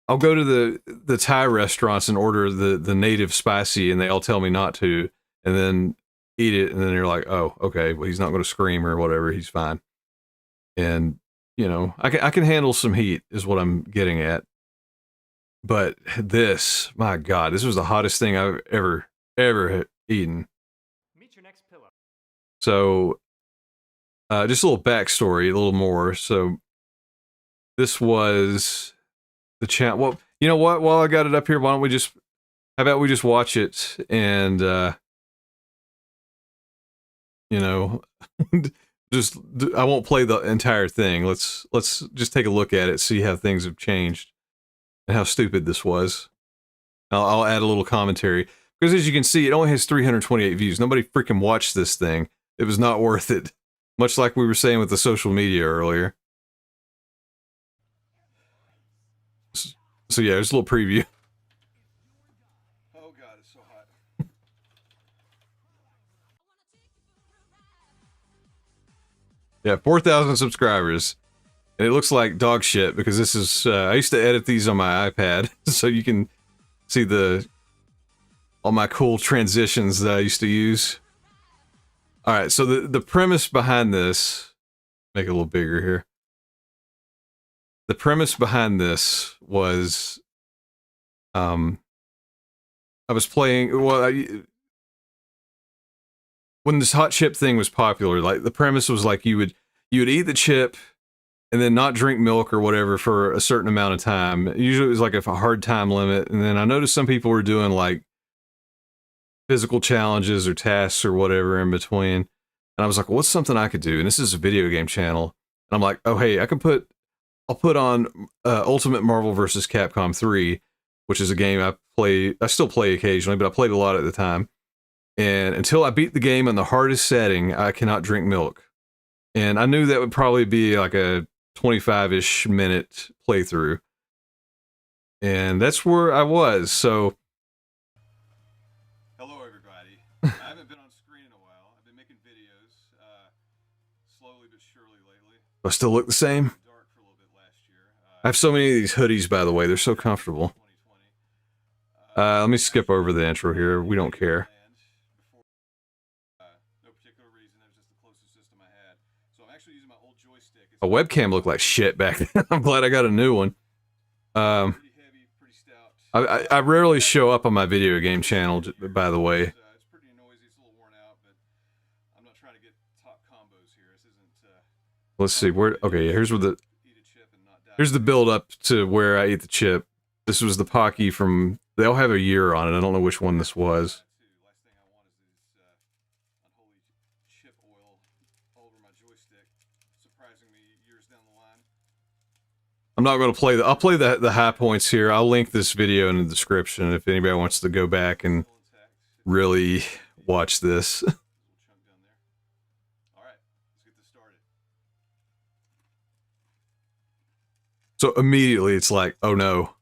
I'll go to the Thai restaurants and order the native spicy, and they all tell me not to, and then eat it, and then you're like, oh, okay, well, he's not going to scream or whatever, he's fine. And, you know, I can handle some heat, is what I'm getting at. But this, my God, this was the hottest thing I've ever eaten. Meet your next pillow. So, just a little backstory, a little more. So, this was the chat. Well, you know what? While I got it up here, how about we just watch it and, you know, I won't play the entire thing. Let's just take a look at it, see how things have changed and how stupid this was. I'll add a little commentary because as you can see, it only has 328 views. Nobody freaking watched this thing. It was not worth it. Much like we were saying with the social media earlier. So yeah, there's a little preview. Oh god, it's so hot. Yeah, 4,000 subscribers. And it looks like dog shit because this is, I used to edit these on my iPad so you can see all my cool transitions that I used to use. Alright, so the premise behind this, make it a little bigger here. The premise behind this was, I was playing, when this hot chip thing was popular, like the premise was like you would eat the chip and then not drink milk or whatever for a certain amount of time. Usually it was like a hard time limit. And then I noticed some people were doing like physical challenges or tasks or whatever in between. And I was like, well, what's something I could do? And this is a video game channel. And I'm like, oh, hey, I'll put on Ultimate Marvel vs. Capcom 3, which is a game I still play occasionally, but I played a lot at the time. And until I beat the game in the hardest setting, I cannot drink milk. And I knew that would probably be like a 25-ish minute playthrough. And that's where I was, so... Hello, everybody. I haven't been on screen in a while. I've been making videos, slowly but surely lately. Do I still look the same? I have so many of these hoodies, by the way. They're so comfortable. Let me skip over the intro here. We don't care. A webcam looked like shit back then. I'm glad I got a new one. I rarely show up on my video game channel, by the way. Let's see, okay, here's the build up to where I eat the chip. This was the Pocky from, they all have a year on it. I don't know which one this was. I'm not going to play I'll play the high points here. I'll link this video in the description if anybody wants to go back and really watch this. So immediately it's like, oh no.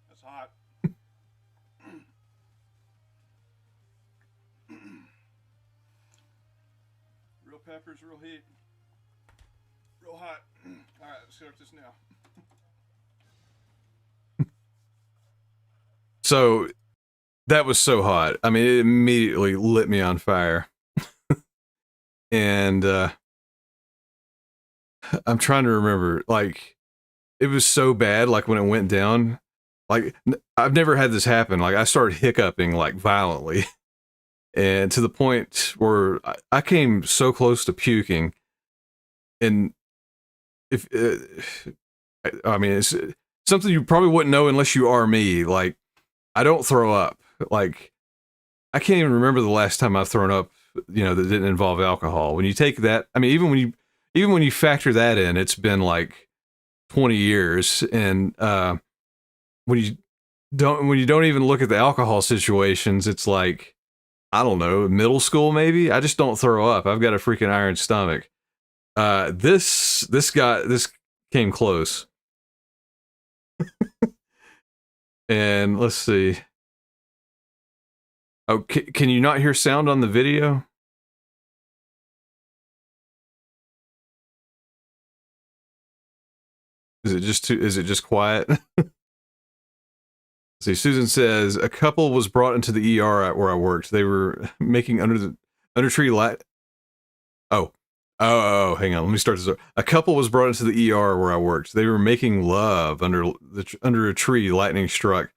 That's hot. Real peppers, real heat. Real hot. Alright, let's start this now. So, that was so hot. I mean, it immediately lit me on fire. And, I'm trying to remember, like, it was so bad, like, when it went down, like, I've never had this happen, like, I started hiccuping, like, violently, and to the point where I came so close to puking, and if, I mean, it's something you probably wouldn't know unless you are me, like, I don't throw up, like, I can't even remember the last time I've thrown up, you know, that didn't involve alcohol. When you take that, I mean, even when you factor that in, it's been like 20 years. And when you don't even look at the alcohol situations, it's like, I don't know, middle school maybe. I just don't throw up. I've got a freaking iron stomach. This came close. And let's see. Oh, can you not hear sound on the video? Is it just quiet? See, Susan says a couple was brought into the ER at where I worked. They were making under tree light. Oh, hang on. Let me start this over. A couple was brought into the ER where I worked. They were making love under a tree. Lightning struck.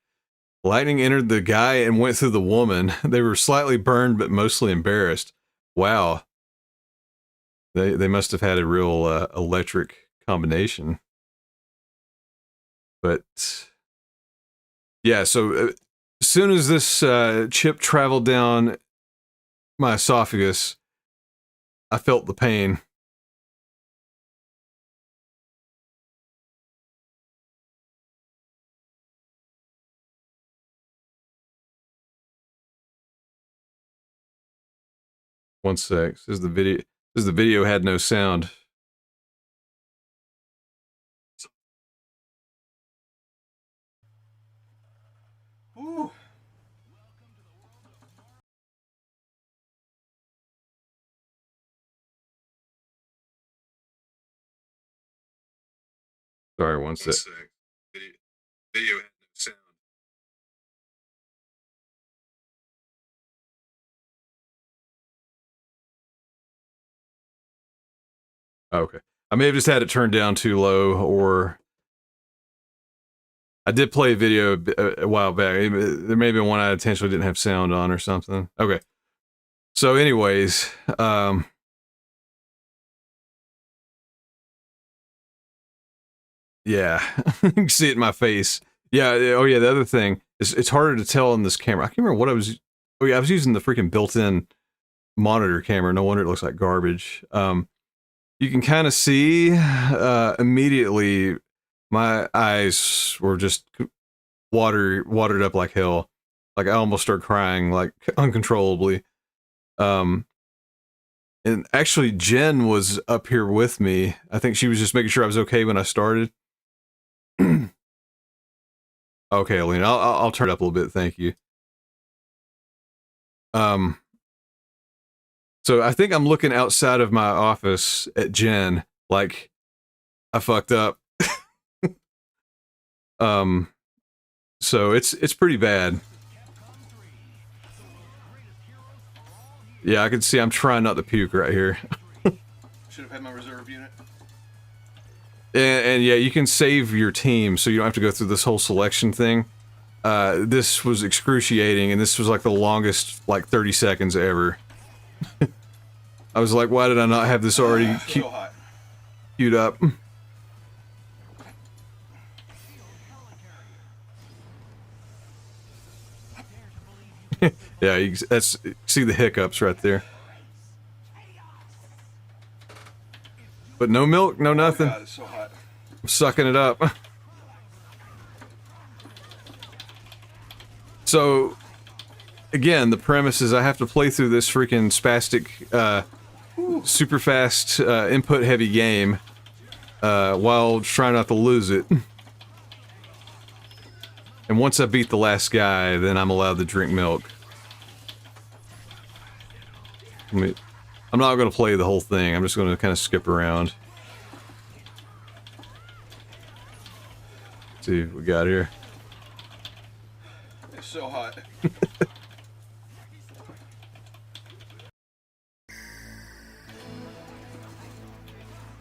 Lightning entered the guy and went through the woman. They were slightly burned, but mostly embarrassed. Wow. They must have had a real electric combination. But yeah, so as soon as this chip traveled down my esophagus, I felt the pain. 1 sec. This is the video. This is the video had no sound. Ooh. Sorry, 1 sec. Video had no sound. Okay. I may have just had it turned down too low, or I did play a video a while back. There may have been one I intentionally didn't have sound on or something. Okay. So anyways, yeah, you can see it in my face. Yeah. Oh yeah. The other thing is it's harder to tell on this camera. I can't remember what I was. Oh yeah, I was using the freaking built-in monitor camera. No wonder it looks like garbage. You can kind of see immediately my eyes were just watered up like hell. Like I almost started crying like uncontrollably. And actually Jen was up here with me. I think she was just making sure I was okay when I started. Okay, Alina, I'll turn it up a little bit. Thank you. So I think I'm looking outside of my office at Jen, like I fucked up. So it's pretty bad. Yeah, I can see I'm trying not to puke right here. Should have had my reserve unit. And yeah, you can save your team so you don't have to go through this whole selection thing. This was excruciating, and this was like the longest, like 30 seconds ever. I was like, why did I not have this already queued up? Yeah, see the hiccups right there. But no milk, no nothing. God, it's so hot. I'm sucking it up. So, again, the premise is I have to play through this freaking spastic, super fast, input-heavy game while trying not to lose it. And once I beat the last guy, then I'm allowed to drink milk. I'm not going to play the whole thing. I'm just going to kind of skip around. Let's see what we got here. It's so hot.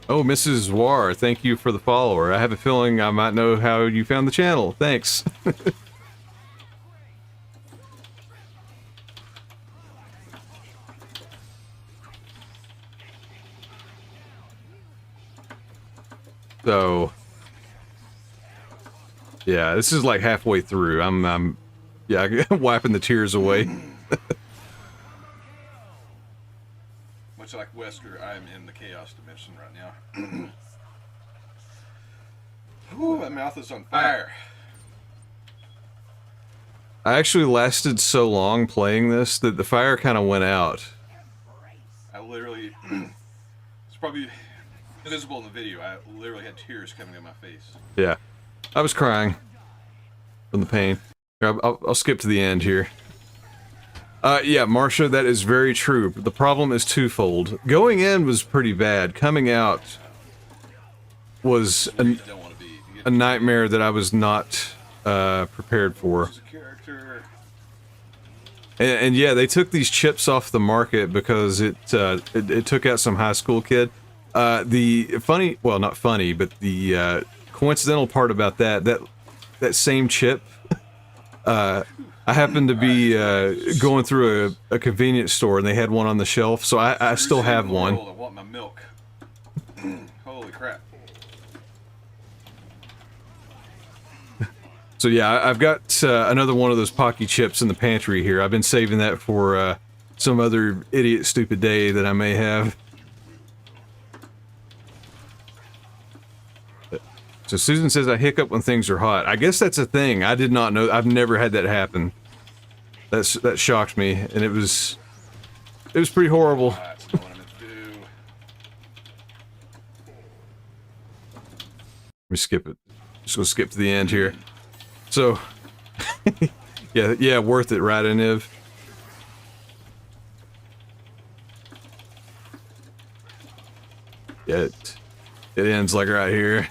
Oh, Mrs. War, thank you for the follower. I have a feeling I might know how you found the channel. Thanks. So, yeah, this is like halfway through. I'm wiping the tears away. Much like Wesker, I am in the chaos dimension right now. Ooh, my mouth is on fire. I actually lasted so long playing this that the fire kind of went out. I literally, it's probably visible in the video, I literally had tears coming down my face. Yeah, I was crying from the pain. Here, I'll skip to the end here. Yeah, Marsha, that is very true. The problem is twofold. Going in was pretty bad. Coming out was a nightmare that I was not prepared for. And yeah, they took these chips off the market because it took out some high school kid. The funny, well, not funny, but the coincidental part about that same chip, I happened to be going through a convenience store and they had one on the shelf, so I still have one. I want my milk. Holy crap. So yeah, I've got another one of those Pocky chips in the pantry here. I've been saving that for some other idiot stupid day that I may have. So Susan says I hiccup when things are hot. I guess that's a thing. I did not know. I've never had that happen. That shocked me, and it was It was pretty horrible. That's not what I meant to do. Let me skip it. Just gonna skip to the end here. So, yeah, worth it, right, Iniv? Yeah, it ends like right here.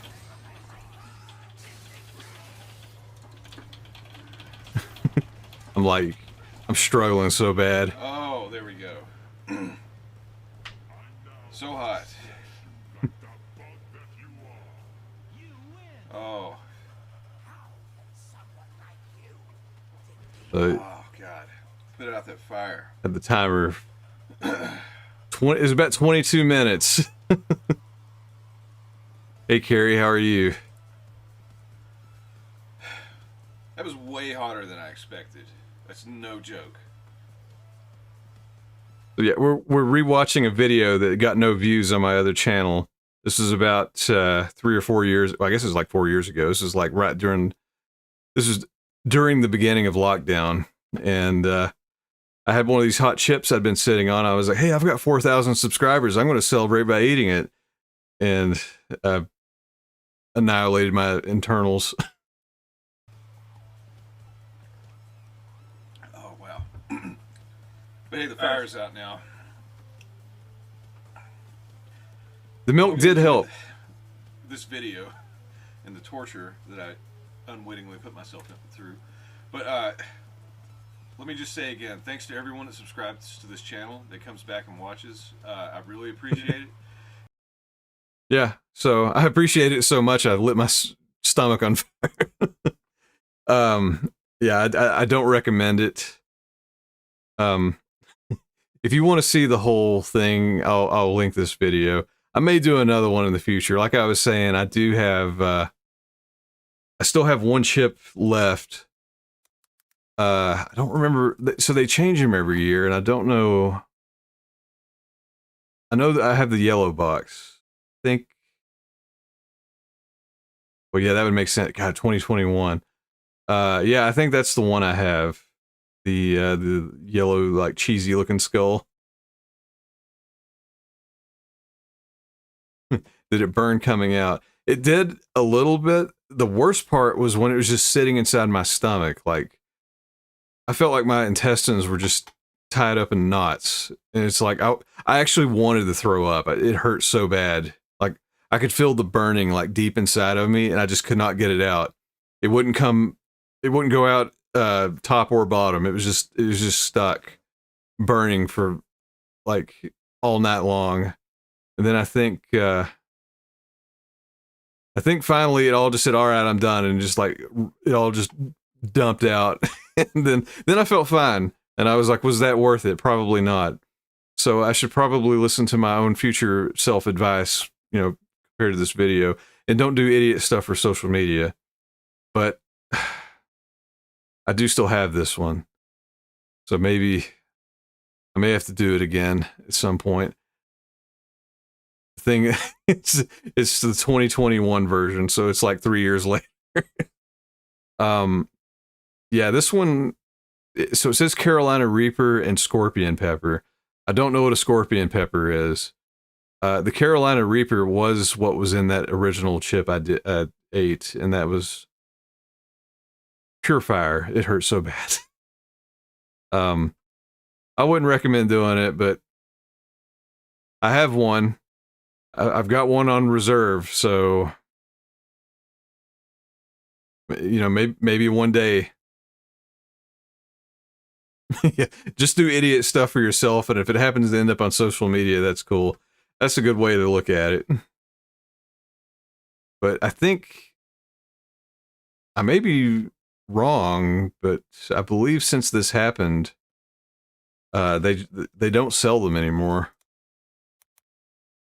I'm struggling so bad. Oh, there we go. So hot. Oh. Oh, God. Spit out that fire. At the timer. 20. It was about 22 minutes. Hey, Carrie, how are you? That was way hotter than I expected. That's no joke. Yeah, we're rewatching a video that got no views on my other channel. This is about 3 or 4 years. Well, I guess it was like 4 years ago. This is like right during. This is during the beginning of lockdown, and I had one of these hot chips I'd been sitting on. I was like, "Hey, I've got 4,000 subscribers. I'm going to celebrate by eating it," and annihilated my internals. Oh, wow. But hey, the fire's out now. The milk did help. This video and the torture that I unwittingly put myself through. But let me just say again, thanks to everyone that subscribes to this channel, that comes back and watches. I really appreciate it. Yeah, so I appreciate it so much I lit my stomach on fire. Yeah, I don't recommend it. If you want to see the whole thing, I'll link this video. I may do another one in the future. Like I was saying, I do have I still have one chip left. I don't remember, so they change them every year, and I don't know. I know that I have the yellow box. I think. Well, yeah, that would make sense. God, 2021. Yeah, I think that's the one I have. The yellow, like, cheesy looking skull. Did it burn coming out? It did a little bit. The worst part was when it was just sitting inside my stomach. Like, I felt like my intestines were just tied up in knots. And it's like, I actually wanted to throw up. It hurt so bad. Like, I could feel the burning, like, deep inside of me, and I just could not get it out. It wouldn't go out top or bottom. It was just stuck burning for like all night long. And then I think finally it all just said, all right, I'm done. And just like, it all just dumped out. And then I felt fine. And I was like, was that worth it? Probably not. So I should probably listen to my own future self-advice, you know, compared to this video, and don't do idiot stuff for social media. But I do still have this one. So maybe I may have to do it again at some point. The thing, it's the 2021 version, so it's like 3 years later. Yeah, this one, so it says Carolina Reaper and Scorpion Pepper. I don't know what a Scorpion Pepper is. The Carolina Reaper was what was in that original chip I ate, and that was pure fire. It hurt so bad. I wouldn't recommend doing it, but I have one. I've got one on reserve, so you know, maybe one day. Yeah, just do idiot stuff for yourself, and if it happens to end up on social media, that's cool. That's a good way to look at it. But I think I may be wrong, but I believe since this happened, they don't sell them anymore.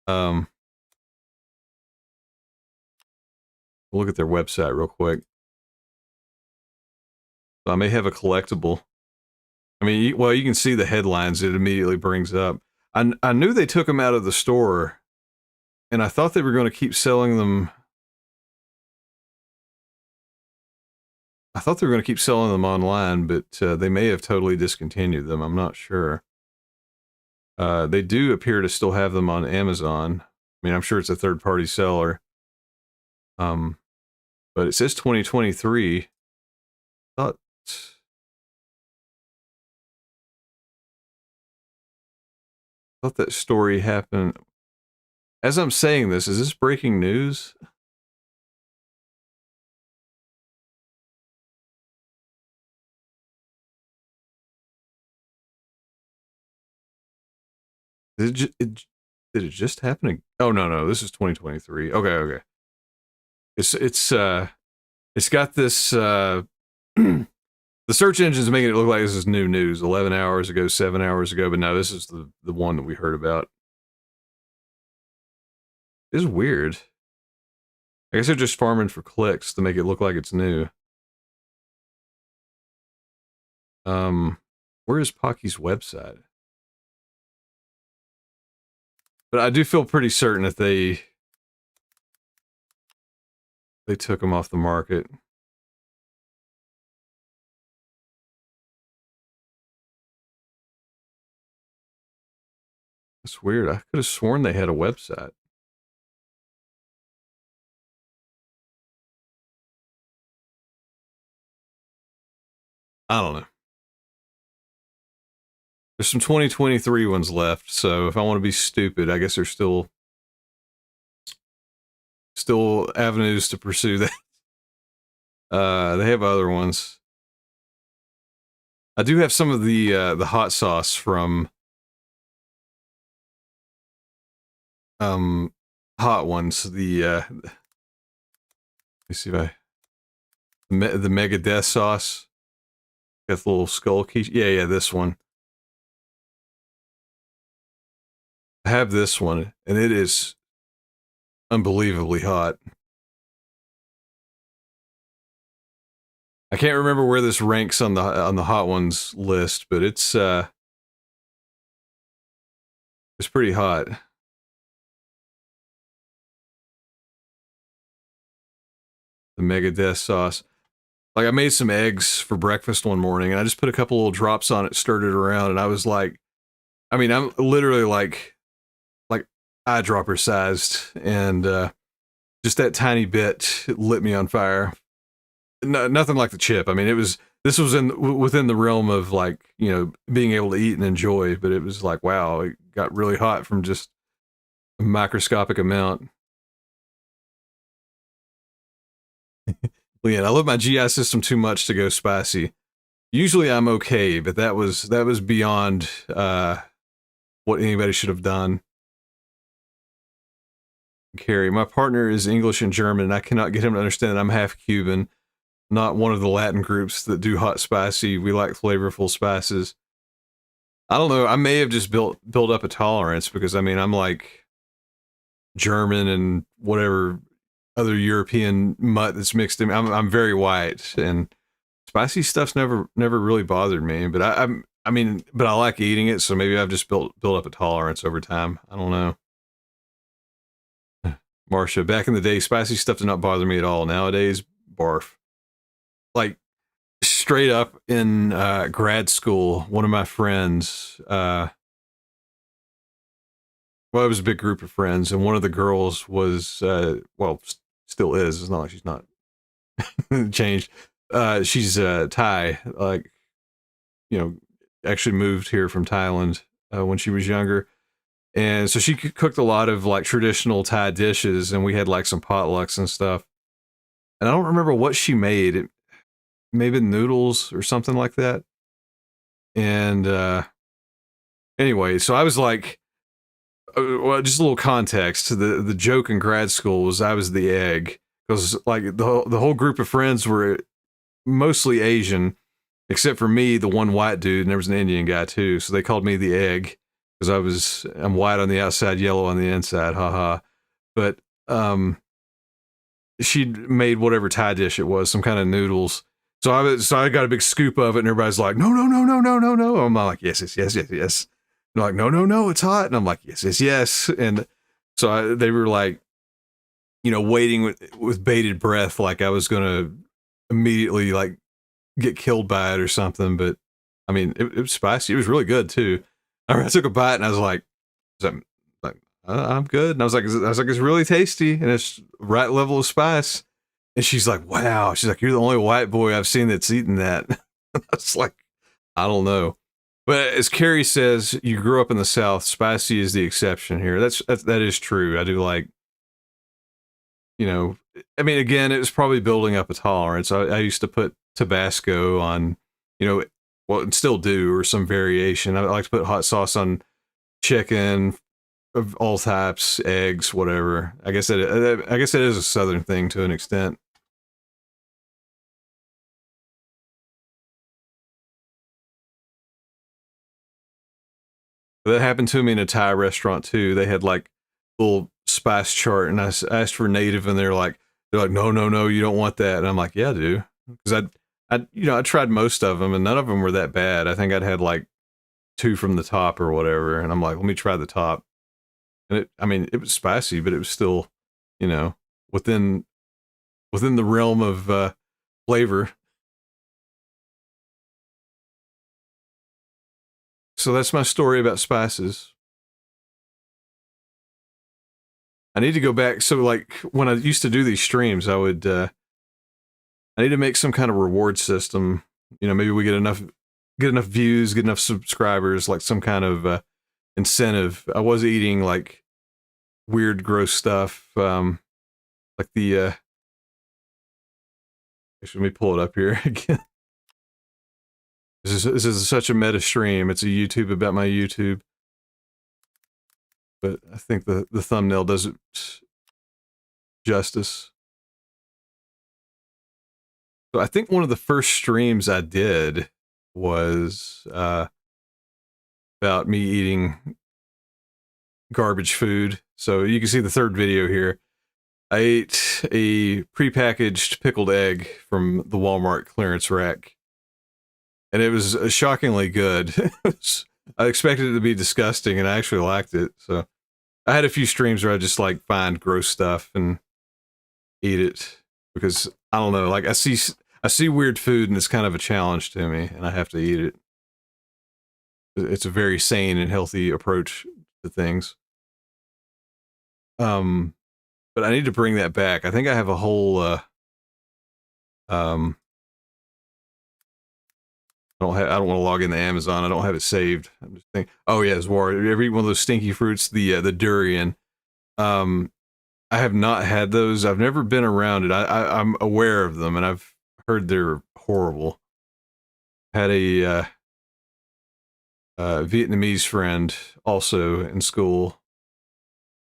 We'll look at their website real quick. So I may have a collectible. I mean, well, you can see the headlines it immediately brings up. I knew they took them out of the store, and I thought they were going to keep selling them. I thought they were going to keep selling them online, but they may have totally discontinued them. I'm not sure. They do appear to still have them on Amazon. I mean, I'm sure it's a third-party seller. But it says 2023. Thought that story happened. As I'm saying this, is this breaking news? Did it just happen? Oh no, this is 2023. Okay. It's got this the search engine's making it look like this is new news 11 hours ago, 7 hours ago, but no, this is the one that we heard about. It's weird. I guess they're just farming for clicks to make it look like it's new. Where is Pocky's website? But I do feel pretty certain that they took them off the market. That's weird. I could have sworn they had a website. I don't know. There's some 2023 ones left, so if I want to be stupid, I guess there's still avenues to pursue that. They have other ones. I do have some of the hot sauce from Hot Ones. Let me see if I the Mega Death sauce. Got the little skull key. Yeah, this one. I have this one, and it is unbelievably hot. I can't remember where this ranks on the Hot Ones list, but it's pretty hot. The Mega Death sauce. Like, I made some eggs for breakfast one morning, and I just put a couple little drops on it, stirred it around, and I was like, I mean, I'm literally like eyedropper sized, and just that tiny bit lit me on fire. No, nothing like the chip. I mean, this was within the realm of, like, you know, being able to eat and enjoy, but it was like, wow, it got really hot from just a microscopic amount. Leanne, I love my GI system too much to go spicy. Usually I'm okay, but that was beyond what anybody should have done. Carrie, my partner is English and German, and I cannot get him to understand that I'm half Cuban, not one of the Latin groups that do hot spicy. We like flavorful spices. I don't know. I may have just built up a tolerance because, I mean, I'm like German and whatever other European mutt that's mixed in. I'm very white, and spicy stuff's never really bothered me. But I mean, but I like eating it, so maybe I've just built up a tolerance over time. I don't know. Marcia, back in the day, spicy stuff did not bother me at all. Nowadays, barf. Like, straight up in grad school, one of my friends, well, it was a big group of friends, and one of the girls was, well, still is. It's not like she's not changed. She's Thai, like, you know, actually moved here from Thailand when she was younger. And so she cooked a lot of, like, traditional Thai dishes, and we had, like, some potlucks and stuff. And I don't remember what she made. It maybe noodles or something like that. And anyway, so I was like, well, just a little context. The joke in grad school was I was the egg, because, like, the whole group of friends were mostly Asian, except for me, the one white dude, and there was an Indian guy too. So they called me the egg. Because I'm white on the outside, yellow on the inside, haha. But she made whatever Thai dish it was, some kind of noodles. So I got a big scoop of it, and everybody's like, no. I'm like, yes. And they're like, no, it's hot. And I'm like, yes. And so they were like, you know, waiting with bated breath, like I was gonna immediately, like, get killed by it or something. But I mean, it was spicy. It was really good too. I took a bite and I was like, I'm good. And I was like, it's really tasty and it's right level of spice. And she's like, wow. She's like, you're the only white boy I've seen that's eaten that. I was like, I don't know. But as Carrie says, you grew up in the South. Spicy is the exception here. That is true. I do like, you know, I mean, again, it was probably building up a tolerance. I used to put Tabasco on, you know, well, and still do, or some variation. I like to put hot sauce on chicken of all types, eggs, whatever. I guess it is a Southern thing to an extent. That happened to me in a Thai restaurant too. They had like little spice chart, and I asked for native, and they're like, no, you don't want that. And I'm like, yeah, I do, because I tried most of them, and none of them were that bad. I think I'd had like 2 from the top or whatever, and I'm like, let me try the top. And it was spicy, but it was still, you know, within the realm of flavor. So that's my story about spices. I need to go back. So like when I used to do these streams, I need to make some kind of reward system. You know, maybe we get enough views, get enough subscribers, like some kind of incentive. I was eating like weird, gross stuff. Like the actually, let me pull it up here again. This is such a meta stream. It's a YouTube about my YouTube. But I think the thumbnail does it justice. So I think one of the first streams I did was about me eating garbage food. So you can see the third video here. I ate a prepackaged pickled egg from the Walmart clearance rack. And it was shockingly good. I expected it to be disgusting, and I actually liked it. So I had a few streams where I just like find gross stuff and eat it, because I don't know, like I see weird food and it's kind of a challenge to me, and I have to eat it. It's a very sane and healthy approach to things. But I need to bring that back. I think I have a whole I don't want to log into Amazon. I don't have it saved. I'm just thinking, oh yeah, it's war. You ever eat one of those stinky fruits, the durian? I have not had those. I've never been around it. I'm aware of them, and I've heard they're horrible. Had a Vietnamese friend also in school,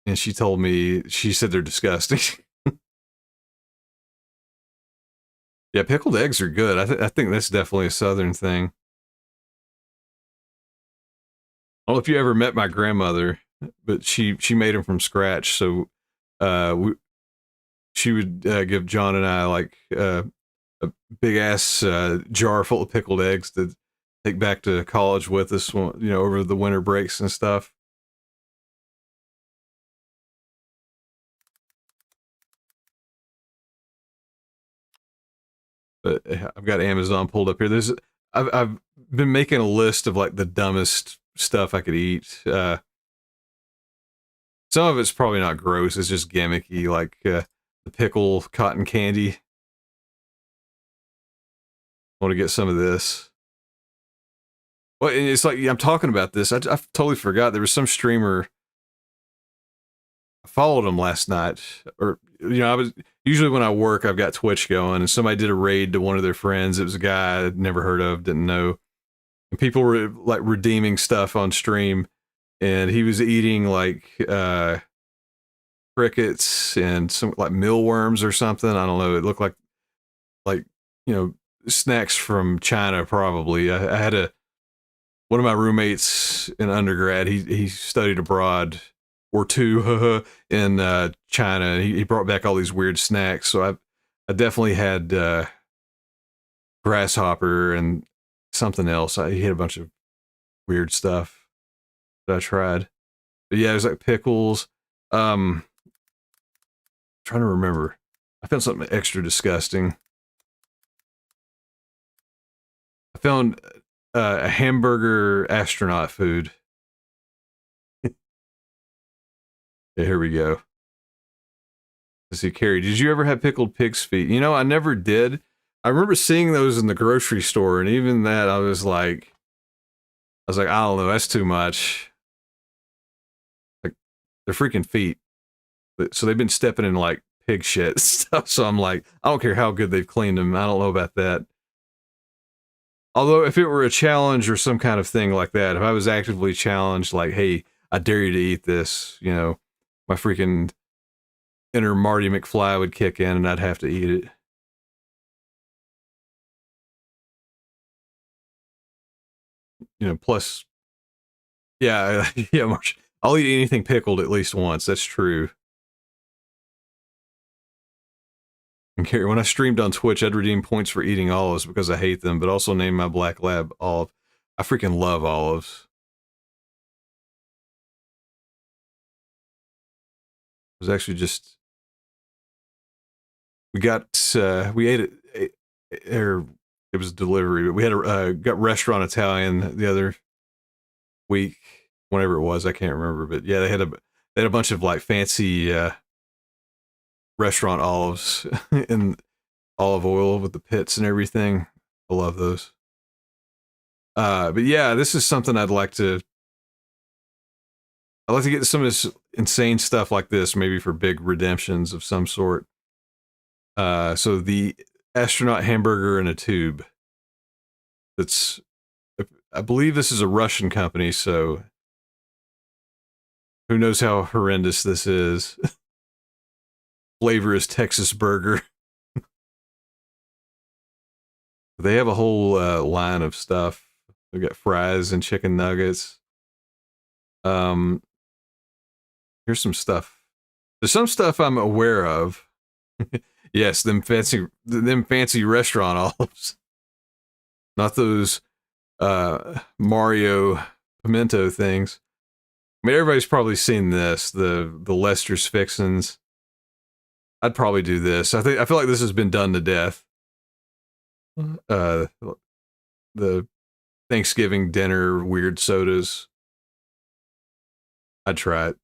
and she said they're disgusting. Yeah, pickled eggs are good. I think that's definitely a Southern thing. I don't know if you ever met my grandmother, but she made them from scratch. So she would give John and I like a big ass jar full of pickled eggs to take back to college with us, you know, over the winter breaks and stuff. But I've got Amazon pulled up here. I've been making a list of like the dumbest stuff I could eat. Some of it's probably not gross. It's just gimmicky, like the pickle cotton candy. I want to get some of this. Well, and it's like, I'm talking about this. I totally forgot. There was some streamer. I followed him last night, or you know, usually when I work, I've got Twitch going, and somebody did a raid to one of their friends. It was a guy I'd never heard of, didn't know, and people were like redeeming stuff on stream, and he was eating like crickets and some like mealworms or something. I don't know. It looked like you know, snacks from China probably. I had one of my roommates in undergrad. He studied abroad. Or 2 in China. He brought back all these weird snacks. So I definitely had grasshopper and something else. He had a bunch of weird stuff that I tried. But yeah, it was like pickles. Trying to remember. I found something extra disgusting. I found a hamburger astronaut food. Yeah, here we go. Let's see, Carrie, did you ever have pickled pig's feet? You know, I never did. I remember seeing those in the grocery store, and even that, I was like, I don't know, that's too much. Like, they're freaking feet. So they've been stepping in like pig shit and stuff. So I'm like, I don't care how good they've cleaned them. I don't know about that. Although if it were a challenge or some kind of thing like that, if I was actively challenged, like, hey, I dare you to eat this, you know, my freaking inner Marty McFly would kick in and I'd have to eat it. You know, plus, yeah, yeah, Marsh, I'll eat anything pickled at least once. That's true. And Carrie, when I streamed on Twitch, I'd redeem points for eating olives because I hate them, but also name my black lab Olive. I freaking love olives. It was actually just, we ate it, or it was delivery, but we had got restaurant Italian the other week, whenever it was, I can't remember, but yeah, they had a bunch of like fancy restaurant olives and olive oil with the pits and everything. I love those. But yeah, this is something I'd like to get some of this insane stuff like this, maybe for big redemptions of some sort. So the astronaut hamburger in a tube. I believe this is a Russian company, so who knows how horrendous this is. Flavor is Texas burger. They have a whole line of stuff. They've got fries and chicken nuggets. Here's some stuff. There's some stuff I'm aware of. Yes, them fancy restaurant olives. Not those Mario pimento things. I mean, everybody's probably seen this, the Lester's Fixins. I'd probably do this. I feel like this has been done to death. The Thanksgiving dinner weird sodas. I'd try it.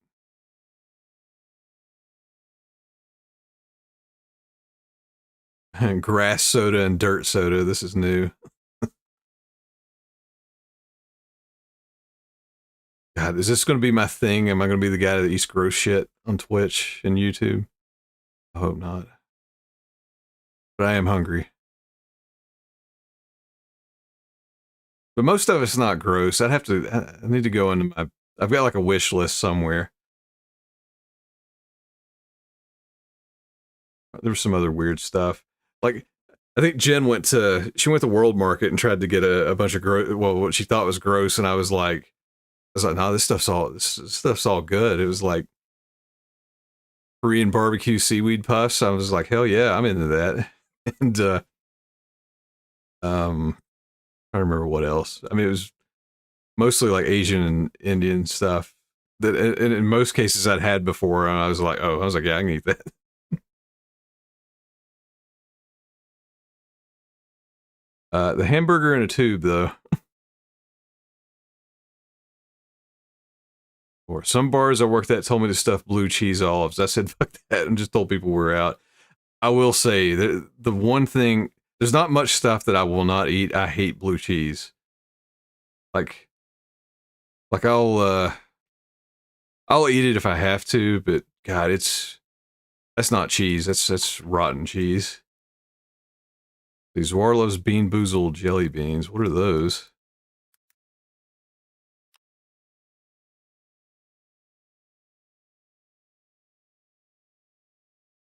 Grass soda and dirt soda. This is new. God, is this going to be my thing? Am I going to be the guy that eats gross shit on Twitch and YouTube? I hope not. But I am hungry. But most of it's not gross. I need to go into I've got like a wish list somewhere. There was some other weird stuff. Like, I think Jen went to World Market and tried to get a bunch of what she thought was gross, and I was like, no, this stuff's all good. It was like Korean barbecue seaweed puffs. I was like, hell yeah, I'm into that. And I don't remember what else. I mean, it was mostly like Asian and Indian stuff that in most cases I'd had before, and I was like, yeah, I can eat that. The hamburger in a tube, though. Or some bars I worked at told me to stuff blue cheese olives. I said, fuck that, and just told people we're out. I will say that the one thing, there's not much stuff that I will not eat. I hate blue cheese. Like I'll eat it if I have to, but God, that's not cheese. That's rotten cheese. These Warlow's Bean Boozled jelly beans. What are those?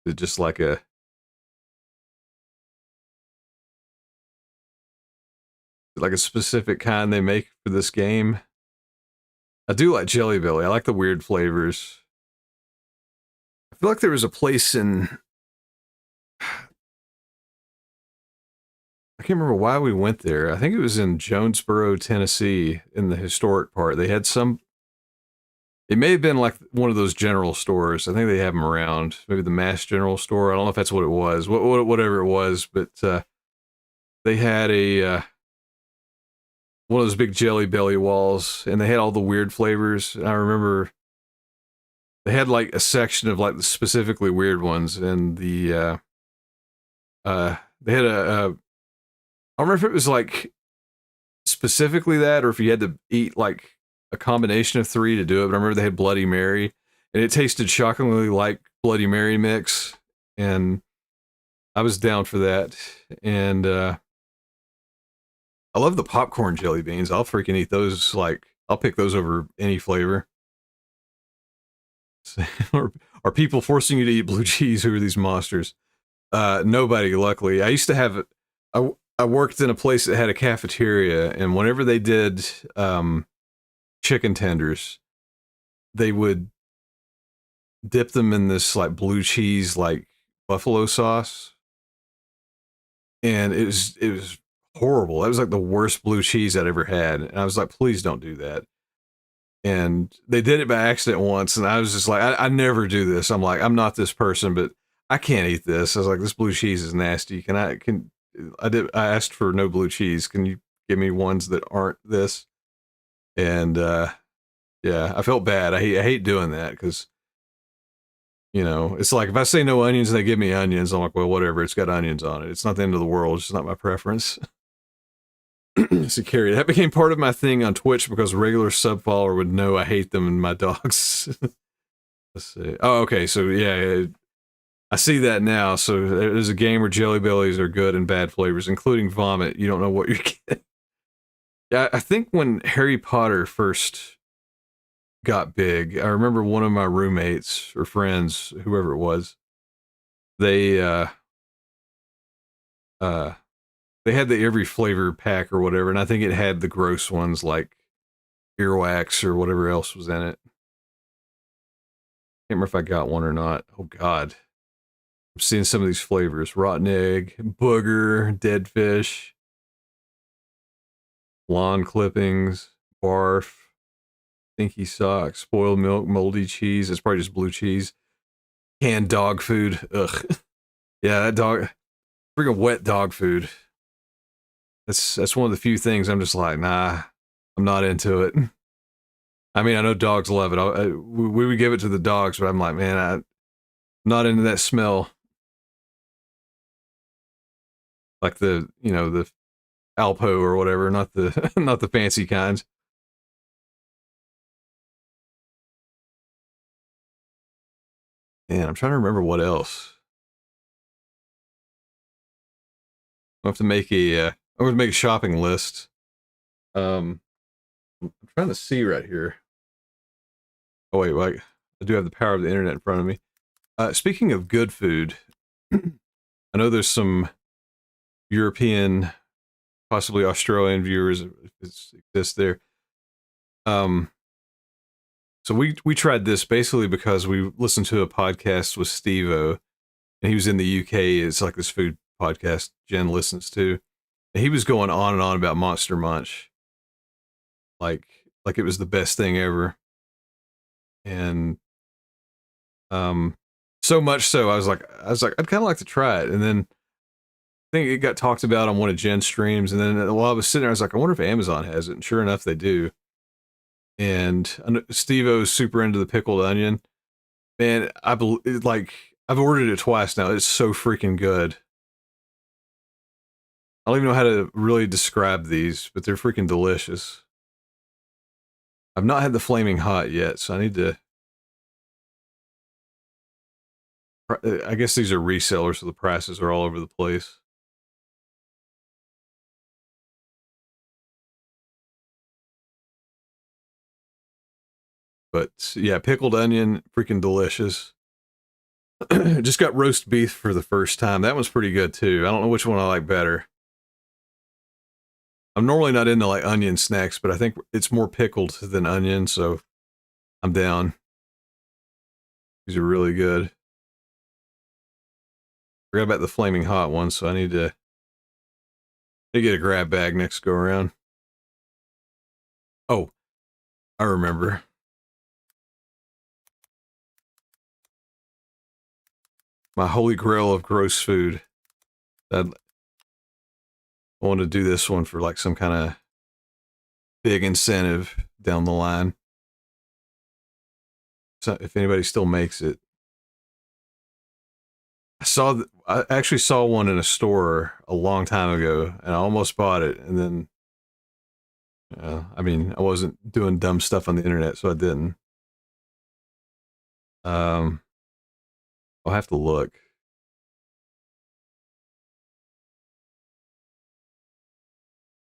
Is it just like a specific kind they make for this game? I do like Jelly Belly. I like the weird flavors. I feel like there was a place in... I can't remember why we went there. I think it was in Jonesboro, Tennessee, in the historic part. They had some... It may have been like one of those general stores. I think they have them around. Maybe the Mass General Store. I don't know if that's what it was. Whatever it was, but they had one of those big Jelly Belly walls, and they had all the weird flavors. And I remember they had like a section of like the specifically weird ones, and they had I don't remember if it was like specifically that or if you had to eat like a combination of 3 to do it, but I remember they had Bloody Mary, and it tasted shockingly like Bloody Mary mix, and I was down for that. And I love the popcorn jelly beans. I'll freaking eat those. Like, I'll pick those over any flavor. Are people forcing you to eat blue cheese? Who are these monsters? Nobody, luckily. I used to have, I worked in a place that had a cafeteria, and whenever they did chicken tenders, they would dip them in this like blue cheese, like buffalo sauce. And it was horrible. That was like the worst blue cheese I'd ever had. And I was like, please don't do that. And they did it by accident once, and I was just like, I never do this. I'm like, I'm not this person, but I can't eat this. I was like, this blue cheese is nasty. I asked for no blue cheese. Can you give me ones that aren't this? And yeah, I felt bad. I hate doing that because, you know, it's like if I say no onions and they give me onions, I'm like, well, whatever. It's got onions on it. It's not the end of the world. It's just not my preference. So Carrie, that became part of my thing on Twitch because a regular sub follower would know I hate them and my dogs. Let's see. Oh, okay. So yeah, I see that now. So there's a game where Jelly Bellies are good and bad flavors, including vomit. You don't know what you're getting. Yeah, I think when Harry Potter first got big, I remember one of my roommates or friends, whoever it was, they had the every flavor pack or whatever, and I think it had the gross ones like earwax or whatever else was in it. Can't remember if I got one or not. Oh God, I'm seeing some of these flavors: rotten egg, booger, dead fish, lawn clippings, barf, stinky socks, spoiled milk, moldy cheese. It's probably just blue cheese. Canned dog food. Ugh. Yeah, that dog. Freaking wet dog food. That's one of the few things I'm just like, nah, I'm not into it. I mean, I know dogs love it. We would give it to the dogs, but I'm like, man, I'm not into that smell. Like the Alpo or whatever, not the not the fancy kinds. Man, I'm trying to remember what else. I'll have to make I'm going to make a shopping list. I'm trying to see right here. Oh wait, I do have the power of the internet in front of me. Speaking of good food, I know there's some European, possibly Australian viewers if it exists there. So we tried this basically because we listened to a podcast with Steve-O, and he was in the UK. It's like this food podcast Jen listens to. And he was going on and on about Monster Munch. Like it was the best thing ever. And so much so I was like I'd kind of like to try it. And then I think it got talked about on one of Jen's streams, and then while I was sitting there I was like, I wonder if Amazon has it, and sure enough they do. And Steve-O's super into the pickled onion. Man, I've ordered it twice now. It's so freaking good. I don't even know how to really describe these, but they're freaking delicious. I've not had the flaming hot yet, so I need to. I guess these are resellers, so the prices are all over the place. But yeah, pickled onion, freaking delicious. Just got roast beef for the first time. That one's pretty good too. I don't know which one I like better. I'm normally not into like onion snacks, but I think it's more pickled than onion, so I'm down. These are really good. Forgot about the flaming hot one, so I need to get a grab bag next go around. Oh, I remember. My holy grail of gross food. I want to do this one for like some kind of big incentive down the line. if anybody still makes it. I actually saw one in a store a long time ago, and I almost bought it, and then I mean, I wasn't doing dumb stuff on the internet, so I didn't. I'll have to look.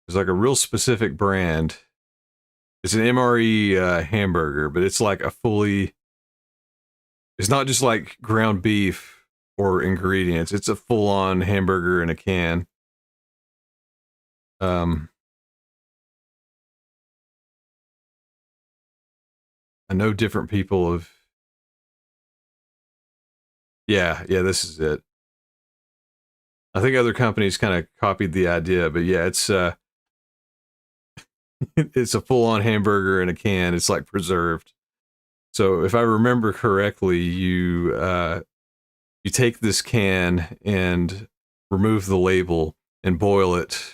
It's like a real specific brand. It's an MRE hamburger, but it's like a fully. It's not just like ground beef or ingredients. It's a full-on hamburger in a can. I know different people have. Yeah, this is it. I think other companies kind of copied the idea, but yeah, it's it's a full-on hamburger in a can. It's like preserved. So if I remember correctly, you take this can and remove the label and boil it.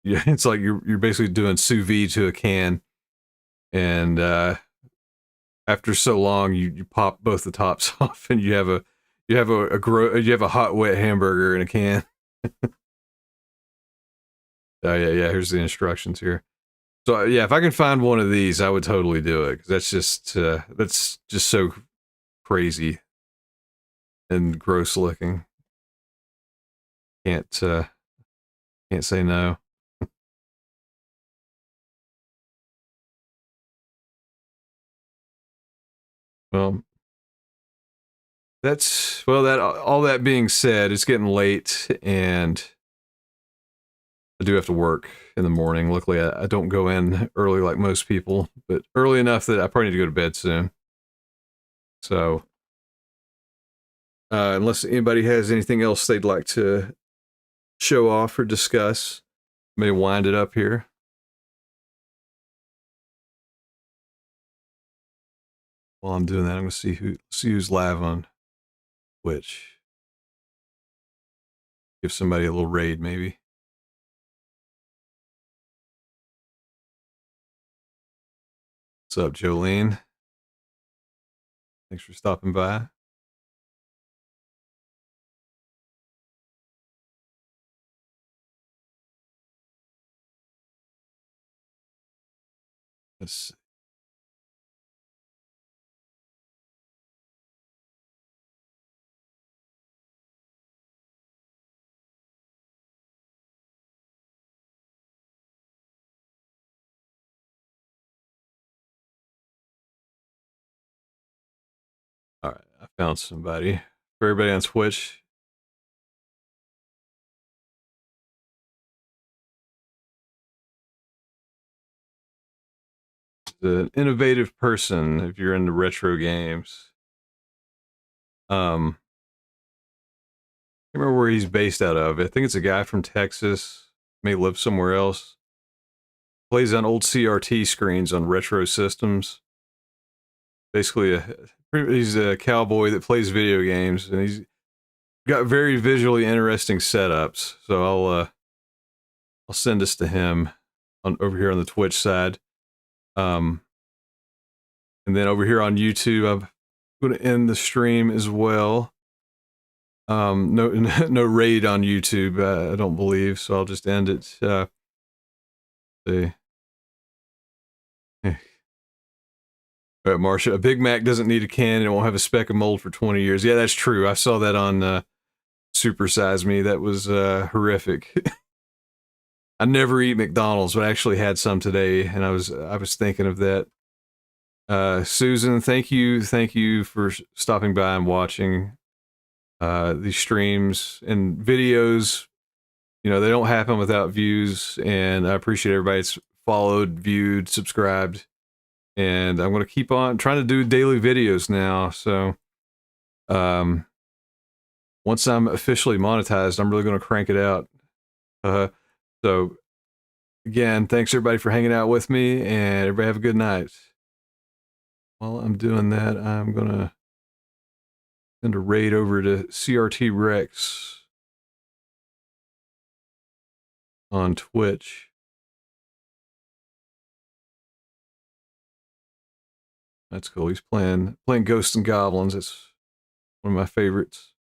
Yeah, it's like you're basically doing sous vide to a can, and after so long, you pop both the tops off, and you have a hot wet hamburger in a can. Oh yeah. Here's the instructions here. So yeah, if I can find one of these, I would totally do it, because that's just so crazy and gross looking. Can't say no. Well, all that being said, it's getting late, and I do have to work in the morning. Luckily, I don't go in early like most people, but early enough that I probably need to go to bed soon. So, unless anybody has anything else they'd like to show off or discuss, may wind it up here. While I'm doing that, I'm gonna see who's live on Twitch. Give somebody a little raid, maybe. What's up, Jolene? Thanks for stopping by. Let's see. All right, I found somebody. For everybody on Twitch, an innovative person if you're into retro games. I can't remember where he's based out of. I think it's a guy from Texas, may live somewhere else. Plays on old CRT screens on retro systems. Basically, he's a cowboy that plays video games, and he's got very visually interesting setups. So I'll send this to him over here on the Twitch side. And then over here on YouTube, I'm going to end the stream as well. No raid on YouTube, I don't believe, so I'll just end it. See. All right, Marsha, a Big Mac doesn't need a can and it won't have a speck of mold for 20 years. Yeah, that's true. I saw that on Super Size Me. That was horrific. I never eat McDonald's, but I actually had some today, and I was thinking of that. Susan, thank you for stopping by and watching these streams and videos. You know, they don't happen without views, and I appreciate everybody that's followed, viewed, subscribed. And I'm going to keep on trying to do daily videos now. So, once I'm officially monetized, I'm really going to crank it out. So, again, thanks everybody for hanging out with me, and everybody have a good night. While I'm doing that, I'm going to send a raid over to CRT Rex on Twitch. That's cool. He's playing Ghosts and Goblins. It's one of my favorites.